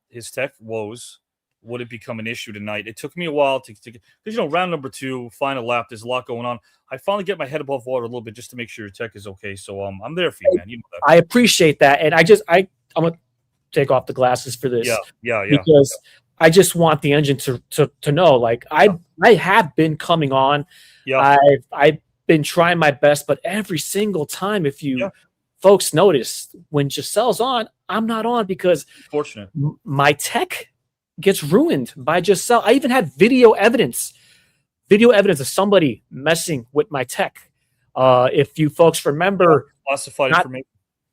his tech woes wouldn't become an issue tonight. It took me a while to because, you know, round number 2, final lap, there's a lot going on. I finally get my head above water a little bit just to make sure your tech is okay. So I'm there for you, man. You know that. I appreciate that. And I'm going to take off the glasses for this. Yeah. Because I just want the engine to know, like, I have been coming on. Yeah. I've been trying my best, but every single time, if you folks notice, when Giselle's on, I'm not on because fortunate my tech gets ruined by Giselle. I even had video evidence of somebody messing with my tech. If you folks remember, classified information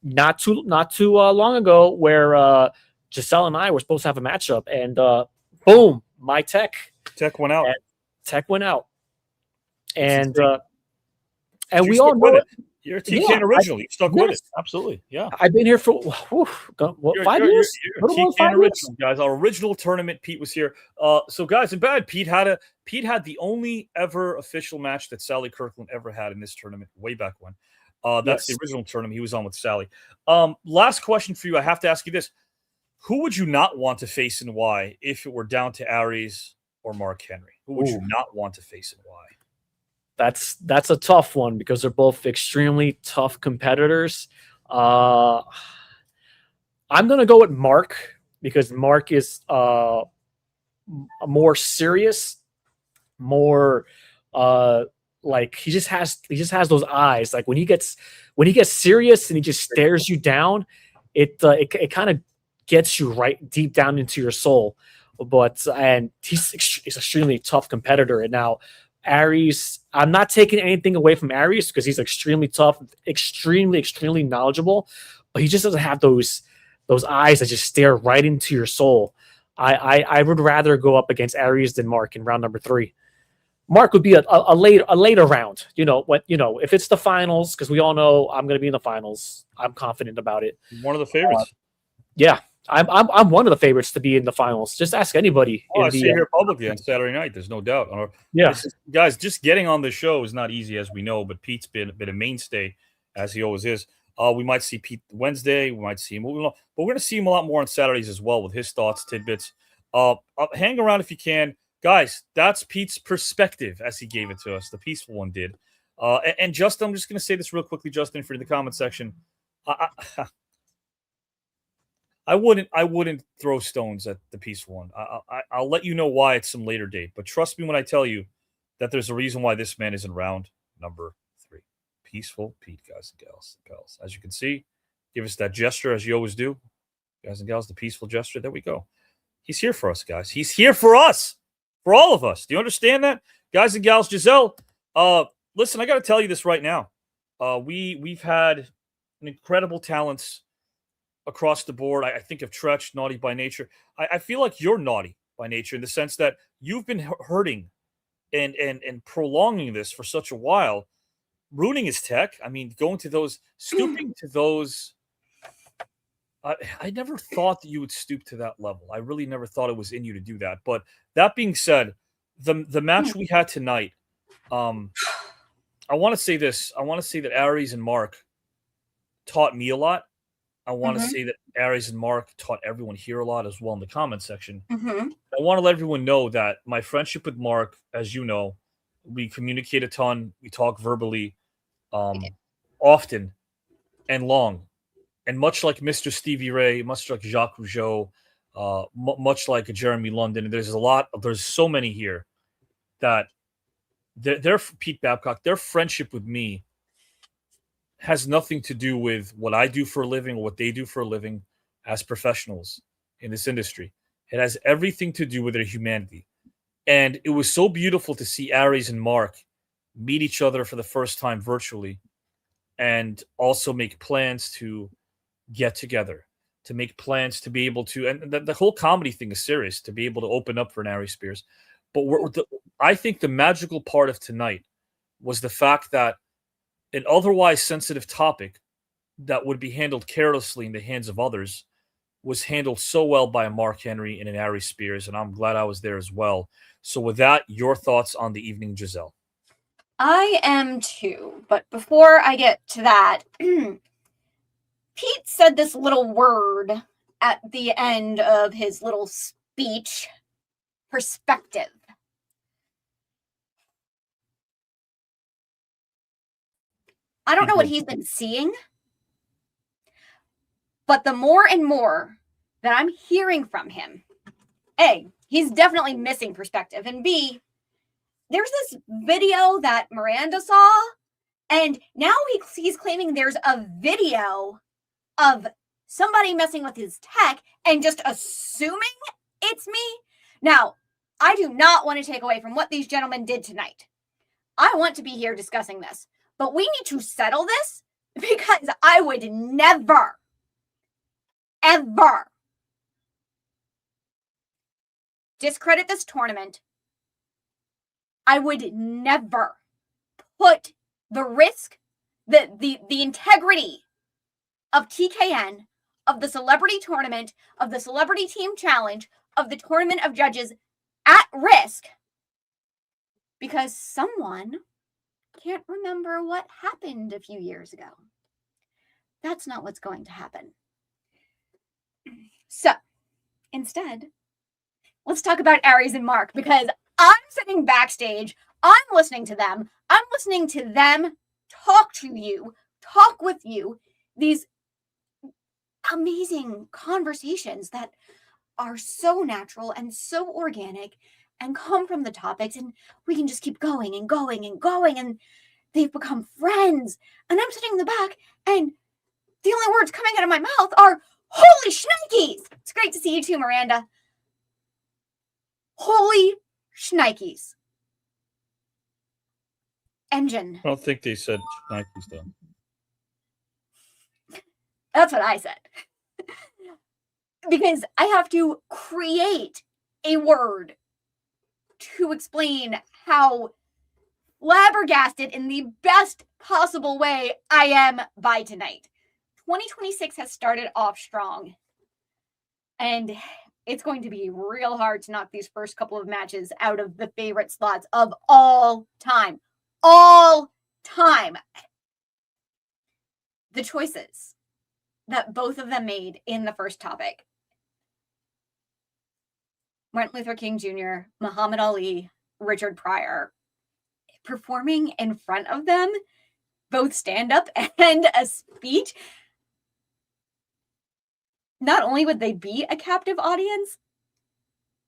not too long ago, where Giselle and I were supposed to have a matchup, and boom, my tech went out. And we all know it. You're a TKN original. You stuck with it. Absolutely. Yeah. I've been here for 5 years. You're TKN original, guys. Our original tournament, Pete was here. So guys, in bad, Pete had the only ever official match that Sally Kirkland ever had in this tournament way back when. That's the original tournament he was on with Sally. Last question for you. I have to ask you this. Who would you not want to face and why if it were down to Aries or Mark Henry? Who would you not want to face and why? That's a tough one because they're both extremely tough competitors. I'm gonna go with Mark because Mark is more serious, more like he just has those eyes. Like when he gets serious and he just stares you down, it kind of gets you right deep down into your soul. And he's extremely tough competitor. And now Aries, I'm not taking anything away from Aries because he's extremely tough, extremely knowledgeable, but he just doesn't have those eyes that just stare right into your soul. I would rather go up against Aries than Mark in round number 3. Mark would be a later round. If it's the finals, because we all know I'm going to be in the finals. I'm confident about it. One of the favorites. Yeah. I'm one of the favorites to be in the finals. Just ask anybody. I see you here publicly on Saturday night. There's no doubt. Yeah, guys, just getting on the show is not easy, as we know. But Pete's been a mainstay, as he always is. We might see Pete Wednesday. We might see him, but we're going to see him a lot more on Saturdays as well with his thoughts, tidbits. Hang around if you can, guys. That's Pete's perspective as he gave it to us. The peaceful one did. And Justin, I'm just going to say this real quickly, Justin, for the comment section. I wouldn't throw stones at the peaceful one. I'll let you know why at some later date. But trust me when I tell you that there's a reason why this man is in round number 3. Peaceful Pete, guys and gals. As you can see, give us that gesture as you always do. Guys and gals, the peaceful gesture. There we go. He's here for us, guys. He's here for us. For all of us. Do you understand that? Guys and gals, Giselle, listen, I got to tell you this right now. We've had an incredible talents across the board. I think of Tretch, naughty by nature. I feel like you're naughty by nature in the sense that you've been hurting and prolonging this for such a while, ruining his tech. I mean, going to those, stooping to those. I never thought that you would stoop to that level. I really never thought it was in you to do that. But that being said, the match we had tonight, I want to say this. I want to say that Aries and Mark taught me a lot. I want to say that Aries and Mark taught everyone here a lot as well in the comment section. I want to let everyone know that my friendship with Mark, as you know, we communicate a ton. We talk verbally often and long. And much like Mr. Stevie Ray, much like Jacques Rougeau, much like Jeremy London, there's so many here that their Pete Babcock, their friendship with me has nothing to do with what I do for a living or what they do for a living as professionals in this industry. It has everything to do with their humanity. And it was so beautiful to see Aries and Mark meet each other for the first time virtually and also make plans to get together, to make plans to be able to, and the whole comedy thing is serious, to be able to open up for an Aries Spears. But I think the magical part of tonight was the fact that an otherwise sensitive topic that would be handled carelessly in the hands of others was handled so well by a Mark Henry and an Aries Spears, and I'm glad I was there as well. So with that, your thoughts on the evening, Giselle? I am too, but before I get to that, Pete said this little word at the end of his little speech, perspective. I don't know what he's been seeing, but the more and more that I'm hearing from him, A, he's definitely missing perspective, and B, there's this video that Miranda saw, and now he's claiming there's a video of somebody messing with his tech and just assuming it's me. Now, I do not want to take away from what these gentlemen did tonight. I want to be here discussing this, but we need to settle this because I would never, ever discredit this tournament. I would never put the risk, the integrity of TKN, of the celebrity tournament, of the celebrity team challenge, of the tournament of judges at risk because someone can't remember what happened a few years ago. That's not what's going to happen. So, instead, let's talk about Aries and Mark because I'm sitting backstage. I'm listening to them. I'm listening to them talk to you, talk with you, these amazing conversations that are so natural and so organic and come from the topics, and we can just keep going and going and going, and they've become friends. And I'm sitting in the back, and the only words coming out of my mouth are, holy shnikes! It's great to see you too, Miranda. Holy shnikes. Engine. I don't think they said Nikes, though. That's what I said. Because I have to create a word to explain how flabbergasted in the best possible way I am by tonight. 2026 has started off strong. And it's going to be real hard to knock these first couple of matches out of the favorite slots of all time. All time. The choices that both of them made in the first topic. Martin Luther King Jr., Muhammad Ali, Richard Pryor, performing in front of them, both stand-up and a speech. Not only would they be a captive audience,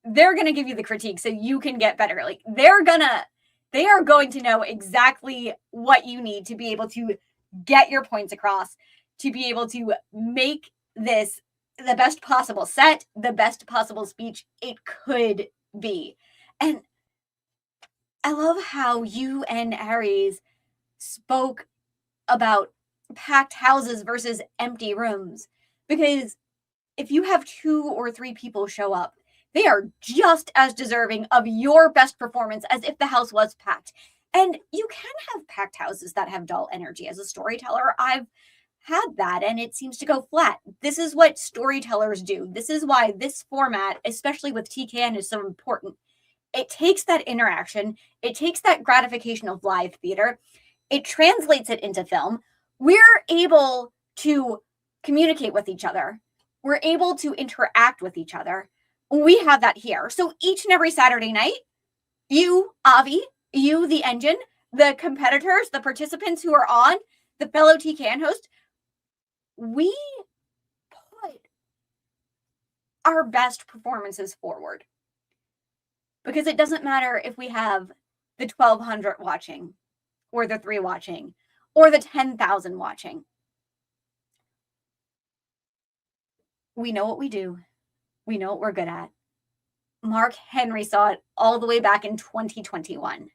they're going to give you the critique so you can get better. Like they are going to know exactly what you need to be able to get your points across, to be able to make this the best possible set, the best possible speech it could be. And I love how you and Aries spoke about packed houses versus empty rooms. Because if you have 2 or 3 people show up, they are just as deserving of your best performance as if the house was packed. And you can have packed houses that have dull energy. As a storyteller, I've had that and it seems to go flat. This is what storytellers do. This is why this format, especially with TKN, is so important. It takes that interaction. It takes that gratification of live theater. It translates it into film. We're able to communicate with each other. We're able to interact with each other. We have that here. So each and every Saturday night, you, Avi, you, the engine, the competitors, the participants who are on, the fellow TKN host, we put our best performances forward. Because it doesn't matter if we have the 1,200 watching, or the 3 watching, or the 10,000 watching. We know what we do. We know what we're good at. Mark Henry saw it all the way back in 2021.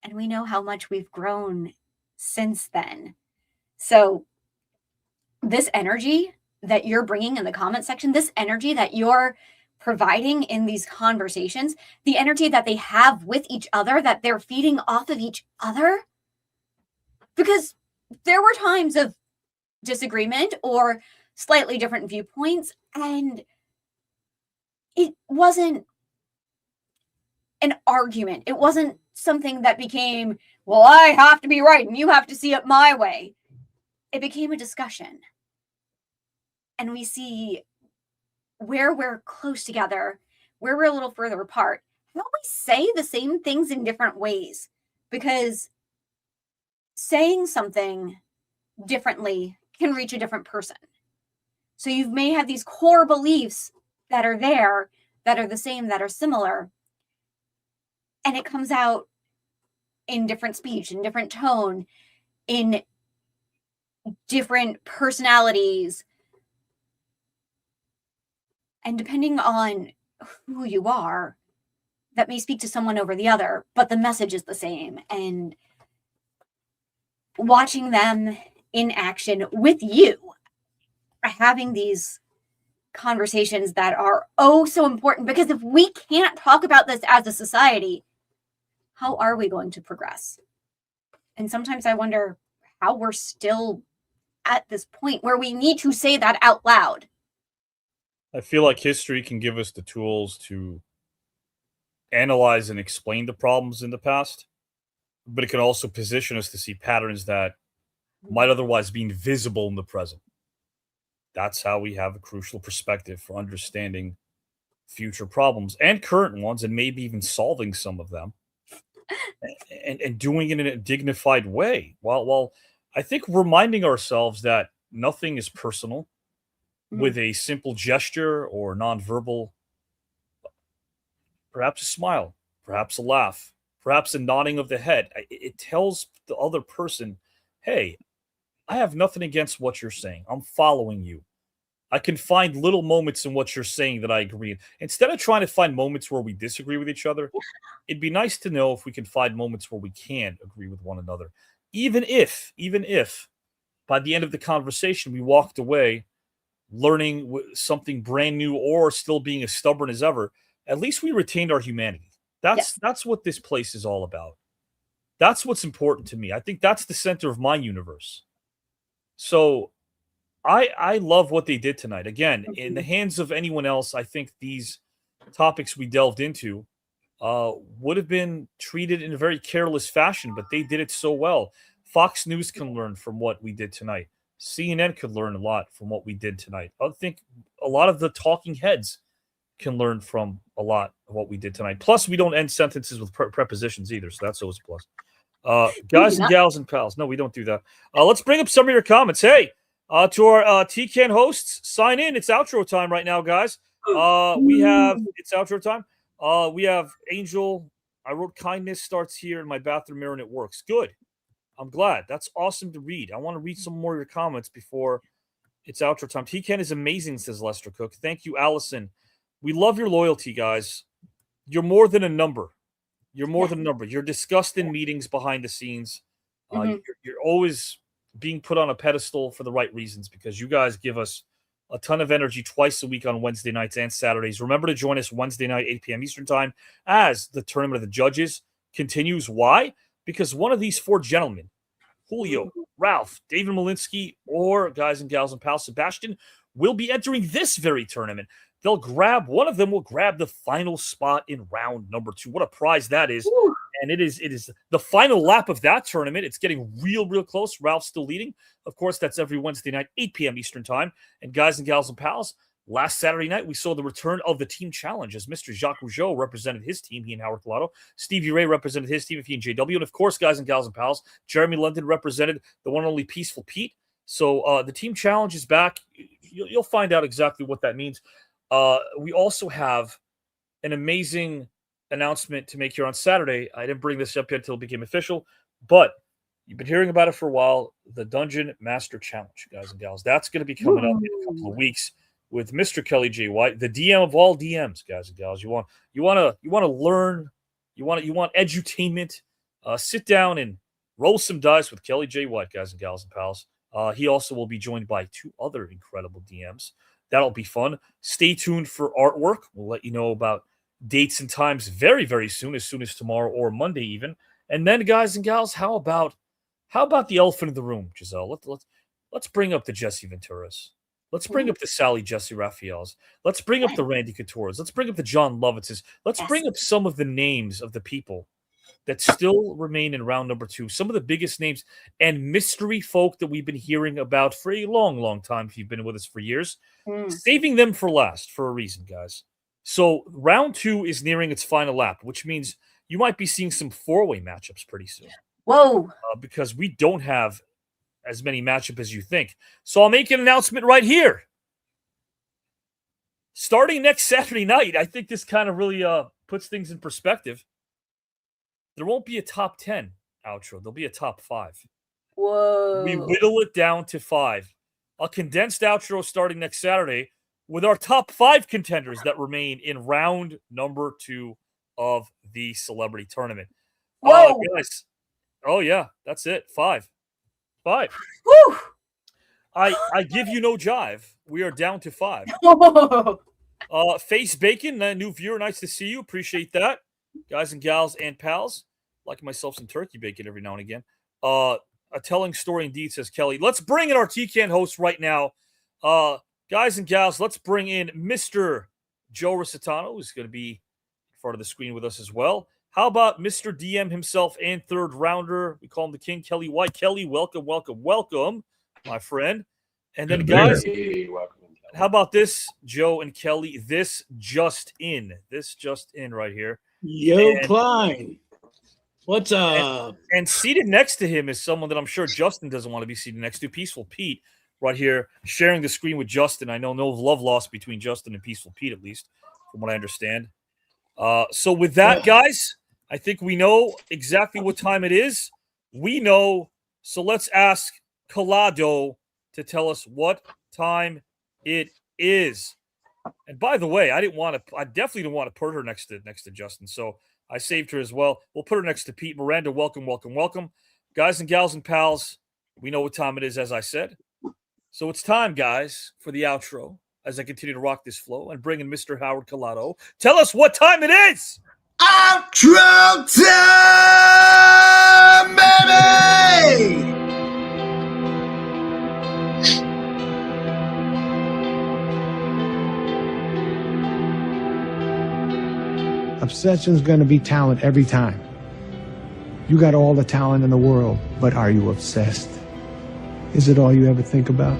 And we know how much we've grown since then. So this energy that you're bringing in the comment section, this energy that you're providing in these conversations, the energy that they have with each other, that they're feeding off of each other, because there were times of disagreement or slightly different viewpoints, and it wasn't an argument. It wasn't something that became, well, I have to be right and you have to see it my way. It became a discussion. And we see where we're close together, where we're a little further apart. How we say the same things in different ways, because saying something differently can reach a different person. So you may have these core beliefs that are there, that are the same, that are similar, and it comes out in different speech, in different tone, in different personalities. And depending on who you are, that may speak to someone over the other, but the message is the same. And watching them in action with you, having these conversations that are oh so important, because if we can't talk about this as a society, how are we going to progress? And sometimes I wonder how we're still at this point where we need to say that out loud. I feel like history can give us the tools to analyze and explain the problems in the past, but it can also position us to see patterns that might otherwise be invisible in the present. That's how we have a crucial perspective for understanding future problems and current ones, and maybe even solving some of them, and doing it in a dignified way. While I think reminding ourselves that nothing is personal, with a simple gesture or nonverbal, perhaps a smile, perhaps a laugh, perhaps a nodding of the head, it tells the other person, hey, I have nothing against what you're saying. I'm following you. I can find little moments in what you're saying that I agree in. Instead of trying to find moments where we disagree with each other, it'd be nice to know if we can find moments where we can agree with one another. Even if by the end of the conversation, we walked away learning something brand new or still being as stubborn as ever, at least we retained our humanity. That's what this place is all about. That's what's important to me. I think that's the center of my universe. So I love what they did tonight. Again, in the hands of anyone else, I think these topics we delved into would have been treated in a very careless fashion, but they did it so well. Fox News can learn from what we did tonight. CNN could learn a lot from what we did tonight. I think a lot of the talking heads can learn from a lot of what we did tonight. Plus, we don't end sentences with prepositions either, so that's always a plus. Guys and gals and pals. No, we don't do that. Let's bring up some of your comments. Hey, to our TKN hosts, sign in. It's outro time right now, guys. It's outro time. We have Angel. I wrote kindness starts here in my bathroom mirror and it works. Good. I'm glad. That's awesome to read. I want to read some more of your comments before it's outro time. TKN is amazing, says Lester Cook. Thank you, Allison. We love your loyalty, guys. You're more than a number. You're more than a number. You're discussed in meetings behind the scenes. You're always being put on a pedestal for the right reasons, because you guys give us a ton of energy twice a week on Wednesday nights and Saturdays. Remember to join us Wednesday night, 8 p.m. Eastern time, as the Tournament of the Judges continues. Why? Because one of these four gentlemen, Julio, Ralph, David Malinsky, or guys and gals and pals, Sebastian, will be entering this very tournament. One of them will grab the final spot in round number 2. What a prize that is. Ooh. And it is the final lap of that tournament. It's getting real close. Ralph's still leading. Of course, that's every Wednesday night, 8 p.m. Eastern time. And guys and gals and pals, last Saturday night, we saw the return of the team challenge as Mr. Jacques Rougeau represented his team, he and Howard Collado. Stevie Ray represented his team, he and JW. And of course, guys and gals and pals, Jeremy London represented the one and only Peaceful Pete. So the team challenge is back. You'll find out exactly what that means. We also have an amazing announcement to make here on Saturday. I didn't bring this up yet until it became official, but you've been hearing about it for a while. The Dungeon Master Challenge, guys and gals. That's going to be coming up in a couple of weeks with Mr. Kelly J. White, the DM of all DMs, guys and gals. You want to learn, you want edutainment. Sit down and roll some dice with Kelly J. White, guys and gals and pals. He also will be joined by 2 other incredible DMs. That'll be fun. Stay tuned for artwork. We'll let you know about dates and times very soon as tomorrow or Monday even. And then, guys and gals, how about How about the elephant in the room, Giselle? Let's bring up the Jesse Venturas. Let's bring up the Sally Jesse Raphaels. Let's bring up the Randy Couture's. Let's bring up the John Lovitz's. Let's bring up some of the names of the people that still remain in round number 2. Some of the biggest names and mystery folk that we've been hearing about for a long, long time, if you've been with us for years. Saving them for last for a reason, guys. So round 2 is nearing its final lap, which means you might be seeing some 4-way matchups pretty soon. Whoa. Because we don't have as many matchups as you think. So I'll make an announcement right here. Starting next Saturday night, I think this kind of really puts things in perspective. There won't be a top 10 outro. There'll be a top 5. Whoa. We whittle it down to 5. A condensed outro starting next Saturday with our top 5 contenders that remain in round number 2 of the celebrity tournament. Whoa. Guys. Oh, yeah. That's it. 5. Woo. I give you no jive. We are down to 5. Face Bacon, new viewer. Nice to see you. Appreciate that. Guys and gals and pals. Like myself some turkey bacon every now and again. A telling story indeed, says Kelly. Let's bring in our TKN host right now. Guys and gals, let's bring in Mr. Joe Rositano, who's going to be in front of the screen with us as well. How about Mr. DM himself and third rounder? We call him the King, Kelly White. Kelly, welcome, my friend. And then, guys, how about this, Joe and Kelly? This just in right here. Yo, Klein. What's up? And seated next to him is someone that I'm sure Justin doesn't want to be seated next to, Peaceful Pete, right here, sharing the screen with Justin. I know no love lost between Justin and Peaceful Pete, at least, from what I understand. So with that, guys, I think we know exactly what time it is. We know, so let's ask Collado to tell us what time it is. And by the way, I definitely didn't want to put her next to Justin, so I saved her as well. We'll put her next to Pete. Miranda, welcome. Guys and gals and pals, we know what time it is, as I said. So it's time, guys, for the outro as I continue to rock this flow and bring in Mr. Howard Collado. Tell us what time it is! Outro time, baby! Obsession's gonna be talent every time. You got all the talent in the world, but are you obsessed? Is it all you ever think about?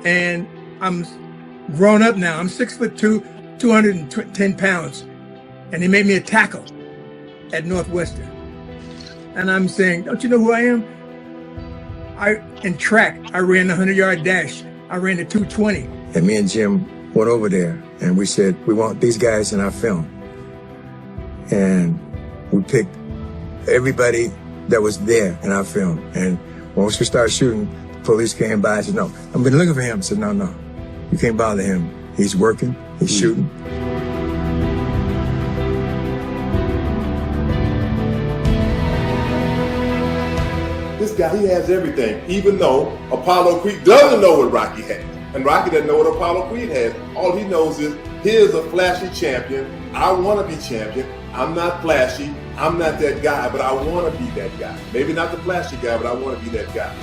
And I'm grown up now. I'm 6'2", 210 pounds. And they made me a tackle at Northwestern. And I'm saying, don't you know who I am? In track, I ran the 100-yard dash. I ran the 220. And me and Jim went over there and we said, we want these guys in our film. And we picked everybody that was there in our film. And once we started shooting, police came by and said, no, I've been looking for him. I said, no, you can't bother him. He's working, he's shooting. This guy, he has everything, even though Apollo Creed doesn't know what Rocky has. And Rocky doesn't know what Apollo Creed has. All he knows is, here's a flashy champion. I want to be champion. I'm not flashy. I'm not that guy, but I want to be that guy. Maybe not the flashy guy, but I want to be that guy.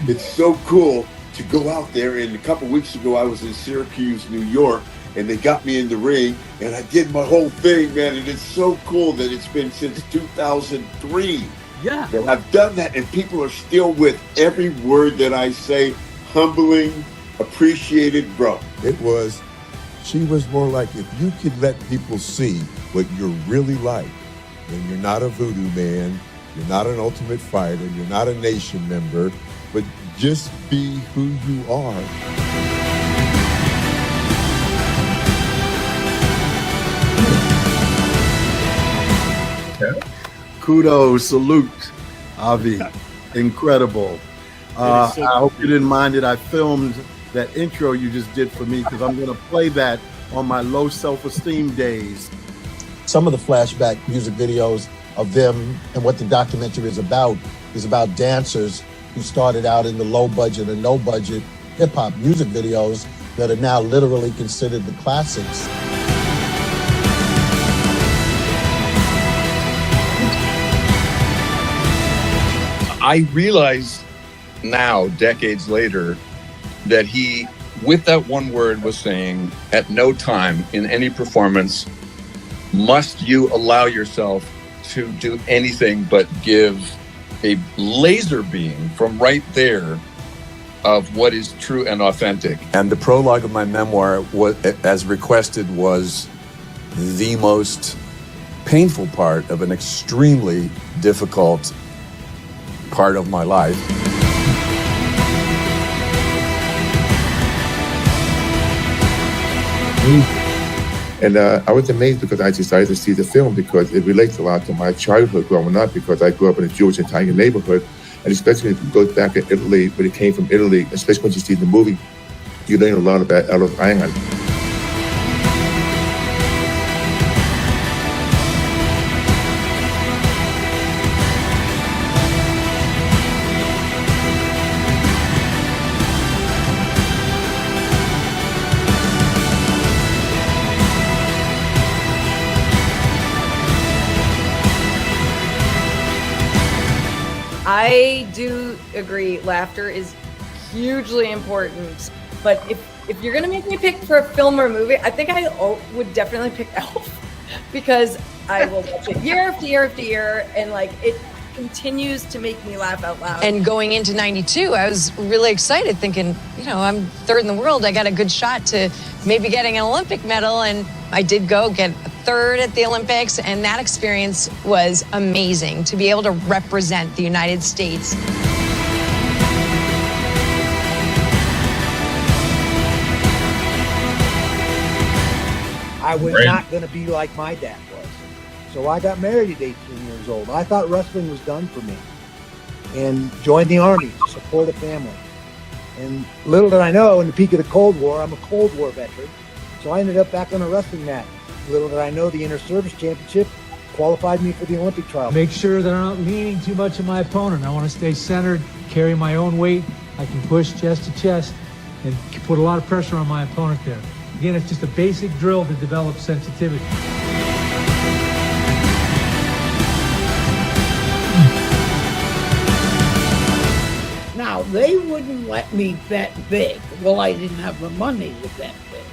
It's so cool to go out there, and a couple weeks ago I was in Syracuse, New York, and they got me in the ring, and I did my whole thing, man, and it's so cool that it's been since 2003. Yeah. And I've done that, and people are still with every word that I say, humbling, appreciated, bro. It was She was more like, if you could let people see what you're really like, then you're not a voodoo man, you're not an ultimate fighter, you're not a nation member, but just be who you are. Kudos, salute, Avi. Incredible. I hope you didn't mind it. I filmed that intro you just did for me because I'm going to play that on my low self-esteem days. Some of the flashback music videos of them and what the documentary is about dancers who started out in the low budget and no budget hip hop music videos that are now literally considered the classics. I realize now, decades later, that he, with that one word, was saying, at no time in any performance must you allow yourself to do anything but give a laser beam from right there of what is true and authentic. And the prologue of my memoir, as requested, was the most painful part of an extremely difficult part of my life. And I was amazed because I decided to see the film because it relates a lot to my childhood growing up, because I grew up in a Jewish Italian neighborhood. And especially if it goes back to Italy, when it came from Italy, especially when you see the movie, you learn a lot about Elos Ion. I do agree, laughter is hugely important. But if you're gonna make me pick for a film or a movie, I think I would definitely pick Elf, because I will watch it year after year after year, and like it continues to make me laugh out loud. And going into 92, I was really excited, thinking, you know, I'm third in the world. I got a good shot to maybe getting an Olympic medal. And I did go get a third at the Olympics. And that experience was amazing to be able to represent the United States. I was not going to be like my dad was. So I got married at 18 years old. I thought wrestling was done for me and joined the Army to support a family. And little did I know, in the peak of the Cold War, I'm a Cold War veteran, so I ended up back on a wrestling mat. Little did I know, the Inter-Service Championship qualified me for the Olympic trial. Make sure that I'm not leaning too much on my opponent. I want to stay centered, carry my own weight. I can push chest to chest and put a lot of pressure on my opponent there. Again, it's just a basic drill to develop sensitivity. Now, they wouldn't let me bet big. Well, I didn't have the money to bet big.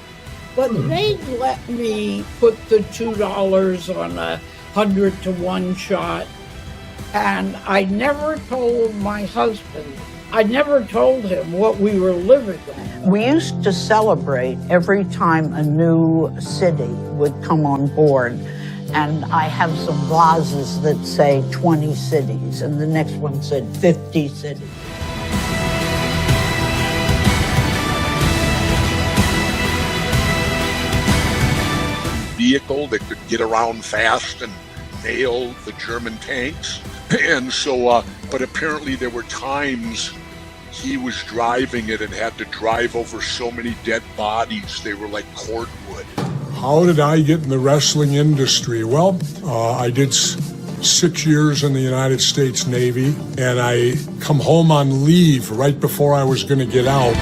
But they'd let me put the $2 on a 100-to-1 shot. And I never told my husband, I never told him what we were living on. We used to celebrate every time a new city would come on board. And I have some vases that say 20 cities, and the next one said 50 cities. Vehicle that could get around fast and nail the German tanks. And so, but apparently there were times he was driving it and had to drive over so many dead bodies, they were like cordwood. How did I get in the wrestling industry? Well, I did 6 years in the United States Navy, and I come home on leave right before I was going to get out.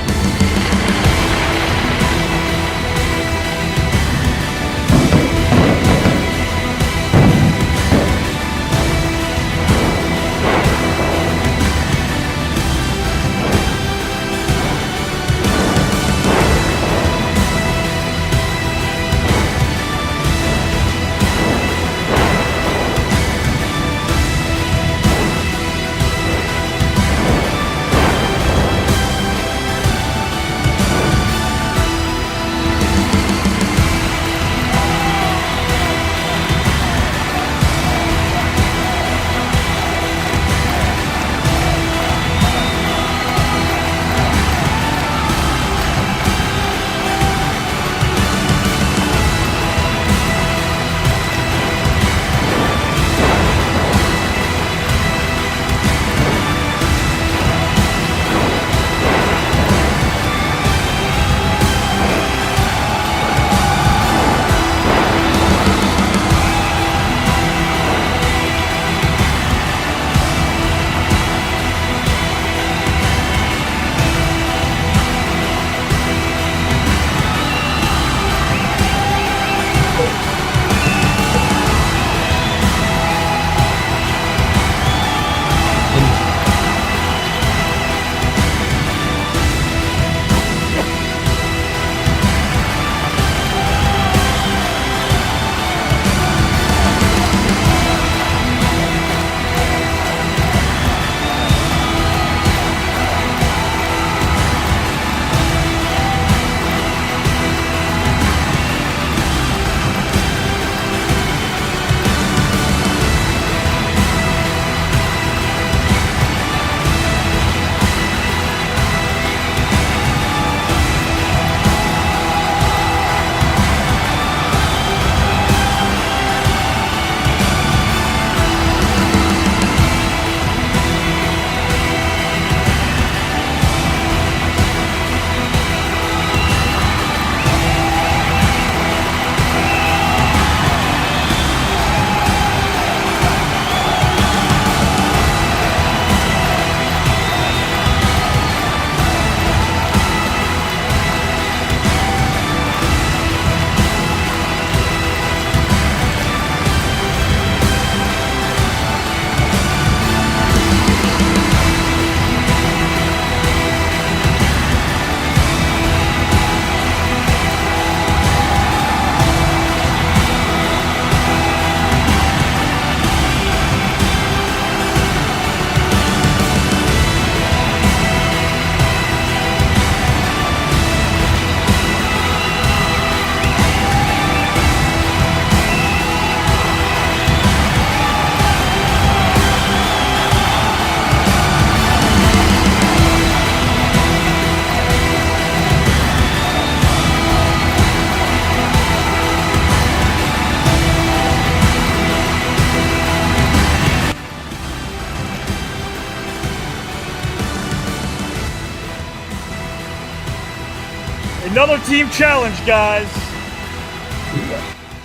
Another team challenge, guys.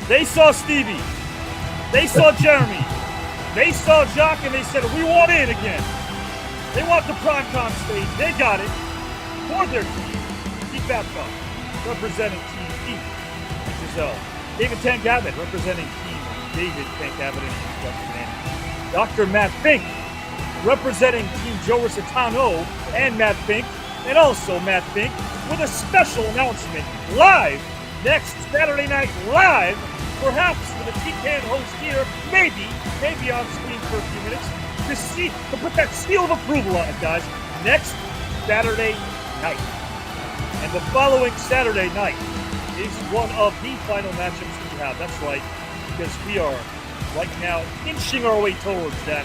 They saw Stevie. They saw Jeremy. They saw Jacques, and they said, we want in again. They want the primetime stage. They got it. For their team, Steve Babcock, representing Team E and Giselle. David Tankavit, representing Team David Tankavit and Dr. Matt Fink, representing Team Joe Rositano and Matt Fink, and also Matt Fink, with a special announcement live next Saturday night, live, perhaps with a TKN host here, maybe on screen for a few minutes, to put that seal of approval on it, guys. Next Saturday night. And the following Saturday night is one of the final matchups we have. That's right, because we are right now inching our way towards that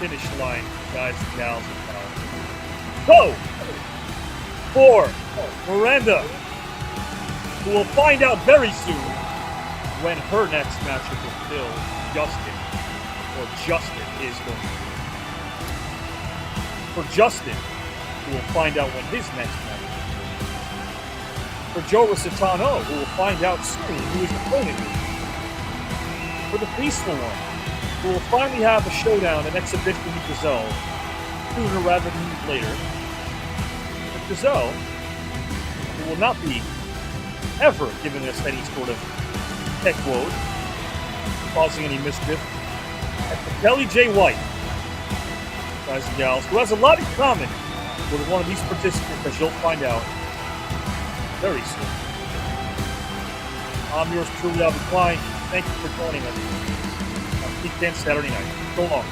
finish line, guys and gals and pals. So, for Miranda, who will find out very soon when her next matchup with Phil Justin is going to be. For Justin, who will find out when his next match is. For Joe Rositano, who will find out soon who his opponent is. For the Peaceful One, who will finally have a showdown, an exhibition with Giselle, sooner rather than later. For Giselle, who will not be ever giving us any sort of tech woes, causing any mischief. And for Kelly J. White, guys and gals, who has a lot in common with one of these participants, as you'll find out very soon. I'm yours truly, Klein. Thank you for joining us on TKN Saturday night. So long.